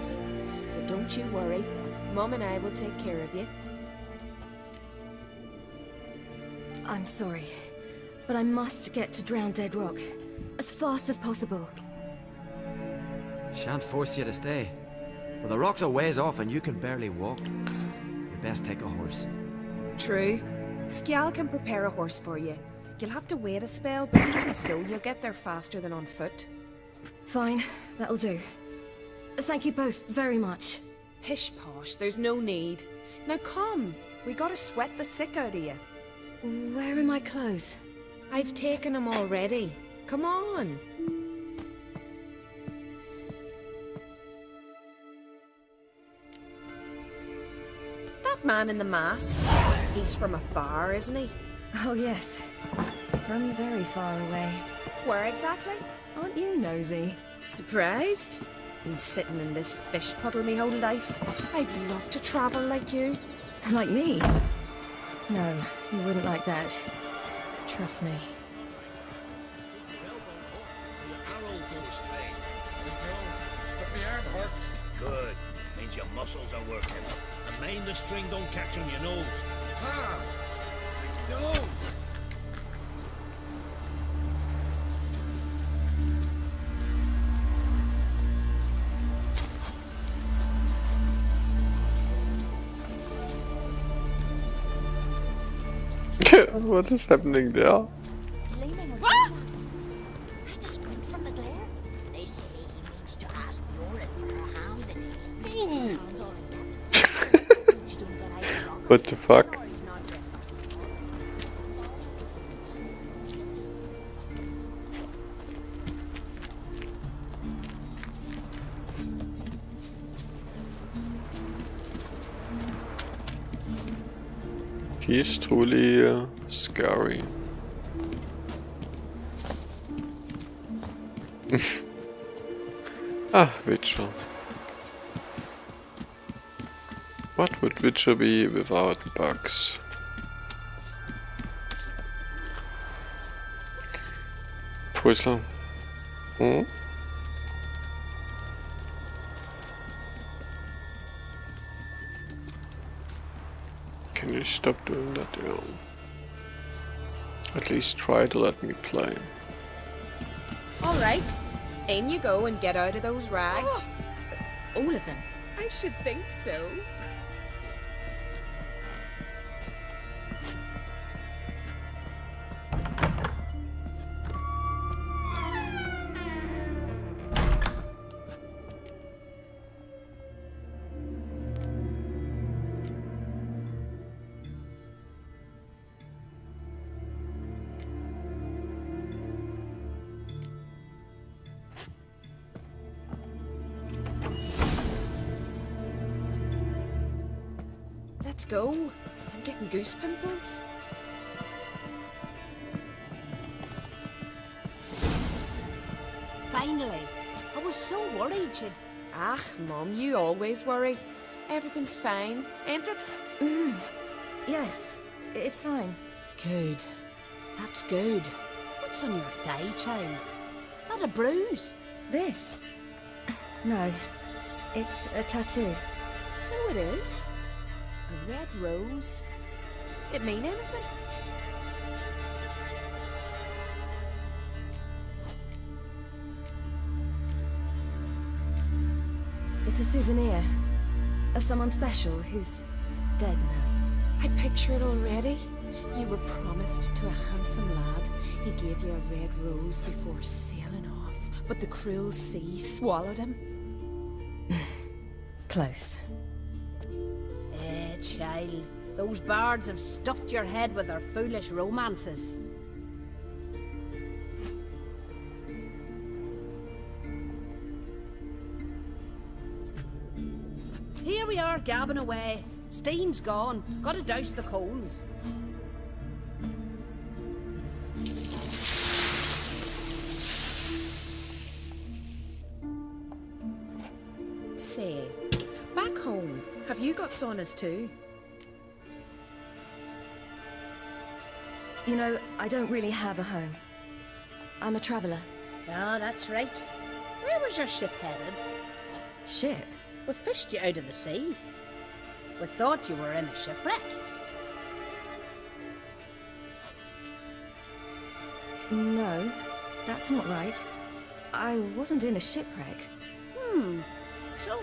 But don't you worry. Mom and I will take care of you. I'm sorry, but I must get to Drowned Dead Rock as fast as possible. Shan't force you to stay. But the rock's a ways off and you can barely walk. You best take a horse. True. Skjal can prepare a horse for you. You'll have to wait a spell, but even so, you'll get there faster than on foot. Fine, that'll do. Thank you both very much. Pish posh, there's no need. Now come, we gotta sweat the sick out of you. Where are my clothes? I've taken them already. Come on. That man in the mask, he's from afar, isn't he? Oh yes, from very far away. Where exactly? Aren't you nosy? Surprised? Been sitting in this fish puddle me whole life. I'd love to travel like you. Like me? No, you wouldn't like that. Trust me. But my arm hurts. Good. Means your muscles are working. And mind the string don't catch on your nose. Ah! No! What is happening there? What? I just squint from the glare. They say he means to ask Yoren for a hand in it. Sounds all like that. She's only got eyes for rock. What the fuck? Or he's not dressed up. He's truly scary. Witcher. What would Witcher be without bugs? Frizzler. Hmm? Can you stop doing that? Yeah. At least try to let me play. All right. In you go and get out of those rags. All of them? I should think so. Let's go. I'm getting goose pimples. Finally. I was so worried she'd... Ah, Mum, you always worry. Everything's fine, ain't it? Yes, it's fine. Good. That's good. What's on your thigh, child? Not a bruise. This? No, it's a tattoo. So it is. A red rose. It mean anything? It's a souvenir of someone special who's dead now. I picture it already. You were promised to a handsome lad. He gave you a red rose before sailing off, but the cruel sea swallowed him. Close. Child. Those bards have stuffed your head with their foolish romances. Here we are gabbing away. Steam's gone. Gotta douse the coals. Say, back home, have you got saunas too? You know, I don't really have a home. I'm a traveler. Oh, that's right. Where was your ship headed? Ship? We fished you out of the sea. We thought you were in a shipwreck. No, that's not right. I wasn't in a shipwreck. So,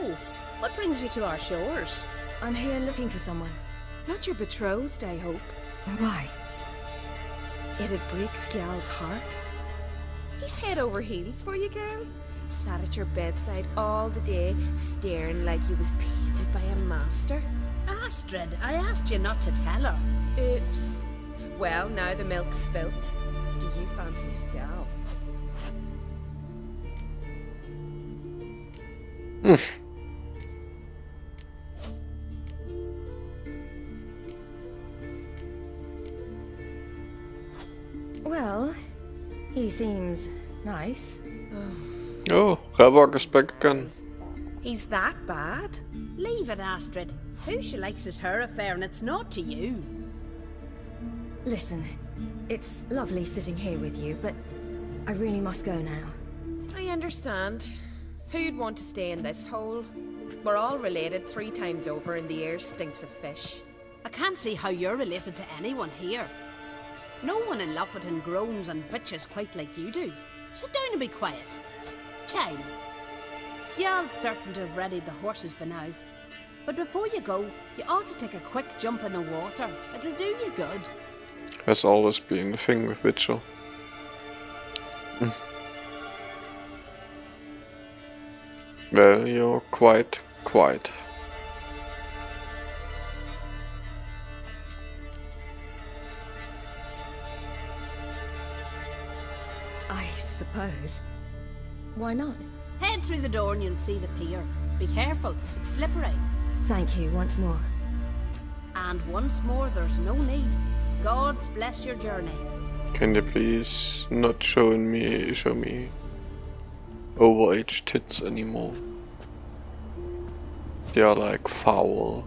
what brings you to our shores? I'm here looking for someone. Not your betrothed, I hope. Why? It'd break Skjal's heart. He's head over heels for you, girl. Sat at your bedside all the day, staring like he was painted by a master. Astrid, I asked you not to tell her. Oops. Well, now the milk's spilt. Do you fancy Skjal? Well, he seems nice. Oh, Revok is back again. He's that bad? Leave it, Astrid. Who she likes is her affair and it's not to you. Listen, it's lovely sitting here with you, but I really must go now. I understand. Who'd want to stay in this hole? We're all related 3 times over and the air stinks of fish. I can't see how you're related to anyone here. No one in Lofoten groans and bitches quite like you do. Sit down and be quiet. Child, Skjal's certain to have readied the horses by now. But before you go, you ought to take a quick jump in the water. It'll do you good. Has always been the thing with Witcher. Well, you're quite quiet. I suppose. Why not? Head through the door and you'll see the pier. Be careful, it's slippery. Thank you once more. And once more, there's no need. God's bless your journey. Can you please not show me overage tits anymore? They are like foul.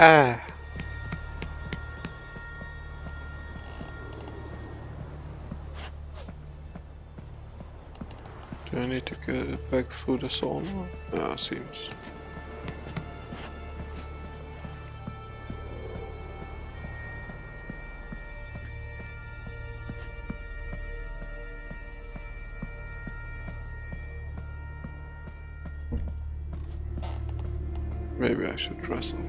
Ah. Do I need to get it back through the sauna? Ah, seems. Maybe I should dress up.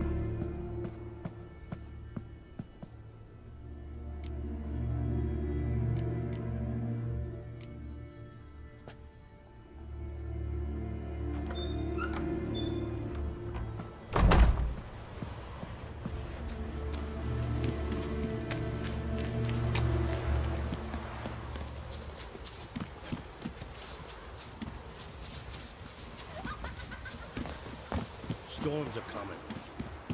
Storms are coming.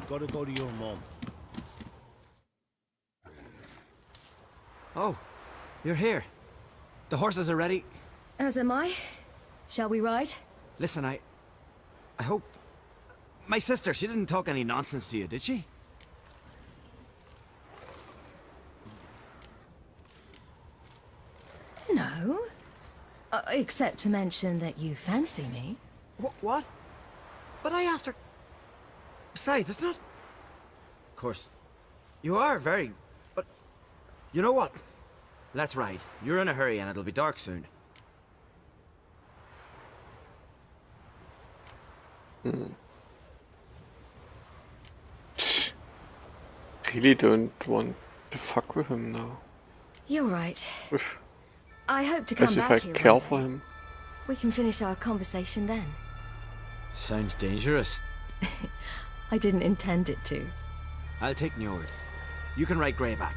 Gotta go to your mum. Oh, you're here. The horses are ready. As am I. Shall we ride? Listen, I hope... My sister, she didn't talk any nonsense to you, did she? No. Except to mention that you fancy me. What? But I asked her... Besides, it's not... Of course, you are very... But... You know what? Let's ride. You're in a hurry and it'll be dark soon. Really don't want to fuck with him now. You're right. I hope to come As if back I here. care one for day. him. We can finish our conversation then. Sounds dangerous. I didn't intend it to. I'll take Njord. You can ride Greyback.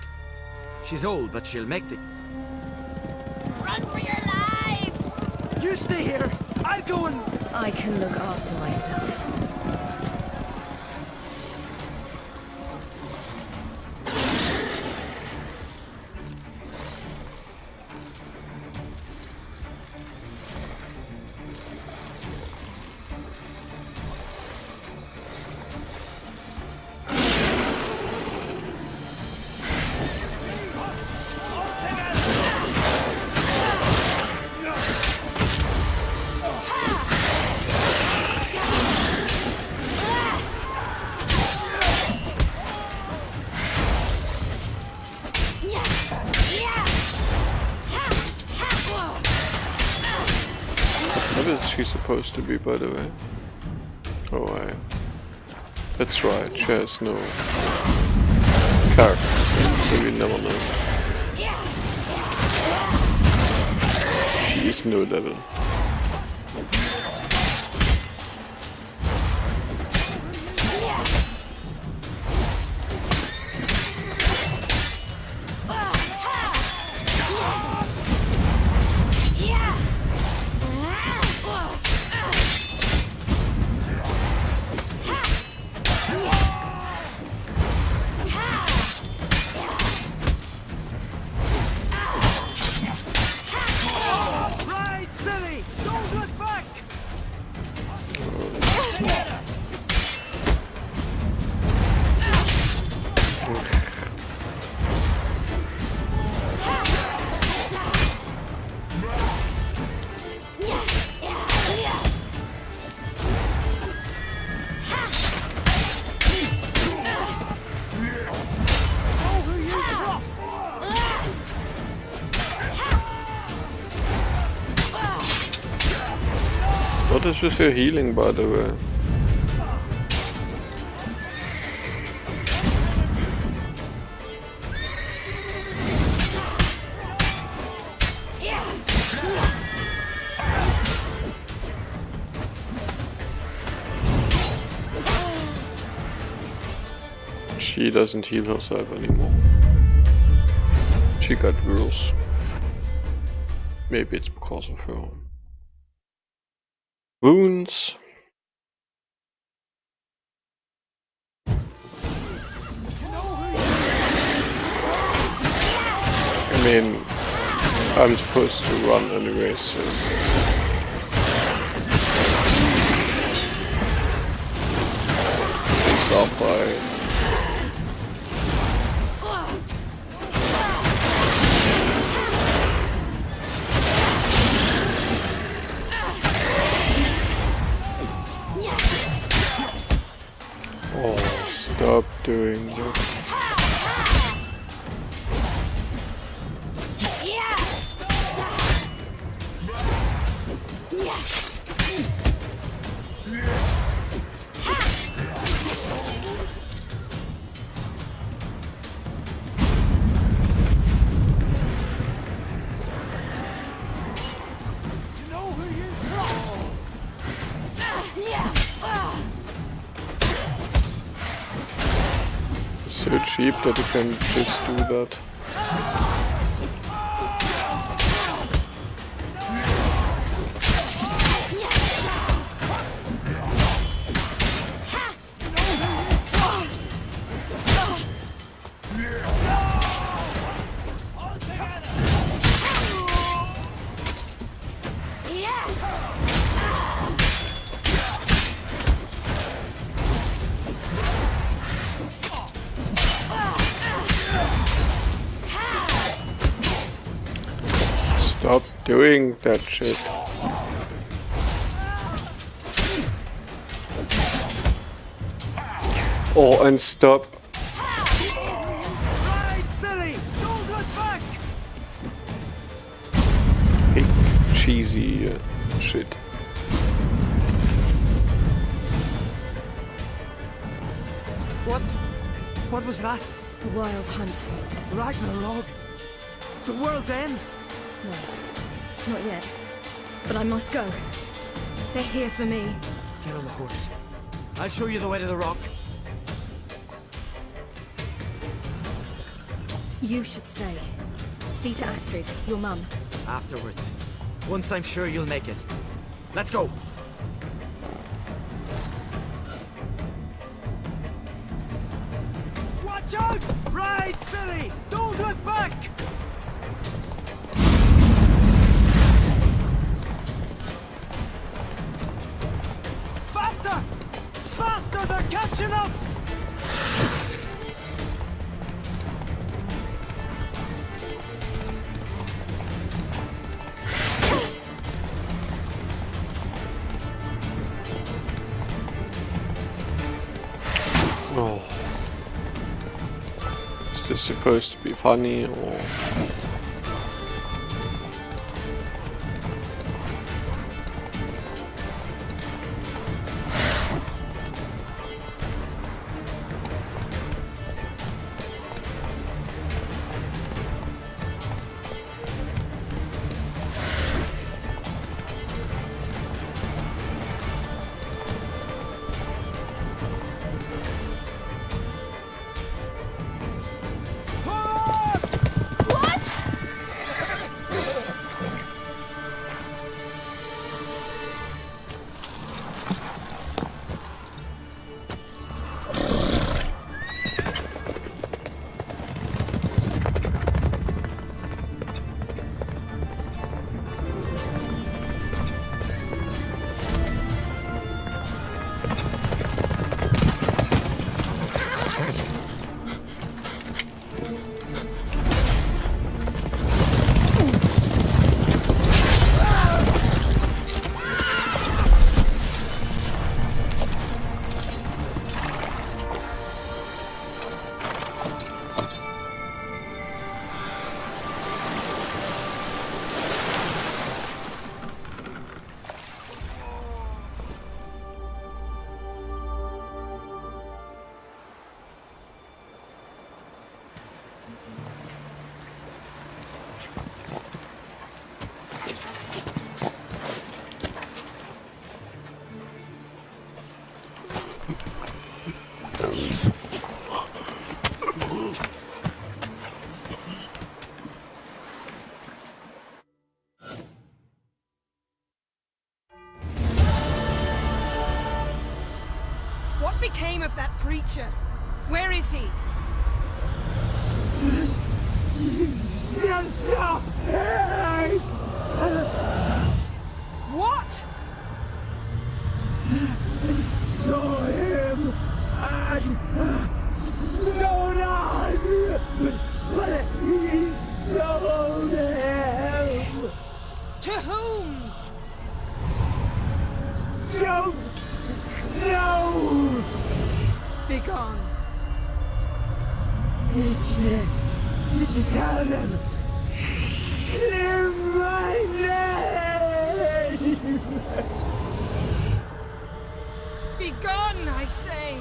She's old, but she'll make the... Run for your lives! You stay here! I'll go and... I can look after myself. What is she supposed to be, by the way? Oh, that's right, she has no character, so we never know. She is no level. Right, silly! Don't look back! What is with your healing, by the way? She doesn't heal herself anymore. She got worse. Maybe it's because of her wounds. I mean, I'm supposed to run anyway, so... It's after I... Oh, stop doing that. So cheap that you can just do that. Stop doing that shit. Oh, and stop. Right, silly! Don't look back! Big cheesy shit. What was that? The Wild Hunt. Ragnarok? The world's end? No, not yet. But I must go. They're here for me. Get on the horse. I'll show you the way to the rock. You should stay. See to Astrid, your mum. Afterwards. Once I'm sure you'll make it. Let's go! Watch out! Ride, silly! Don't look back! Faster! Faster! They're catching up! Oh. Is this supposed to be funny or... What became of that creature? Where is he? What? Saw him at Stonan, but he sold him. To whom? Don't know. Begone. Tell them. Clear my name. Begone, I say.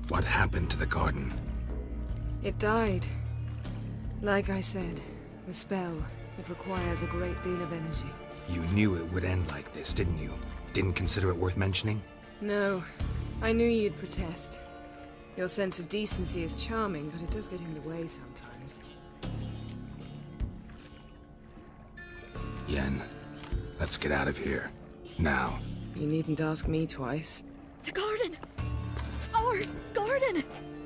What happened to the garden? It died. Like I said, the spell, it requires a great deal of energy. You knew it would end like this, didn't you? Didn't consider it worth mentioning? No, I knew you'd protest. Your sense of decency is charming, but it does get in the way sometimes. Yen, let's get out of here. Now. You needn't ask me twice. The garden! Our garden!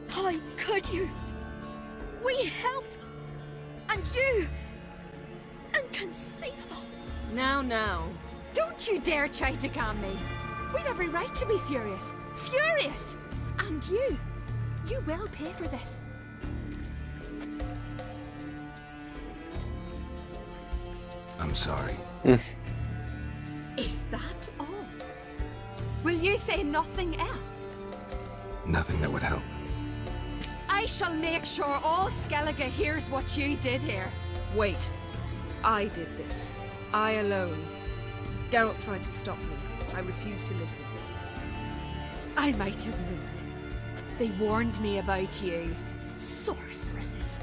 How could you? We helped! And you! Inconceivable! Now. Don't you dare try to calm me. We've every right to be furious. Furious! And you will pay for this. I'm sorry. Is that all? Will you say nothing else? Nothing that would help. I shall make sure all Skellige hears what you did here. Wait. I did this. I alone. Geralt tried to stop me. I refused to listen. I might have known. They warned me about you. Sorceresses.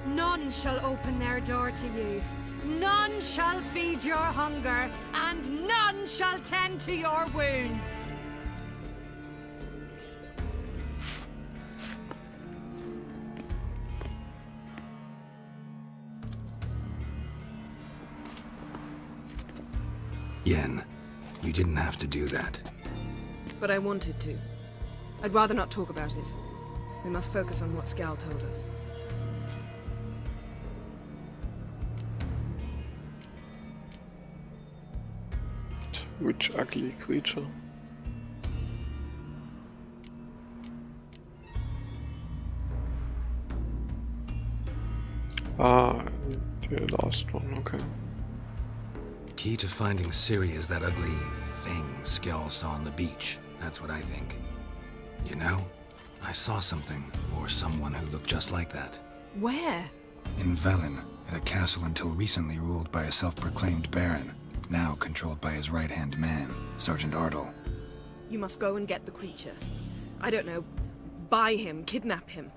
None shall open their door to you. None shall feed your hunger, and none shall tend to your wounds. Yen, you didn't have to do that. But I wanted to. I'd rather not talk about it. We must focus on what Scal told us. Which ugly creature. Ah, the last one, okay. Key to finding Ciri is that ugly thing Skell saw on the beach. That's what I think. You know, I saw something, or someone who looked just like that. Where? In Velen, at a castle until recently ruled by a self-proclaimed baron, now controlled by his right-hand man, Sergeant Ardle. You must go and get the creature. I don't know, buy him, kidnap him.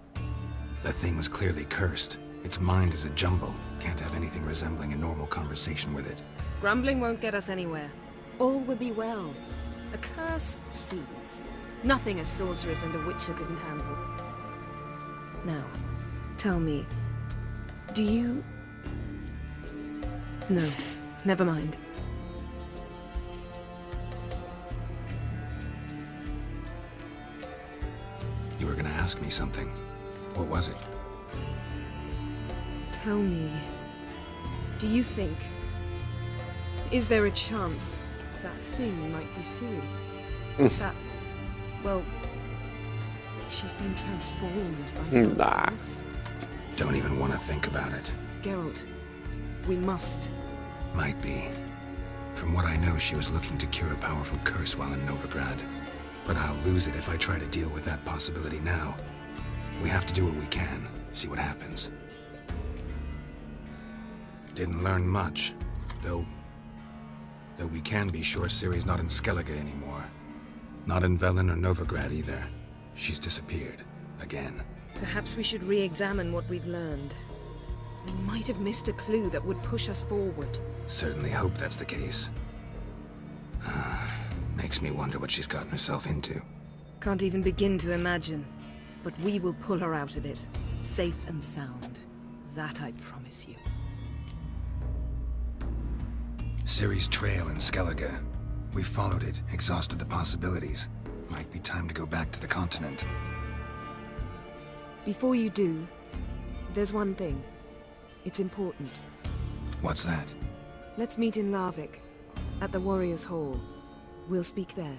The thing's clearly cursed. Its mind is a jumble. Can't have anything resembling a normal conversation with it. Grumbling won't get us anywhere. All will be well. A curse, please. Nothing a sorceress and a witcher couldn't handle. Now, tell me, do you... No, never mind. You were gonna ask me something. What was it? Tell me, do you think... Is there a chance that thing might be Ciri? That... well... she's been transformed by something else? Don't even want to think about it. Geralt, we must. Might be. From what I know, she was looking to cure a powerful curse while in Novigrad. But I'll lose it if I try to deal with that possibility now. We have to do what we can, see what happens. Didn't learn much, though we can be sure Ciri's not in Skellige anymore. Not in Velen or Novigrad either. She's disappeared. Again. Perhaps we should re-examine what we've learned. We might have missed a clue that would push us forward. Certainly hope that's the case. Makes me wonder what she's gotten herself into. Can't even begin to imagine. But we will pull her out of it. Safe and sound. That I promise you. Ciri's trail in Skellige. We followed it, exhausted the possibilities. Might be time to go back to the continent. Before you do, there's one thing. It's important. What's that? Let's meet in Larvik, at the Warriors' Hall. We'll speak there.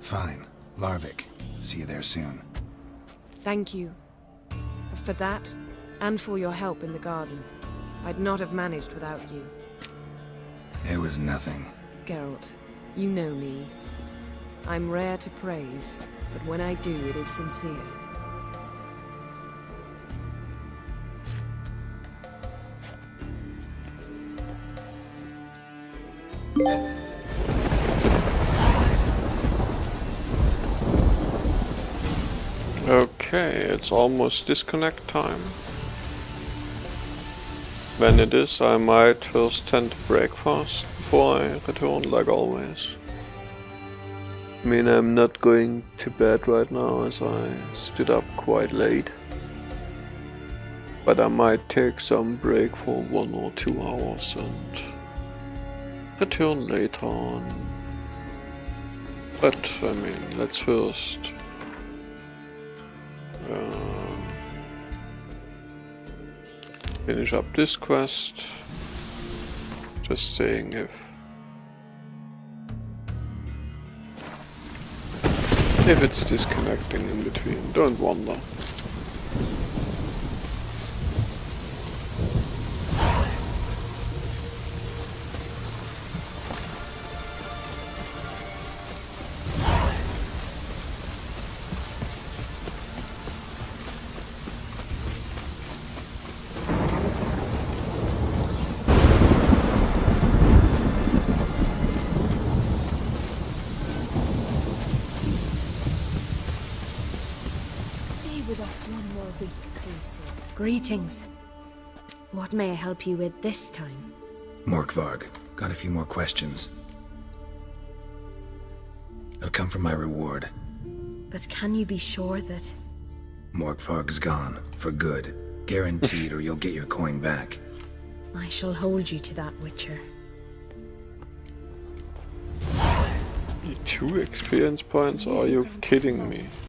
Fine. Larvik. See you there soon. Thank you. For that, and for your help in the garden. I'd not have managed without you. It was nothing. Geralt, you know me. I'm rare to praise, but when I do, it is sincere. Okay, it's almost disconnect time. When it is, I might first tend to breakfast before I return, like always. I mean, I'm not going to bed right now as I stood up quite late. But I might take some break for 1 or 2 hours and return later on. But, I mean, let's first Finish up this quest. Just saying if it's disconnecting in between, don't wonder. Greetings. What may I help you with this time? Morkvarg, got a few more questions. They'll come from my reward. But can you be sure that... Morkvarg's gone, for good. Guaranteed, or you'll get your coin back. I shall hold you to that, Witcher. 2 experience points? Are you kidding me?